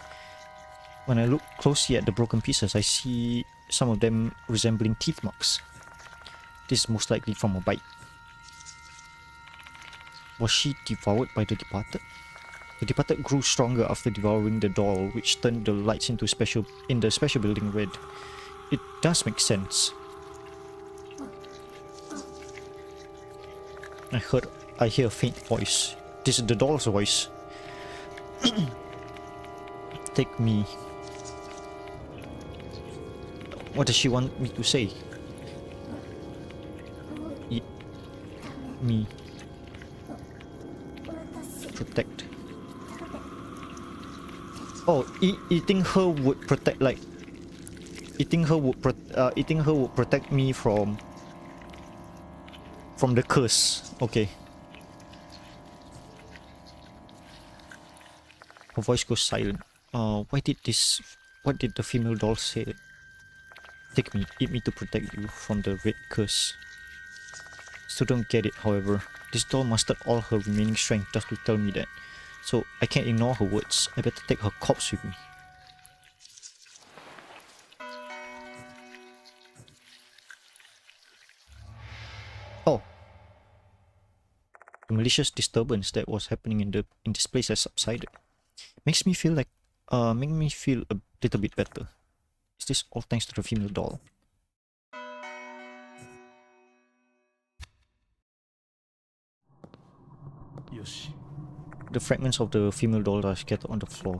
When I look closely at the broken pieces, I see some of them resembling teeth marks. This is most likely from a bite. Was she devoured by the departed? The departed grew stronger after devouring the doll, which turned the lights in the special building red. It does make sense. I hear a faint voice. This is the doll's voice. Take me. What does she want me to say? Eat me. Protect. Oh, eating her would protect, like eating her would protect me from the curse. Okay. Her voice goes silent. What did the female doll say? Take me, eat me to protect you from the red curse. Still don't get it, however. This doll mustered all her remaining strength just to tell me that. So I can't ignore her words. I better take her corpse with me. Oh. The malicious disturbance that was happening in this place has subsided. Makes me feel a little bit better. Is this all thanks to the female doll? Yoshi. The fragments of the female doll are scattered on the floor.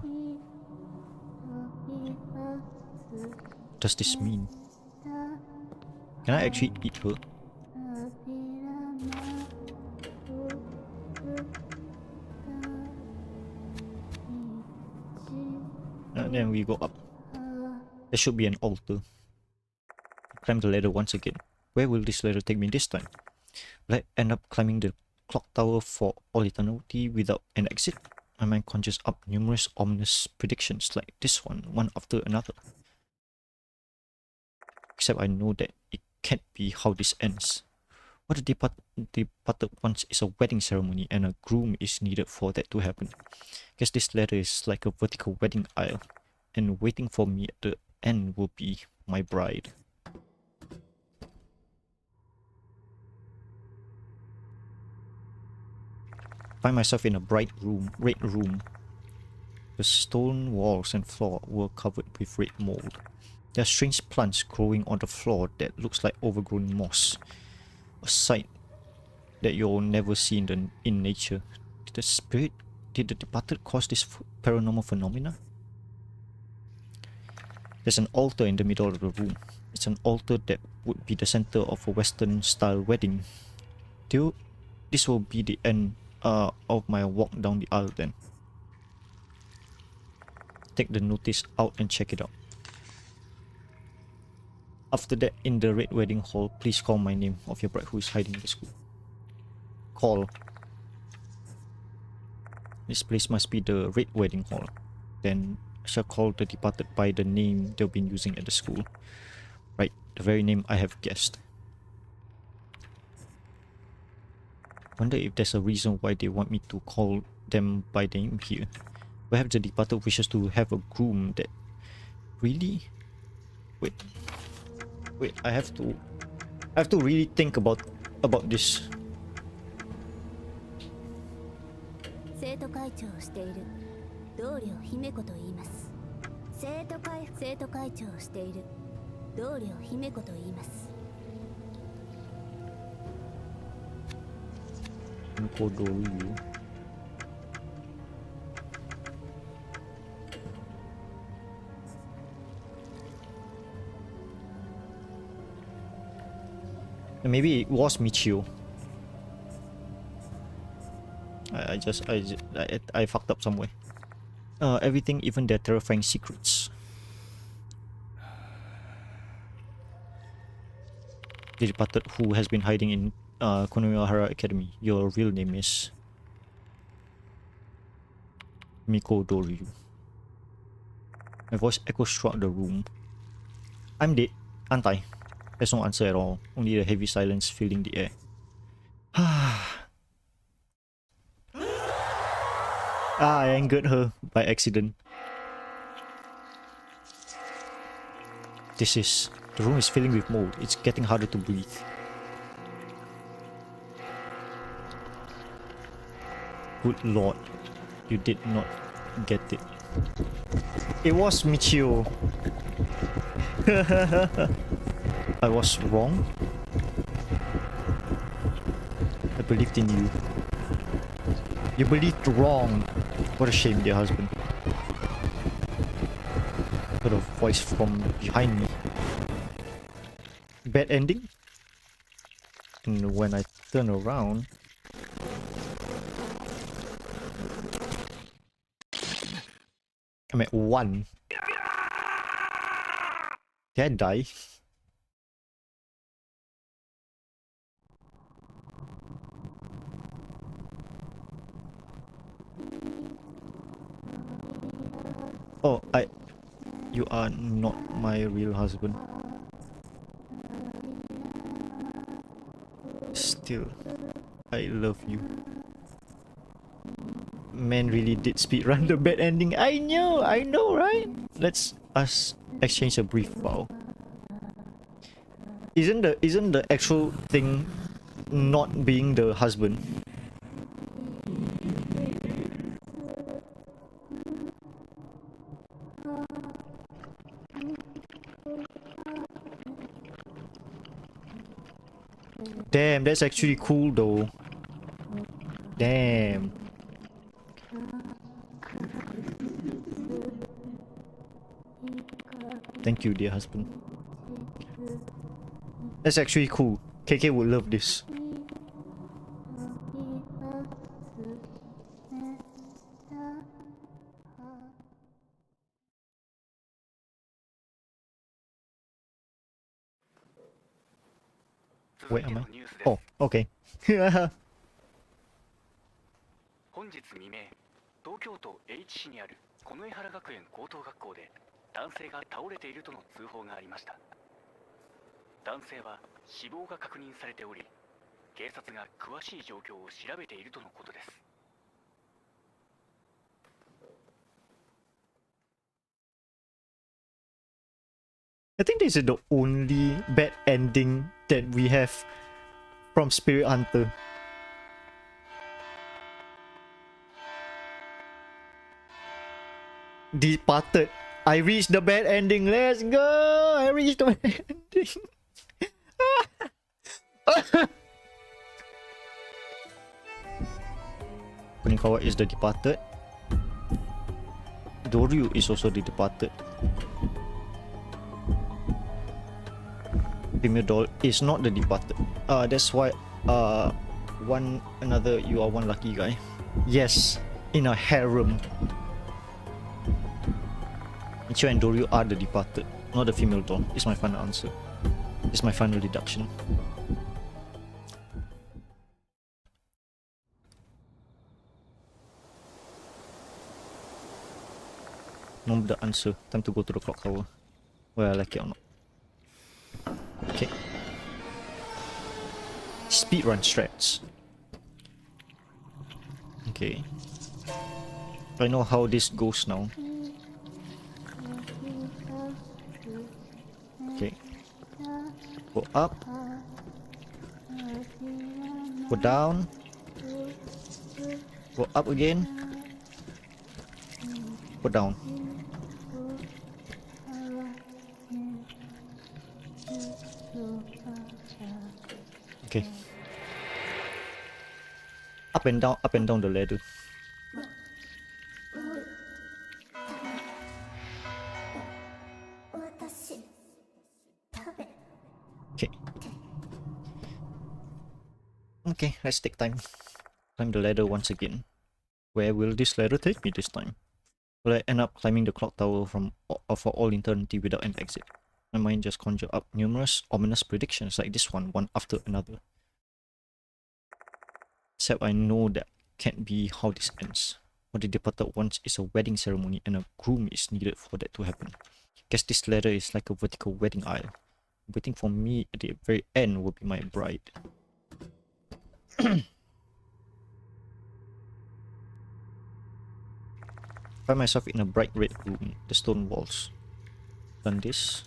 What does this mean? Can I actually eat her? Then we go up. There should be an altar. Climb the ladder once again. Where will this ladder take me this time? Will I end up climbing the clock tower for all eternity without an exit? My mind conjures up numerous ominous predictions like this one after another. Except I know that it can't be how this ends. What the departed wants is a wedding ceremony, and a groom is needed for that to happen. Guess this ladder is like a vertical wedding aisle, and waiting for me at the end will be my bride. Find myself in a bright red room. The stone walls and floor were covered with red mold. There are strange plants growing on the floor that looks like overgrown moss. A sight that you'll never see in nature. Did the departed cause this paranormal phenomena? There's an altar in the middle of the room. It's an altar that would be the center of a Western style wedding. This will be the end of my walk down the aisle then. Take the notice out and check it out. After that, in the red wedding hall, please call my name of your bride who is hiding in the school. Call. This place must be the red wedding hall. Then I shall call the departed by the name they've been using at the school. Right, the very name I have guessed. Wonder if there's a reason why they want me to call them by name here. Perhaps the departed wishes to have a groom that... Really? Wait, I have to really think about this. 生徒会長をしている同僚姫子と言います。生徒会長をしている同僚姫子と言います。 Maybe it was Michio. I fucked up somewhere. Everything, even their terrifying secrets. The departed who has been hiding in Konoehara Academy. Your real name is Miko Doryu. My voice echoes throughout the room. I'm dead, aren't I? There's no answer at all. Only the heavy silence filling the air. I angered her by accident. The room is filling with mold. It's getting harder to breathe. Good lord, you did not get it. It was Michio. I was wrong. I believed in you. You believed wrong. What a shame, dear husband. Heard a voice from behind me. Bad ending? And when I turn around... I'm at 1. Did I die? Oh, you are not my real husband. Still, I love you. Man really did speedrun the bad ending. I know, right? Let's us exchange a brief vow. Isn't the actual thing not being the husband? Damn, that's actually cool though. Damn. Thank you, dear husband. That's actually cool. KK would love this. Where am I? Oh, okay. 本日未明、東京都 H 市にある近衛原学園高等学校で男性が倒れているとの通報がありました。男性は死亡が確認されており、警察が詳しい状況を調べているとのことです。I think this is the only bad ending that we have from Spirit Hunter. Departed. I reached the bad ending. Let's go. I reached the bad ending. Kunikawa is the departed. Doryu is also the departed. Female doll is not the departed. That's why you are one lucky guy. Yes, in a harem. Michio and Doryu are the departed, not the female doll. Is my final answer. Is my final deduction. Know the answer. Time to go to the clock tower. Whether I like it or not. Okay. Speedrun strats. Okay. I know how this goes now. Okay. Go up. Go down. Go up again. Go down. Okay. Up and down the ladder. Okay. Okay, let's take time. Climb the ladder once again. Where will this ladder take me this time? Will I end up climbing the clock tower for all eternity without an exit? My mind just conjured up numerous ominous predictions like this one after another. Except I know that can't be how this ends. What the departed wants is a wedding ceremony and a groom is needed for that to happen. Guess this ladder is like a vertical wedding aisle. Waiting for me at the very end will be my bride. Find myself in a bright red room, the stone walls. Done this.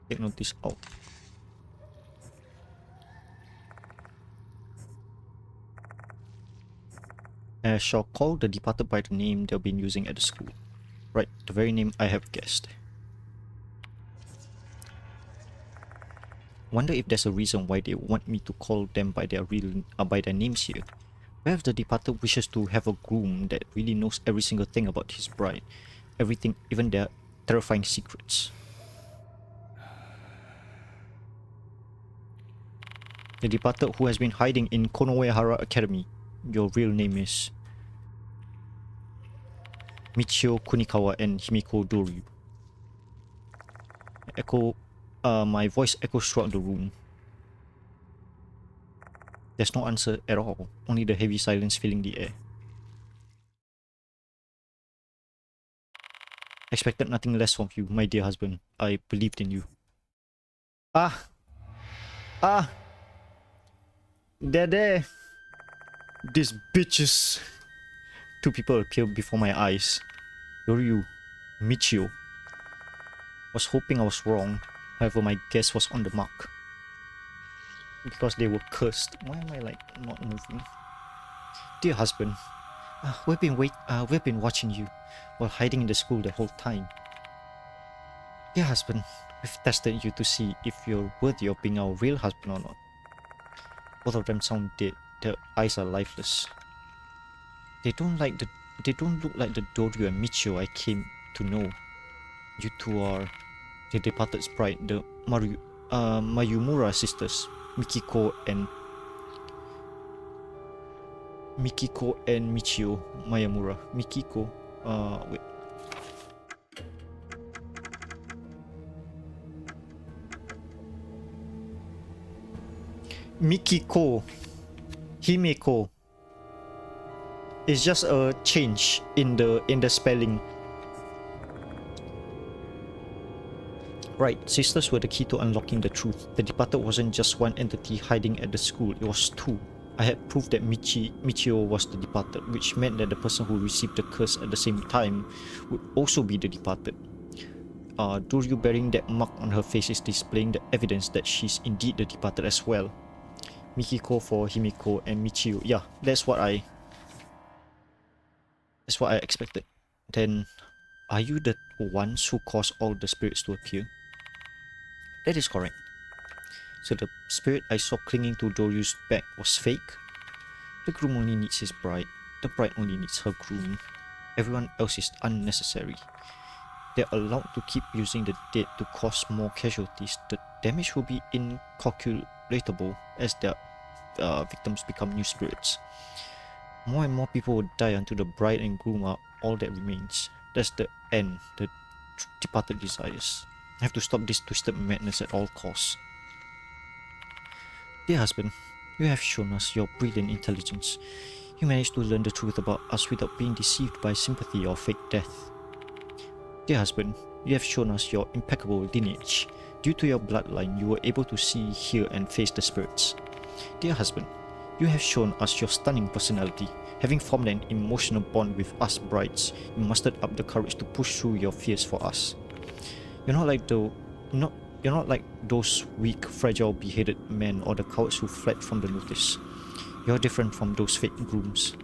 Take notice out. I shall call the departed by the name they've been using at the school. Right, the very name I have guessed. Wonder if there's a reason why they want me to call them by their names here. Perhaps the departed wishes to have a groom that really knows every single thing about his bride. Everything, even their terrifying secrets. The departed who has been hiding in Konoehara Academy. Your real name is Michio Kunikawa and Himiko Doryu. My voice echoes throughout the room. There's no answer at all, only the heavy silence filling the air. I expected nothing less from you, my dear husband. I believed in you. They're there. These bitches. Two people appear before my eyes. Doryu, Michio. Was hoping I was wrong. However, my guess was on the mark. Because they were cursed. Why am I like not moving? Dear husband, we've been watching you while hiding in the school the whole time. Dear husband, we've tested you to see if you're worthy of being our real husband or not. Both of them sound dead. Their eyes are lifeless. They don't look like the Doryu and Michio I came to know. You two are the departed's bride, the Mayumura sisters, Mikiko and Michio Mayamura. Mikiko, wait. Mikiko, Himiko. It's just a change in the spelling. Right, sisters were the key to unlocking the truth. The departed wasn't just one entity hiding at the school, it was two. I had proof that Michio was the departed, which meant that the person who received the curse at the same time would also be the departed. Doryu bearing that mark on her face is displaying the evidence that she's indeed the departed as well. Mikiko for Himiko and Michio. Yeah, that's what I expected. Then, are you the ones who caused all the spirits to appear? That is correct. So the spirit I saw clinging to Doryu's back was fake? The groom only needs his bride. The bride only needs her groom. Everyone else is unnecessary. They're allowed to keep using the dead to cause more casualties. The damage will be incalculable as their victims become new spirits. More and more people will die until the bride and groom are all that remains. That's the end the departed desires. I have to stop this twisted madness at all costs. Dear husband, you have shown us your brilliant intelligence. You managed to learn the truth about us without being deceived by sympathy or fake death. Dear husband, you have shown us your impeccable lineage. Due to your bloodline, you were able to see, hear, and face the spirits. Dear husband, you have shown us your stunning personality. Having formed an emotional bond with us brides, you mustered up the courage to push through your fears for us. You're not like those weak, fragile, beheaded men or the cowards who fled from the notice. You're different from those fake grooms.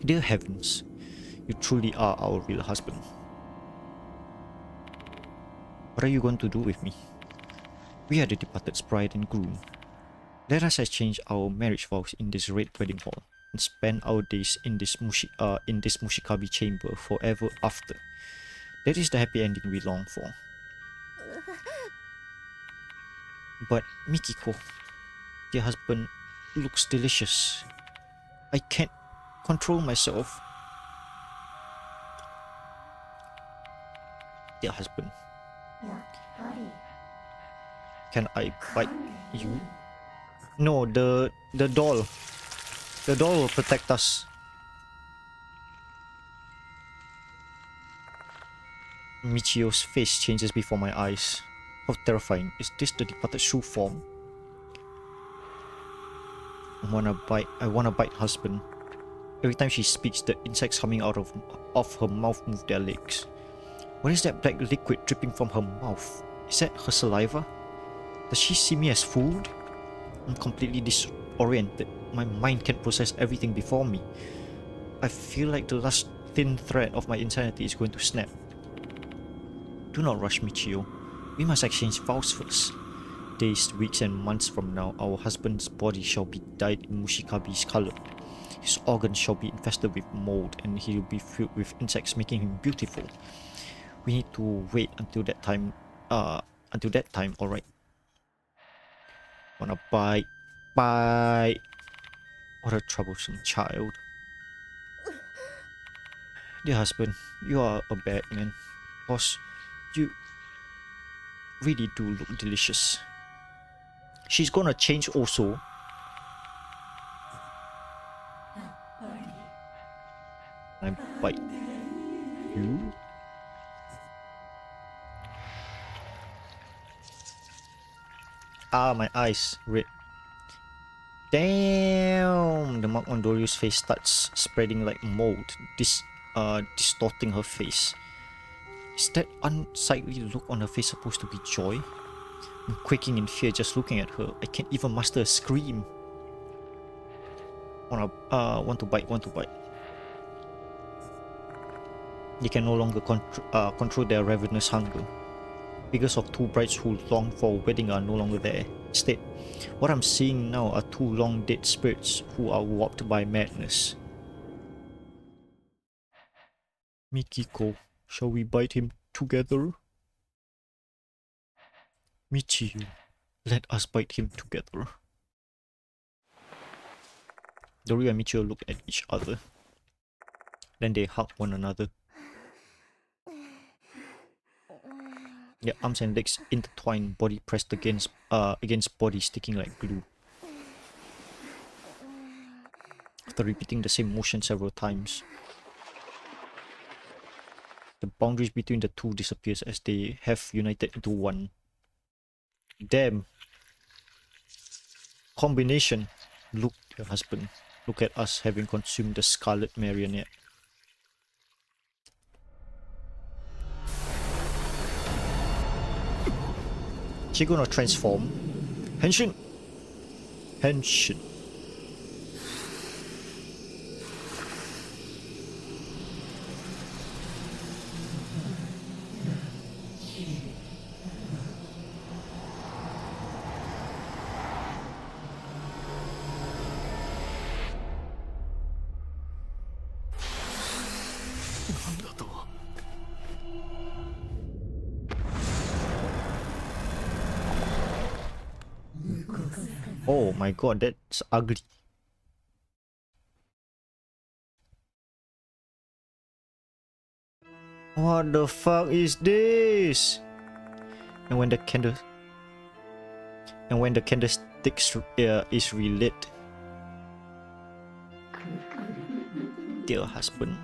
Dear heavens, you truly are our real husband. What are you going to do with me? We are the departed's bride and groom. Let us exchange our marriage vows in this red wedding hall and spend our days in this Mushikabi chamber forever after. That is the happy ending we long for. But Mikiko, your husband looks delicious. I can't control myself. Dear husband, can I bite you? No, the doll. The doll will protect us. Michio's face changes before my eyes. How terrifying. Is this the departed true form? I wanna bite husband. Every time she speaks, the insects coming out of her mouth move their legs. What is that black liquid dripping from her mouth? Is that her saliva? Does she see me as food? I'm completely disoriented. My mind can't process everything before me. I feel like the last thin thread of my insanity is going to snap. Do not rush, Michio. We must exchange vows first. Days, weeks, and months from now, our husband's body shall be dyed in Mushikabi's color. His organs shall be infested with mold, and he will be filled with insects, making him beautiful. We need to wait until that time. Alright. Wanna bite? Bite! What a troublesome child. Dear husband, you are a bad man. Boss, you really do look delicious. She's gonna change also. I bite you. Ah, my eyes red. Damn! The mark on Doryu's face starts spreading like mold, distorting her face. Is that unsightly look on her face supposed to be joy? I'm quaking in fear just looking at her. I can't even muster a scream. Want to bite. They can no longer control their ravenous hunger. Figures of two brides who long for a wedding are no longer there. Instead, what I'm seeing now are two long dead spirits who are warped by madness. Mikiko, shall we bite him together? Michiyo, let us bite him together. Doryu and Michiyo look at each other. Then they hug one another. Their arms and legs intertwined, body pressed against body, sticking like glue. after repeating the same motion several times. The boundaries between the two disappears as they have united into one. Damn. Combination. Look, your husband. Look at us having consumed the Scarlet Marionette. She gonna transform. Henshin! Henshin. Oh my god, that's ugly. What the fuck is this? And when the candlestick is relit, dear husband,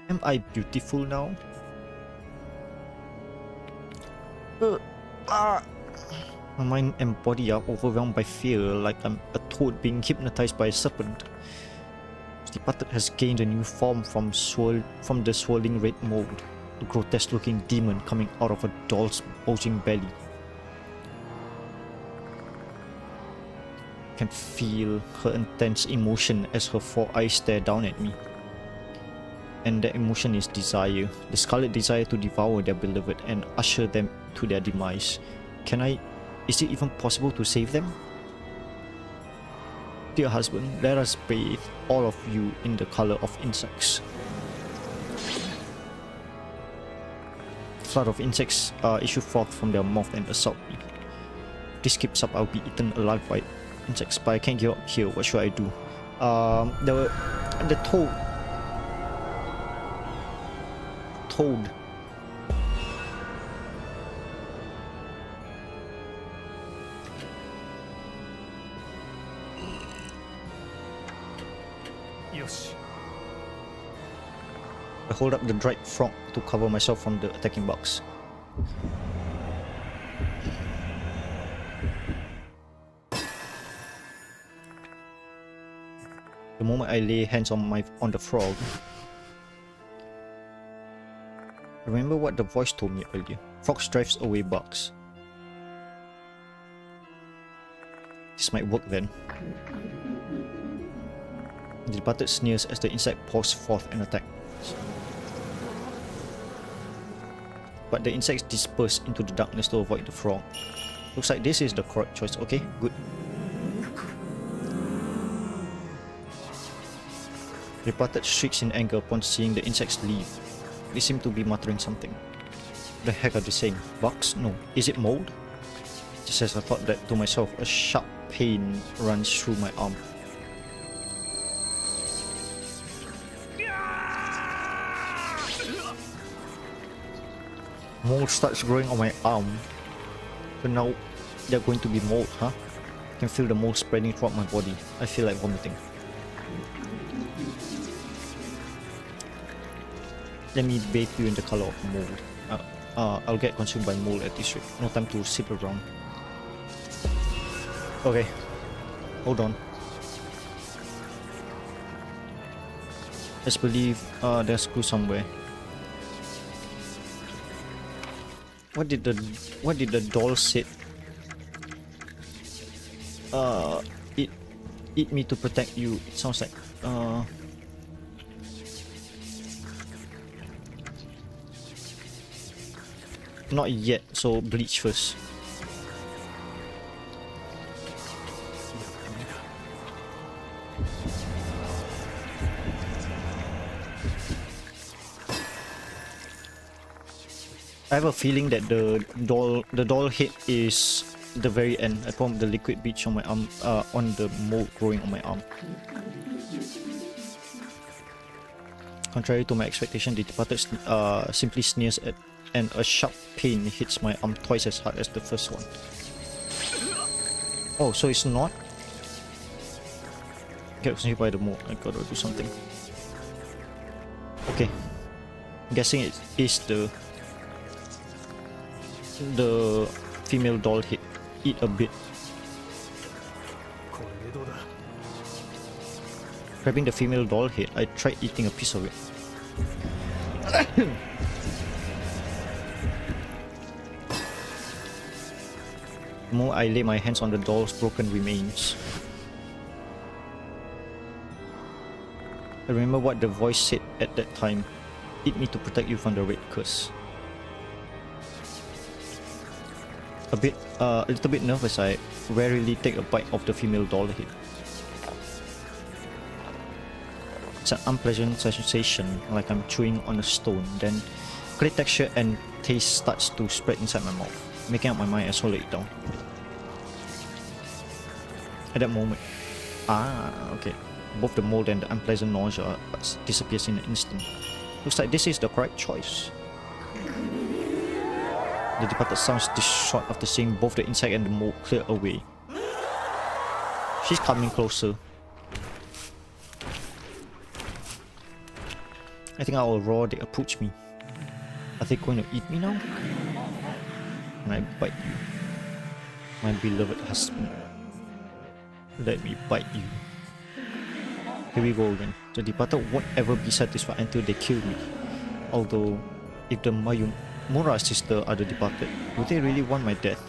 am I beautiful now? My mind and body are overwhelmed by fear, like I'm a toad being hypnotized by a serpent. The departed has gained a new form from the swirling red mold, a grotesque-looking demon coming out of a doll's bulging belly. I can feel her intense emotion as her four eyes stare down at me. And that emotion is desire, the scarlet desire to devour their beloved and usher them to their demise. Is it even possible to save them? Dear husband, let us bathe all of you in the color of insects. A flood of insects issue forth from their mouth and assault me. If this keeps up, I'll be eaten alive by insects, but I can't get up here. What should I do? The toad. Toad. I hold up the dried frog to cover myself from the attacking bugs. The moment I lay hands on the frog, remember what the voice told me earlier. Frogs drives away bugs. This might work then. The departed sneers as the insect pours forth an attack. But the insects disperse into the darkness to avoid the frog. Looks like this is the correct choice. Okay, good. The departed shrieks in anger upon seeing the insects leave. They seem to be muttering something. What the heck are they saying? Bugs? No. Is it mold? Just as I thought that to myself, a sharp pain runs through my arm. Mold starts growing on my arm. So now they're going to be mold, huh? I can feel the mold spreading throughout my body. I feel like vomiting. Let me bathe you in the color of mold. I'll get consumed by mold at this rate. No time to sit around. Okay. Hold on. Let's believe there's glue somewhere. What did the doll say? Eat me to protect you. It sounds like not yet, so bleach first. I have a feeling that the doll head is the very end. I found the liquid bleach on my arm, on the mold growing on my arm. Contrary to my expectation, the departed simply sneers at, and a sharp pain hits my arm twice as hard as the first one. Oh, so it's not? Get consumed by the mold. I gotta do something. Okay. I'm guessing it is the female doll head. Eat a bit. これでどうだ Grabbing the female doll head, I tried eating a piece of it. The more I lay my hands on the doll's broken remains, I remember what the voice said at that time. Eat me to protect you from the red curse. A little bit nervous, I rarely take a bite of the female doll head. It's an unpleasant sensation, like I'm chewing on a stone. Then, clay texture and taste starts to spread inside my mouth, making up my mind as I swallow it down. At that moment, okay, both the mold and the unpleasant nausea disappears in an instant. Looks like this is the correct choice. The departed sounds distraught after seeing both the insect and the mold clear away. She's coming closer. I think I'll roar they approach me. Are they going to eat me now? And I bite you. My beloved husband. Let me bite you. Here we go again. The departed won't ever be satisfied until they kill me. Although, if the Mayumura sister are the departed, would they really want my death?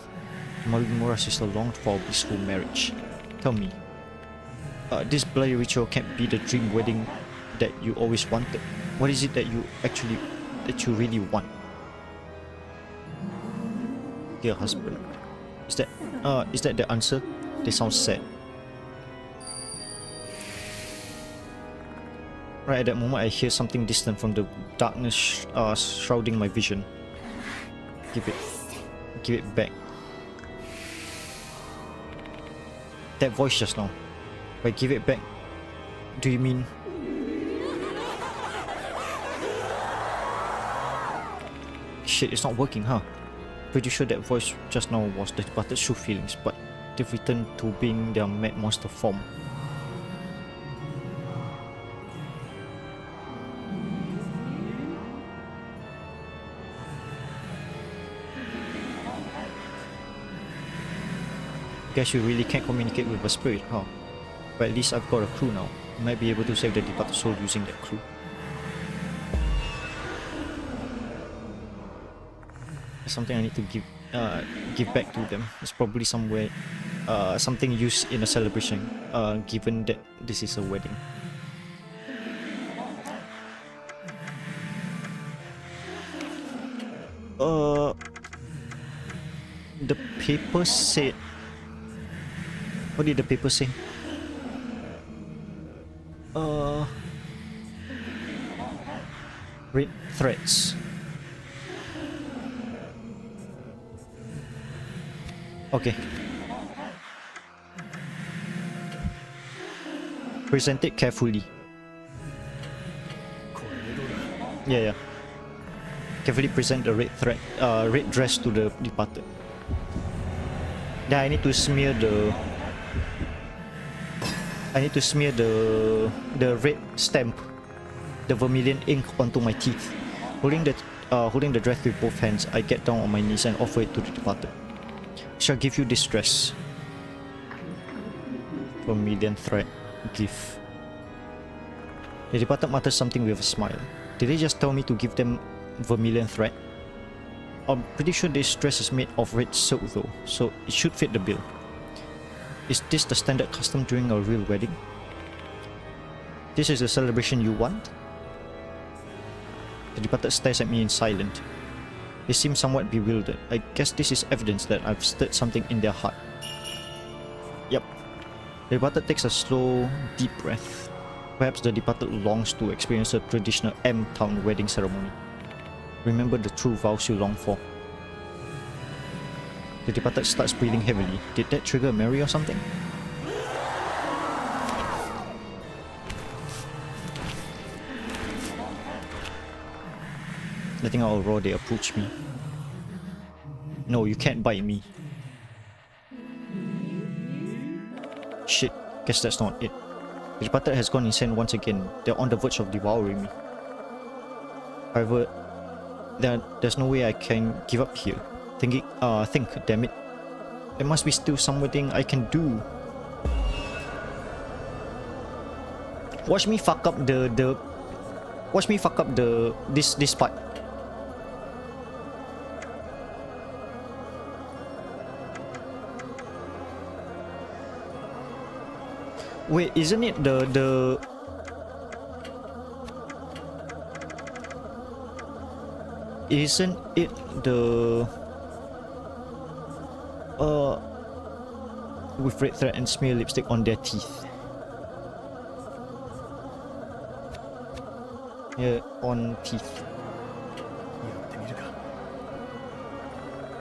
The Mayumura sister longed for a blissful marriage. Tell me, this bloody ritual can't be the dream wedding that you always wanted. What is it that you really want? Dear husband, is that the answer? They sound sad. Right at that moment, I hear something distant from the darkness shrouding my vision. Give it back. That voice just now. By give it back, do you mean? Shit, it's not working, huh? Pretty sure that voice just now was the departed true feelings, but they've returned to being their mad monster form. Guess you really can't communicate with a spirit, huh? But at least I've got a clue now. I might be able to save the departed soul using that clue. There's something I need to give back to them. It's probably somewhere, something used in a celebration, given that this is a wedding. The paper said. What did the paper say? Red threads. Okay. Present it carefully. Yeah. Carefully present the red thread, red dress to the departed. Yeah, I need to smear the red stamp, the vermilion ink onto my teeth. Holding the dress with both hands, I get down on my knees and offer it to the departed. Shall give you this dress. Vermilion thread gift. The departed mutters something with a smile. Did they just tell me to give them vermilion thread? I'm pretty sure this dress is made of red silk though, so it should fit the bill. Is this the standard custom during a real wedding? This is the celebration you want? The departed stares at me in silence. They seem somewhat bewildered. I guess this is evidence that I've stirred something in their heart. Yep. The departed takes a slow, deep breath. Perhaps the departed longs to experience a traditional M-Town wedding ceremony. Remember the true vows you long for. The departed starts breathing heavily. Did that trigger a memory or something? Letting out a roar, they approach me. No, you can't bite me. Shit, guess that's not it. The departed has gone insane once again. They're on the verge of devouring me. However, there's no way I can give up here. Think, damn it. There must be still something I can do. Watch me fuck up this part. Wait, isn't it the isn't it the with red thread and smear lipstick on their teeth? Yeah, on teeth.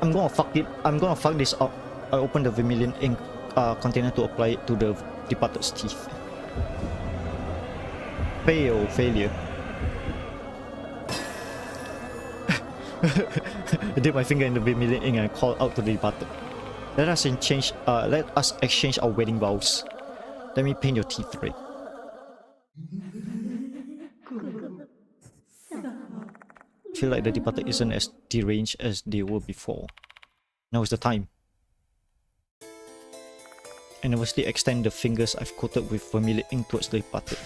I'm gonna fuck this up. I open the vermilion ink container to apply it to the departed's teeth. Failure. I dip my finger in the vermilion ink and call out to the departed. Let us exchange our wedding vows. Let me paint your teeth red. I feel like the departed isn't as deranged as they were before. Now is the time. I nervously extend the fingers I've coated with vermilion ink towards the departed.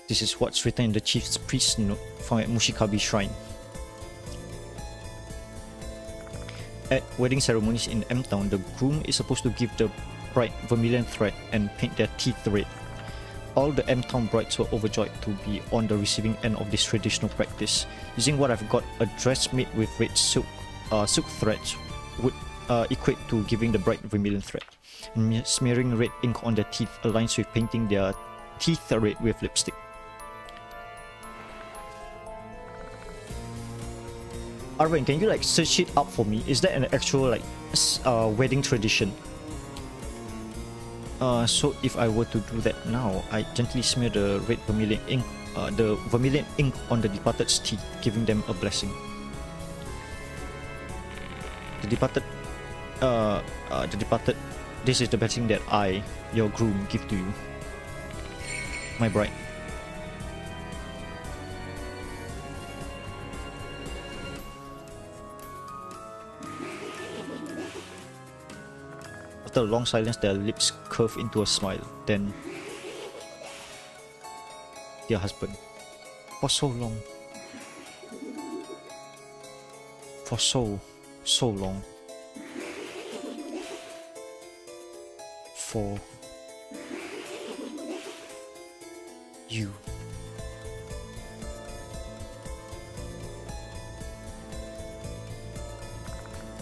This is what's written in the chief's priest note found at Mushikabi Shrine. At wedding ceremonies in M-Town, the groom is supposed to give the bride vermilion thread and paint their teeth red. All the M-Town brides were overjoyed to be on the receiving end of this traditional practice. Using what I've got, a dress made with red silk threads would equate to giving the bride vermilion thread. And smearing red ink on their teeth aligns with painting their teeth red with lipstick. Arwen, can you like search it up for me? Is that an actual like wedding tradition? So if I were to do that now, I gently smear the red vermilion ink, on the departed's teeth, giving them a blessing. The departed, this is the blessing that I, your groom, give to you, my bride. After a long silence, their lips curve into a smile. Then, dear husband, for so long, for so long, for you.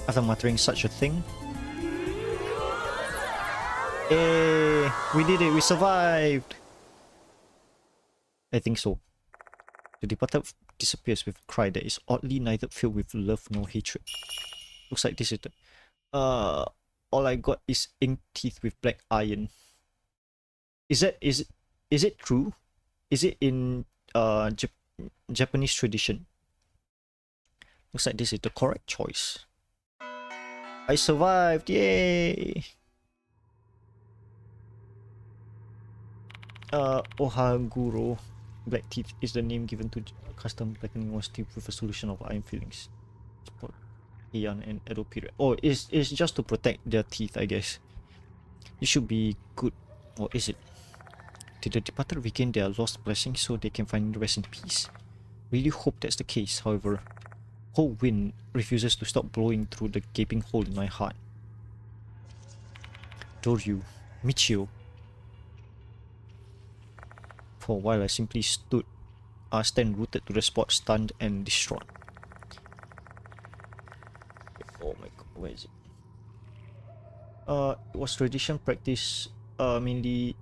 After muttering such a thing, hey, we did it, we survived! I think so. The departed disappears with a cry that is oddly neither filled with love nor hatred. Looks like this is the... all I got is ink teeth with black iron. Is it true? Is it in Japanese tradition? Looks like this is the correct choice. I survived! Yay! Ohaguro black teeth is the name given to custom blackening one's teeth with a solution of iron fillings. Heian and Edo period. Oh, it's just to protect their teeth, I guess. It should be good. Or is it? Did the departed regain their lost blessings so they can finally rest in peace? Really hope that's the case. However, cold wind refuses to stop blowing through the gaping hole in my heart. Doryu, Michio. For a while I simply stand rooted to the spot, stunned and distraught. Oh my god, where is it? It was tradition practiced mainly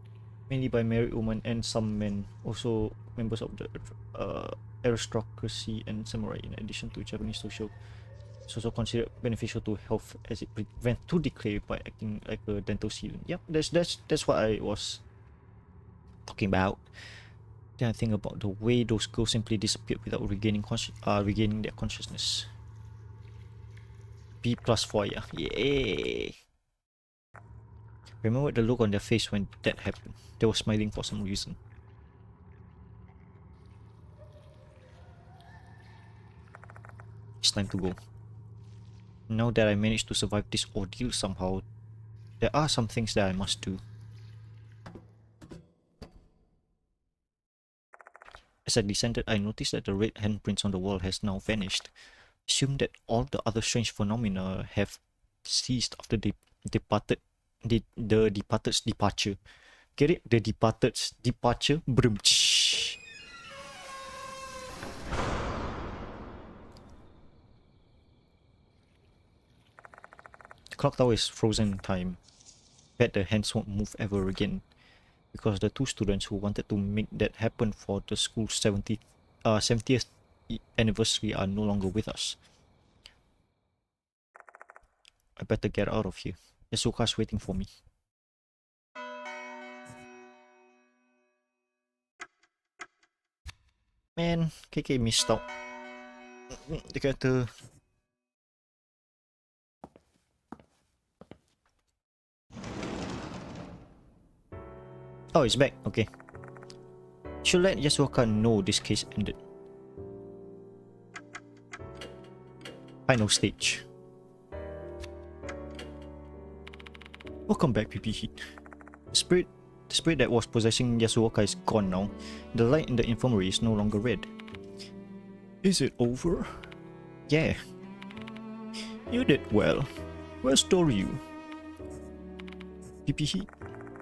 by married women and some men, also members of the aristocracy and samurai. In addition to Japanese social, it's also considered beneficial to health as it prevents tooth decay by acting like a dental sealant. Yep, that's what I was talking about. Then I think about the way those girls simply disappeared without regaining their consciousness. B+ for ya. Yay! Remember the look on their face when that happened. They were smiling for some reason. It's time to go. Now that I managed to survive this ordeal somehow, there are some things that I must do. As I descended, I noticed that the red handprints on the wall has now vanished. Assume that all the other strange phenomena have ceased after the departed's departure. Get it? The departed's departure? Brum. The clock tower is frozen in time. Bet the hands won't move ever again. Because the two students who wanted to make that happen for the school's 70th anniversary are no longer with us. I better get out of here. Yasuka's waiting for me. Man, KK missed out. Dia kata oh, it's back. Okay. Should let Yasuoka know this case ended. Final stage. Welcome back, PP Heat. The spirit that was possessing Yasuoka is gone now. The light in the infirmary is no longer red. Is it over? Yeah. You did well. Restore you. PP Heat.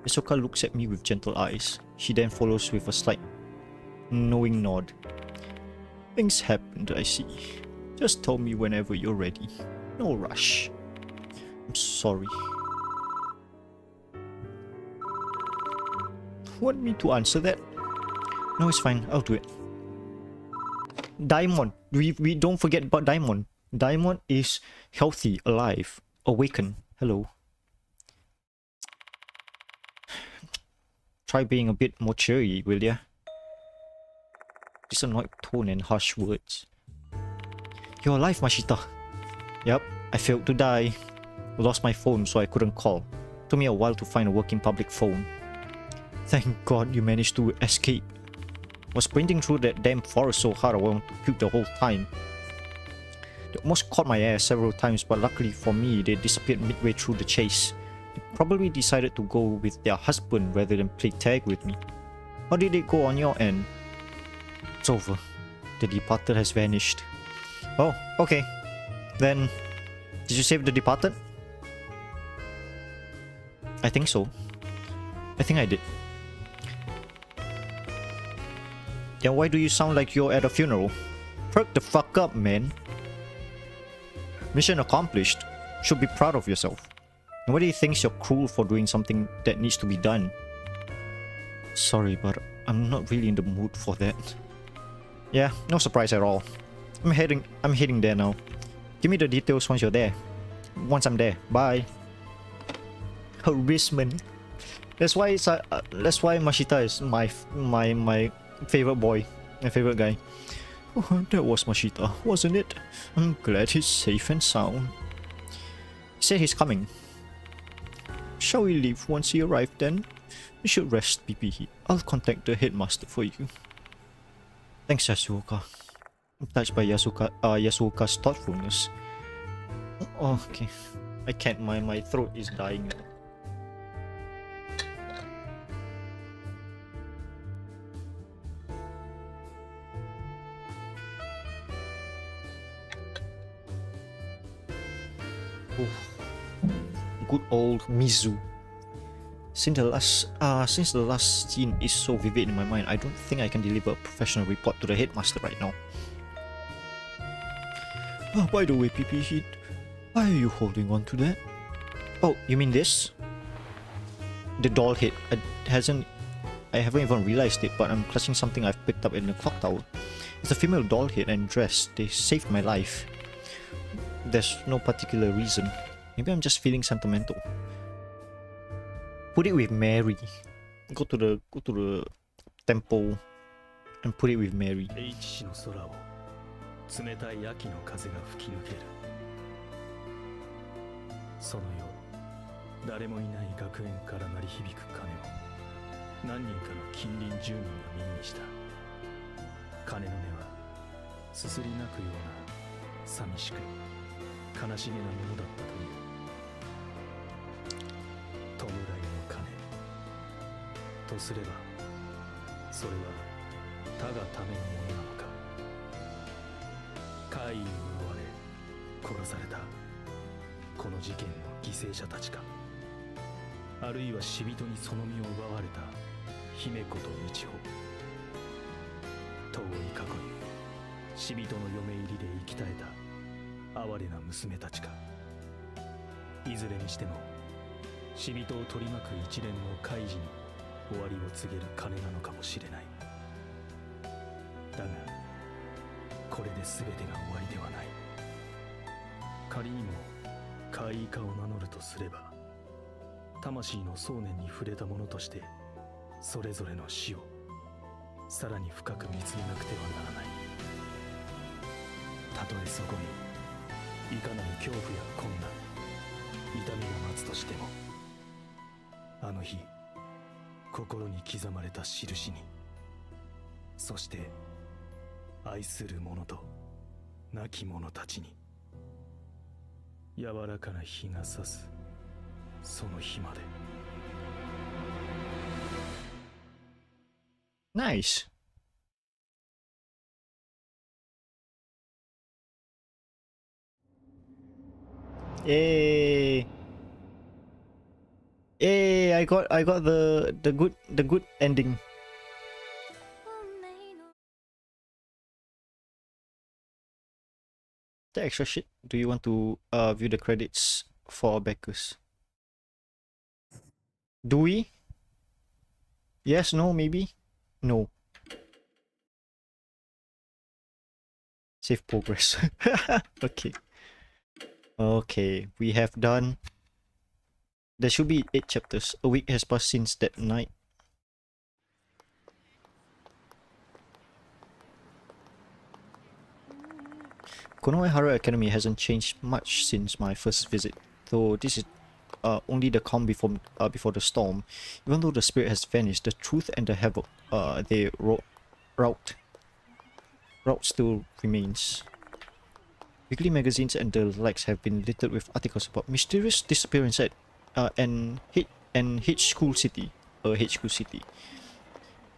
Yasuoka looks at me with gentle eyes. She then follows with a slight knowing nod. Things happened, I see. Just tell me whenever you're ready. No rush. I'm sorry. Want me to answer that? No, it's fine. I'll do it. Daimon. We don't forget about Daimon. Daimon is healthy, alive, awakened. Hello. Try being a bit more cheery, will ya? This annoyed tone and harsh words. You're alive, Mashita. Yep, I failed to die. Lost my phone so I couldn't call. Took me a while to find a working public phone. Thank God you managed to escape. Was sprinting through that damn forest so hard I wanted to puke the whole time. They almost caught my ass several times, but luckily for me, they disappeared midway through the chase. They probably decided to go with their husband rather than play tag with me. How did it go on your end? It's over. The departed has vanished. Oh, okay. Then, did you save the departed? I think so. I think I did. Then why do you sound like you're at a funeral? Perk the fuck up, man. Mission accomplished. Should be proud of yourself. Nobody thinks you're cruel for doing something that needs to be done. Sorry, but I'm not really in the mood for that. Yeah, no surprise at all. I'm heading there now. Give me the details once you're there. Once I'm there. Bye. Harassment. That's why Mashita is my favorite boy, my favorite guy. Oh, that was Mashita, wasn't it? I'm glad he's safe and sound. He said he's coming. Shall we leave once he arrived then? You should rest, PP. I'll contact the headmaster for you. Thanks, Yasuoka. I'm touched by Yasuoka's thoughtfulness. Oh, okay. I can't, my throat is dying now. Good old Mizu. Since the last scene is so vivid in my mind, I don't think I can deliver a professional report to the headmaster right now. Oh, by the way, PP Heat, why are you holding on to that? Oh, you mean this? The doll head. I haven't even realized it, but I'm clutching something I've picked up in the clock tower. It's a female doll head and dress. They saved my life. There's no particular reason. Maybe I'm just feeling sentimental. Put it with Mary. Go to the temple and put it with Mary. 冷たい秋の風が吹き抜ける。その夜誰もいない学園から鳴り響く鐘を何人かの近隣住民が耳にした鐘の音はすすり泣くような寂しく悲しげなものだったという弔いの鐘とすればそれは他がためのものなのか怪異に追われ殺されたこの事件の犠牲者たちかあるいは死人にその身を奪われた姫子と道穂遠い過去に死人の嫁入りで生き絶えた哀れな娘たちかいずれにしても死人を取り巻く一連の怪事に終わりを告げる鐘なのかもしれないだがこれで全てが終わりではない仮にも怪異化を名乗るとすれば魂の想念に触れたものとしてそれぞれの死をさらに深く見つめなくてはならないたとえそこにいかなる恐怖や困難痛みが待つとしてもあの日心に刻まれた印にそして愛する者と亡き者たちに柔らかな日が差すその日まで Nice. Yay. Yay, I got the good ending. The extra shit. Do you want to view the credits for backers? Do we? Yes, no, maybe? No. Save progress. Okay. Okay, we have done. There should be 8 chapters. A week has passed since that night. Konoehara Academy hasn't changed much since my first visit, though this is only the calm before the storm. Even though the spirit has vanished, the truth and the havoc they wrought still remains. Weekly magazines and the likes have been littered with articles about mysterious disappearance at H School City.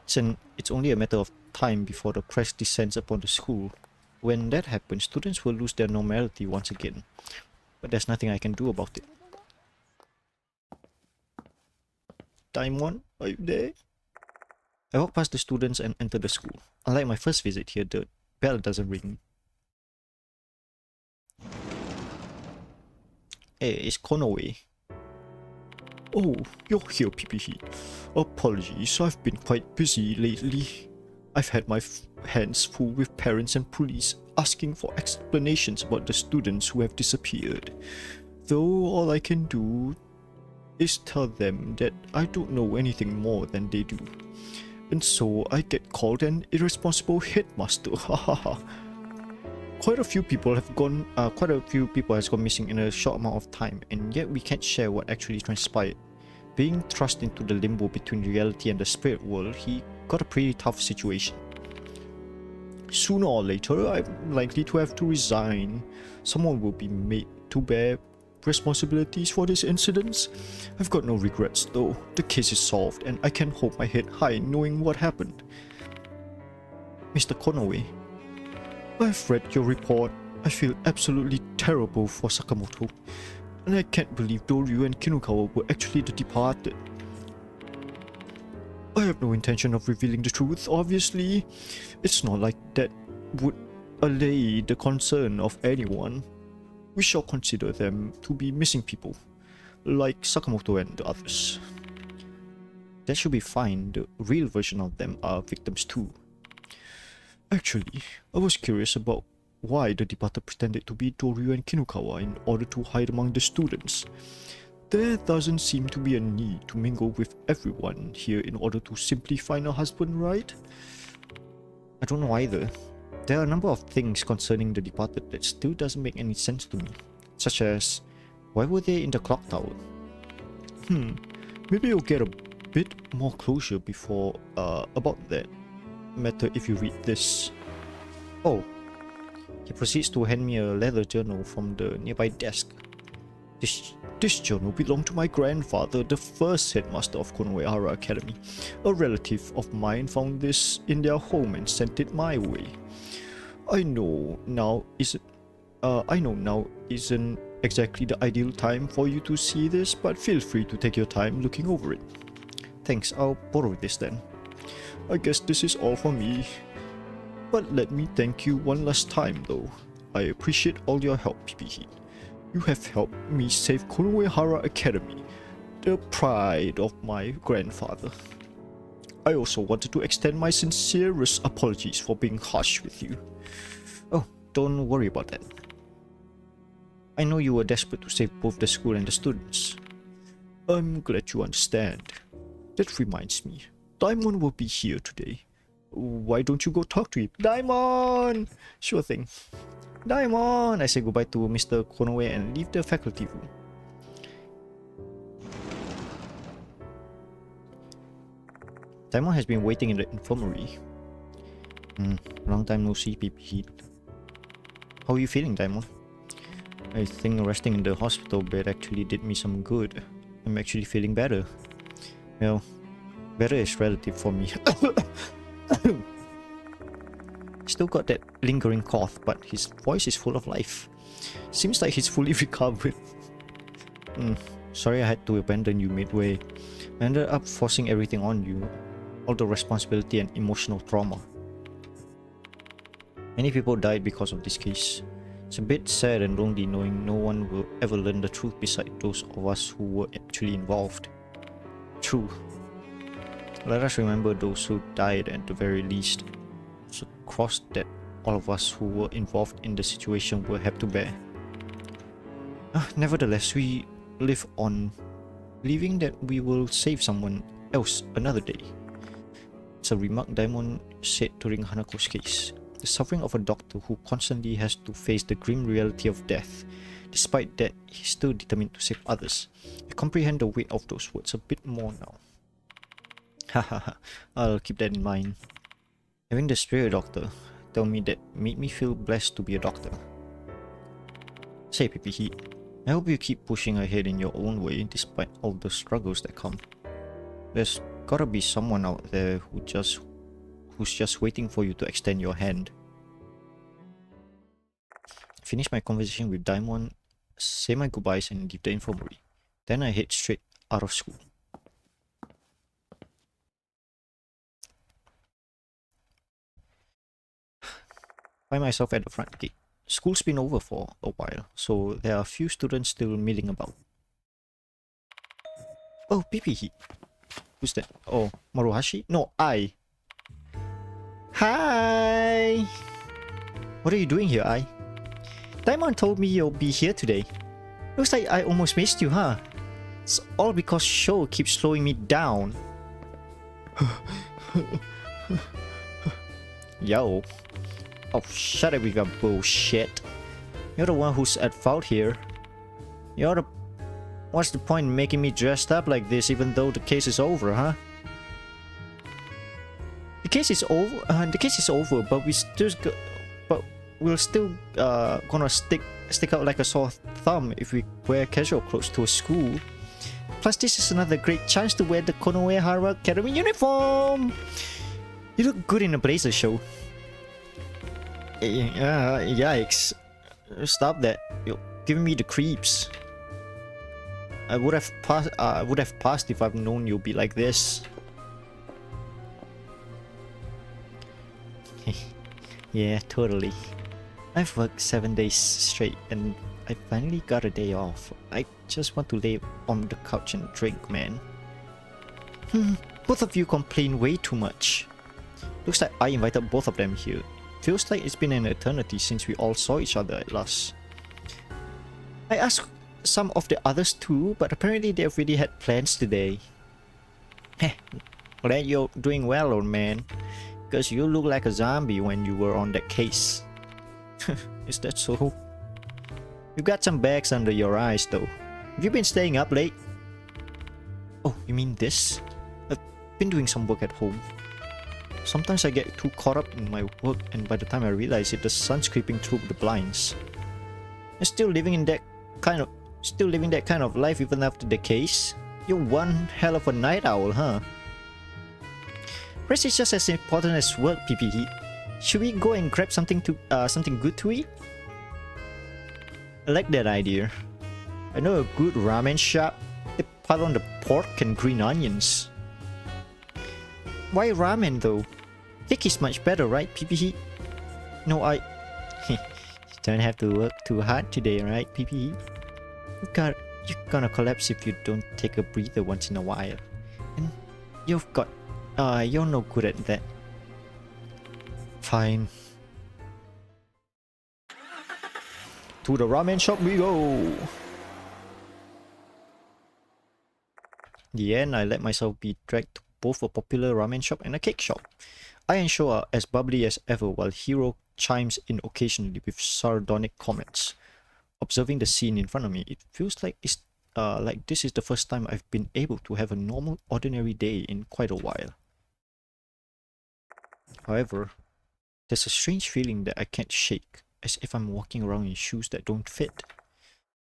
It's only a matter of time before the press descends upon the school. When that happens, students will lose their normality once again. But there's nothing I can do about it. Daimon, are you there? I walk past the students and enter the school. Unlike my first visit here, the bell doesn't ring. Hey, it's Konoe. Oh, you're here, PPE. Apologies, I've been quite busy lately. I've had my hands full with parents and police asking for explanations about the students who have disappeared. Though all I can do is tell them that I don't know anything more than they do. And so I get called an irresponsible headmaster. Hahaha. Quite a few people has gone missing in a short amount of time, and yet we can't share what actually transpired. Being thrust into the limbo between reality and the spirit world, he got a pretty tough situation. Sooner or later, I'm likely to have to resign. Someone will be made to bear responsibilities for these incidents. I've got no regrets though. The case is solved and I can hold my head high knowing what happened. Mr. Konoe, I've read your report. I feel absolutely terrible for Sakamoto. And I can't believe Doryu and Kinukawa were actually the departed. I have no intention of revealing the truth, obviously. It's not like that would allay the concern of anyone. We shall consider them to be missing people, like Sakamoto and the others. That should be fine. The real version of them are victims too. Actually, I was curious about why the departed pretended to be Doryu and Kinukawa in order to hide among the students. There doesn't seem to be a need to mingle with everyone here in order to simply find a husband, right? I don't know either. There are a number of things concerning the departed that still doesn't make any sense to me. Such as, why were they in the clock tower? Maybe you'll get a bit more closure before about that matter if you read this. Oh, he proceeds to hand me a leather journal from the nearby desk. This journal belonged to my grandfather, the first headmaster of Konoehara Academy. A relative of mine found this in their home and sent it my way. I know now isn't exactly the ideal time for you to see this, but feel free to take your time looking over it. Thanks, I'll borrow this then. I guess this is all for me. But let me thank you one last time though. I appreciate all your help, PP. You have helped me save Konoehara Academy, the pride of my grandfather. I also wanted to extend my sincerest apologies for being harsh with you. Oh, don't worry about that. I know you were desperate to save both the school and the students. I'm glad you understand. That reminds me, Daimon will be here today. Why don't you go talk to him? Daimon! Sure thing. Daimon! I say goodbye to Mr. Konoe and leave the faculty room. Daimon has been waiting in the infirmary. Long time no see, PP. How are you feeling, Daimon? I think resting in the hospital bed actually did me some good. I'm actually feeling better. Well, better is relative for me. Still got that lingering cough, but his voice is full of life. Seems like he's fully recovered. Sorry I had to abandon you midway. I ended up forcing everything on you. All the responsibility and emotional trauma. Many people died because of this case. It's a bit sad and lonely knowing no one will ever learn the truth beside those of us who were actually involved. True. Let us remember those who died at the very least. It's a cross that all of us who were involved in the situation will have to bear. Nevertheless, we live on, believing that we will save someone else another day. It's a remark Daimon said during Hanako's case. The suffering of a doctor who constantly has to face the grim reality of death. Despite that, he's still determined to save others. I comprehend the weight of those words a bit more now. Hahaha, I'll keep that in mind. Having the spirit doctor tell me that made me feel blessed to be a doctor. Say, PP, I hope you keep pushing ahead in your own way despite all the struggles that come. There's gotta be someone out there who's just waiting for you to extend your hand. Finish my conversation with Daimon, say my goodbyes and leave the infirmary. Then I head straight out of school. Find myself at the front gate. School's been over for a while, so there are a few students still milling about. Oh, PP. Who's that? Oh, Maruhashi? No, I. Hi! What are you doing here, Ai? Daimon told me you'll be here today. Looks like I almost missed you, huh? It's all because Sho keeps slowing me down. Yo. Oh, shut up with your bullshit. You're the one who's at fault here. What's the point in making me dressed up like this even though the case is over, huh? The case is over, but we'll still gonna stick out like a sore thumb if we wear casual clothes to a school. Plus, this is another great chance to wear the Konoehara Academy uniform. You look good in a blazer, Show. Yikes! Stop that! You're giving me the creeps. I would have passed if I've known you'd be like this. Yeah, totally. I've worked 7 days straight and I finally got a day off. I just want to lay on the couch and drink, man. Both of you complain way too much. Looks like I invited both of them here. Feels like it's been an eternity since we all saw each other at last. I asked some of the others too, but apparently they already had plans today. Glad you're doing well, old man. Because you look like a zombie when you were on that case. Is that so? You got some bags under your eyes though. Have you been staying up late? Oh, you mean this? I've been doing some work at home. Sometimes I get too caught up in my work, and by the time I realize it, the sun's creeping through the blinds. I'm still living that kind of life even after the case. You're one hell of a night owl, huh? Rest is just as important as work, PPE. Should we go and grab something good to eat? I like that idea. I know a good ramen shop. They pile on the pork and green onions. Why ramen though? Thick is much better, right, PPE? No, you don't have to work too hard today, right, PPE? You're gonna collapse if you don't take a breather once in a while. And you're no good at that. Fine. To the ramen shop we go! In the end, I let myself be dragged to both a popular ramen shop and a cake shop. I and Sho are as bubbly as ever while Hiro chimes in occasionally with sardonic comments. Observing the scene in front of me, it feels like this is the first time I've been able to have a normal, ordinary day in quite a while. However, there's a strange feeling that I can't shake, as if I'm walking around in shoes that don't fit.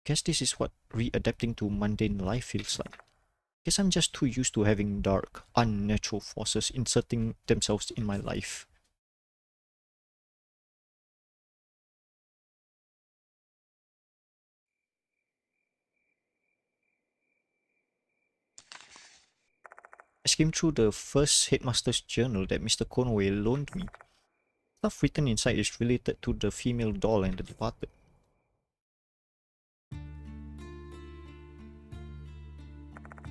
Guess this is what readapting to mundane life feels like. Guess I'm just too used to having dark, unnatural forces inserting themselves in my life. I skimmed through the first headmaster's journal that Mr. Konoe loaned me. Stuff written inside is related to the female doll and the departed.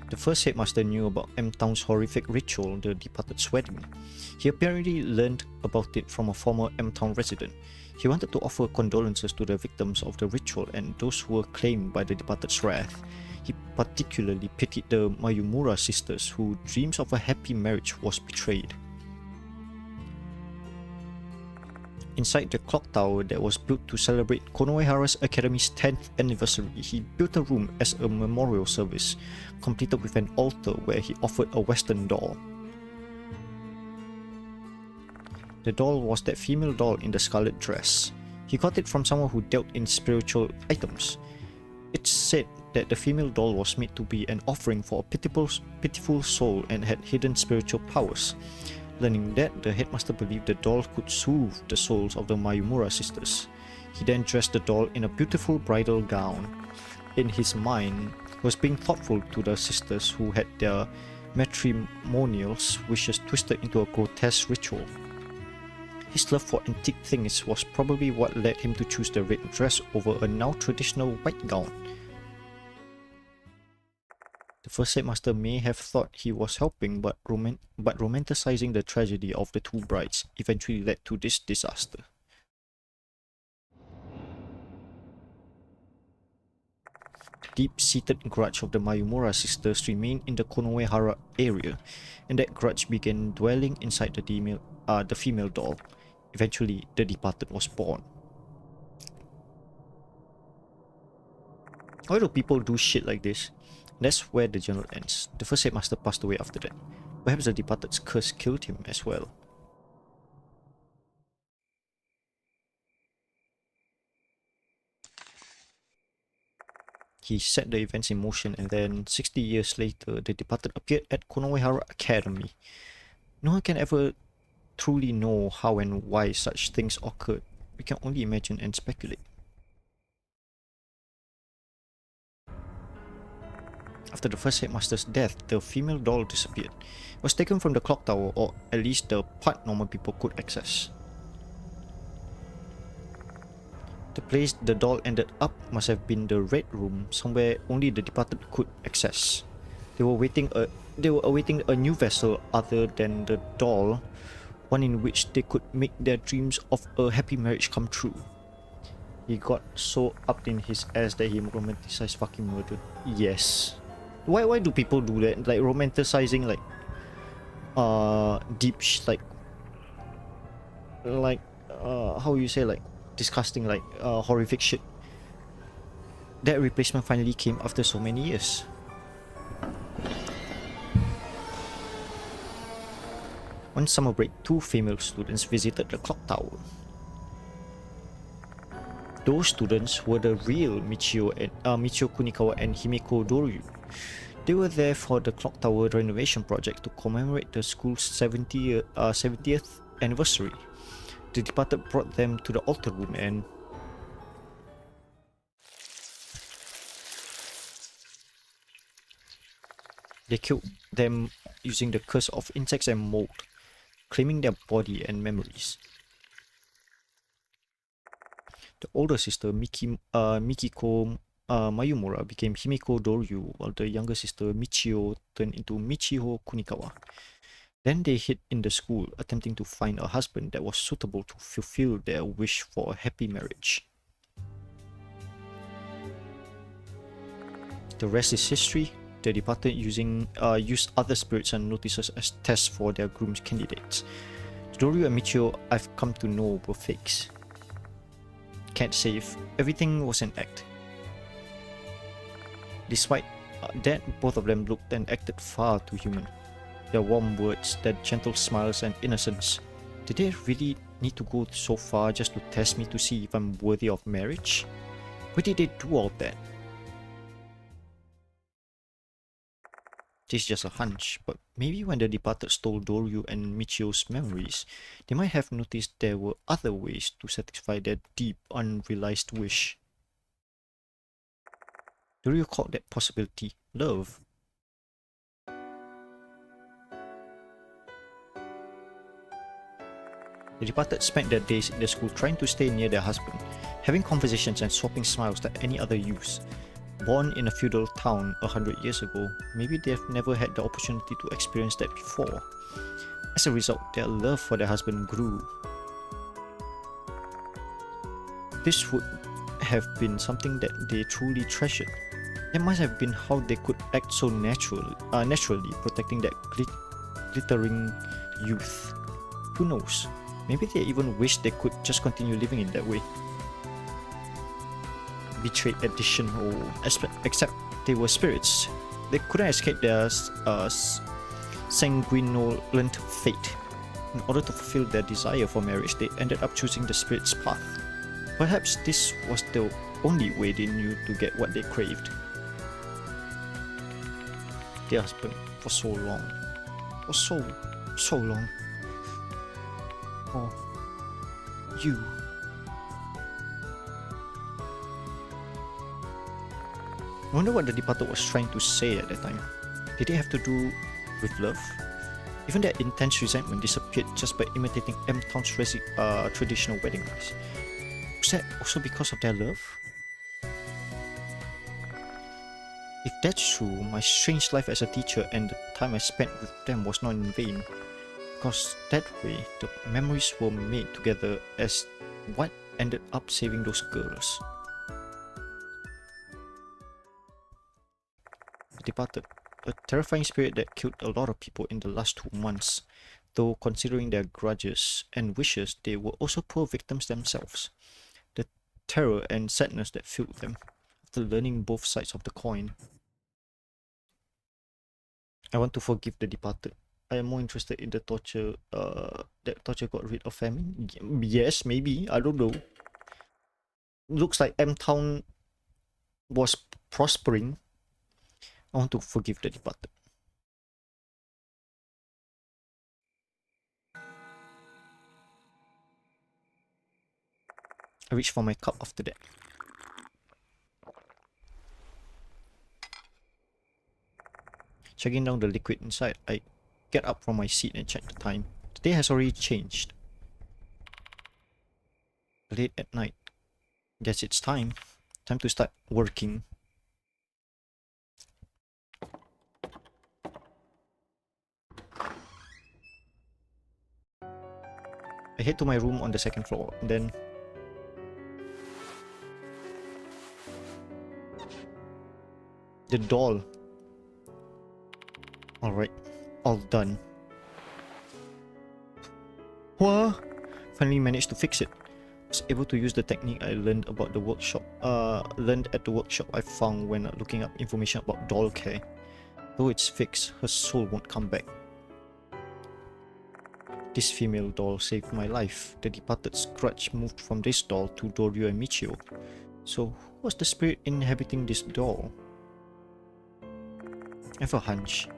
The first headmaster knew about M Town's horrific ritual, the departed's wedding. He apparently learned about it from a former M Town resident. He wanted to offer condolences to the victims of the ritual and those who were claimed by the departed's wrath. He particularly pitied the Mayumura sisters, whose dreams of a happy marriage was betrayed. Inside the clock tower that was built to celebrate Konoehara's Academy's 10th anniversary, he built a room as a memorial service, completed with an altar where he offered a Western doll. The doll was that female doll in the scarlet dress. He got it from someone who dealt in spiritual items. It's said that the female doll was made to be an offering for a pitiful soul and had hidden spiritual powers. Learning that, the headmaster believed the doll could soothe the souls of the Mayumura sisters. He then dressed the doll in a beautiful bridal gown. In his mind, he was being thoughtful to the sisters who had their matrimonial wishes twisted into a grotesque ritual. His love for antique things was probably what led him to choose the red dress over a now traditional white gown. The first headmaster may have thought he was helping, but romanticizing the tragedy of the two brides eventually led to this disaster. The deep-seated grudge of the Mayumura sisters remained in the Konoehara area, and that grudge began dwelling inside the female doll. Eventually, the departed was born. Why do people do shit like this? That's where the journal ends. The first headmaster passed away after that. Perhaps the departed's curse killed him as well. He set the events in motion, and then 60 years later, the departed appeared at Konoehara Academy. No one can ever truly know how and why such things occurred. We can only imagine and speculate. After the first headmaster's death, the female doll disappeared. It was taken from the clock tower, or at least the part normal people could access. The place the doll ended up must have been the Red Room, somewhere only the departed could access. They were awaiting a new vessel other than the doll, one in which they could make their dreams of a happy marriage come true. He got so up in his ass that he romanticized fucking murder. Yes. Why do people do that? Like romanticizing deep how you say, like disgusting, horrific shit. That replacement finally came after so many years. One summer break, two female students visited the clock tower. Those students were the real Michio Kunikawa and Himiko Doryu. They were there for the clock tower renovation project to commemorate the school's 70th anniversary. The departed brought them to the altar room and they killed them using the curse of insects and mold, claiming their body and memories. The older sister, Mikiko Mayumura, became Himiko Doryu, while the younger sister, Michio, turned into Michiho Kunikawa. Then they hid in the school, attempting to find a husband that was suitable to fulfill their wish for a happy marriage. The rest is history. The departed used other spirits and notices as tests for their groomed candidates. Doryu and Michio, I've come to know, were fakes. Can't say if everything was an act. Despite that, both of them looked and acted far too human. Their warm words, their gentle smiles and innocence. Did they really need to go so far just to test me to see if I'm worthy of marriage? Why did they do all that? This is just a hunch, but maybe when the departed stole Doryu and Michio's memories, they might have noticed there were other ways to satisfy their deep, unrealized wish. Doryu called that possibility love. The departed spent their days in the school trying to stay near their husband, having conversations and swapping smiles like any other youths. Born in a feudal town 100 years ago, maybe they've never had the opportunity to experience that before. As a result, their love for their husband grew. This would have been something that they truly treasured. That must have been how they could act so naturally protecting that glittering youth. Who knows? Maybe they even wished they could just continue living in that way. Betrayed addition, or except they were spirits. They couldn't escape their sanguinolent fate. In order to fulfill their desire for marriage, they ended up choosing the spirit's path. Perhaps this was the only way they knew to get what they craved. Their husband for so long. For so long. Oh, you. I wonder what the departed was trying to say at that time. Did it have to do with love? Even their intense resentment disappeared just by imitating M Town's traditional wedding rites. Was that also because of their love? If that's true, my strange life as a teacher and the time I spent with them was not in vain. Because that way, the memories were made together as what ended up saving those girls. The departed, a terrifying spirit that killed a lot of people in the last 2 months. Though considering their grudges and wishes, they were also poor victims themselves. The terror and sadness that filled them after learning both sides of the coin. I want to forgive the departed. I am more interested in the torture, that torture got rid of famine. Yes, maybe, I don't know. Looks like M Town was prospering. I want to forgive the departed. I reach for my cup after that. Checking down the liquid inside, I get up from my seat and check the time. The day has already changed. Late at night. Guess it's time. Time to start working. I head to my room on the 2nd floor, and then the doll. Alright, all done. What? Finally managed to fix it. Was able to use the technique I learned about the workshop. Learned at the workshop I found when looking up information about doll care. Though it's fixed, her soul won't come back. This female doll saved my life. The departed's grudge moved from this doll to Doryu and Michio. So, who was the spirit inhabiting this doll? I have a hunch.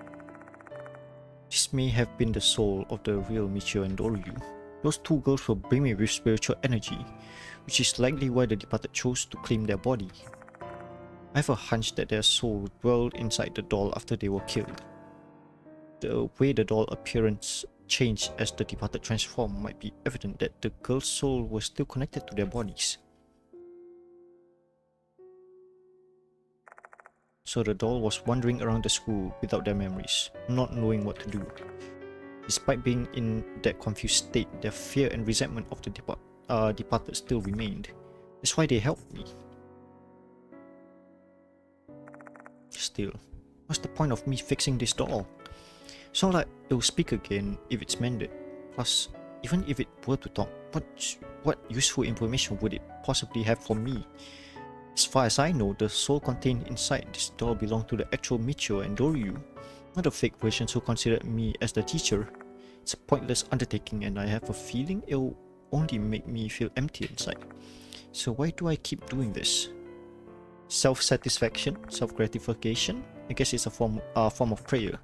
This may have been the soul of the real Michio and Doryu. Those two girls were brimming with spiritual energy, which is likely why the departed chose to claim their body. I have a hunch that their soul dwelled inside the doll after they were killed. The way the doll appearance changed as the departed transformed might be evident that the girl's soul was still connected to their bodies. So the doll was wandering around the school without their memories, not knowing what to do. Despite being in that confused state, their fear and resentment of the departed still remained. That's why they helped me. Still, what's the point of me fixing this doll? It's not like it will speak again if it's mended. Plus, even if it were to talk, what useful information would it possibly have for me? As far as I know, the soul contained inside this doll belonged to the actual Michio and Doryu, not the fake versions who considered me as the teacher. It's a pointless undertaking and I have a feeling it'll only make me feel empty inside. So why do I keep doing this? Self-satisfaction? Self-gratification? I guess it's a form of prayer.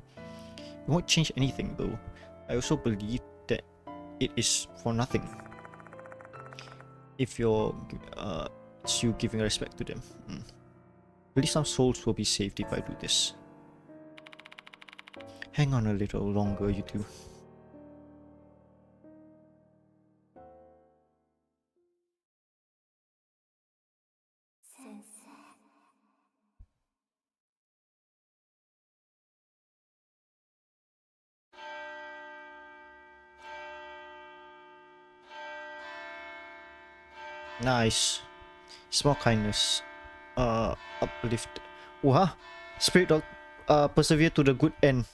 It won't change anything though. I also believe that it is for nothing. If it's you giving respect to them. At least some souls will be saved if I do this. Hang on a little longer, you two. Nice. Small kindness. Uplift. Wow. Spirit dog persevere to the good end.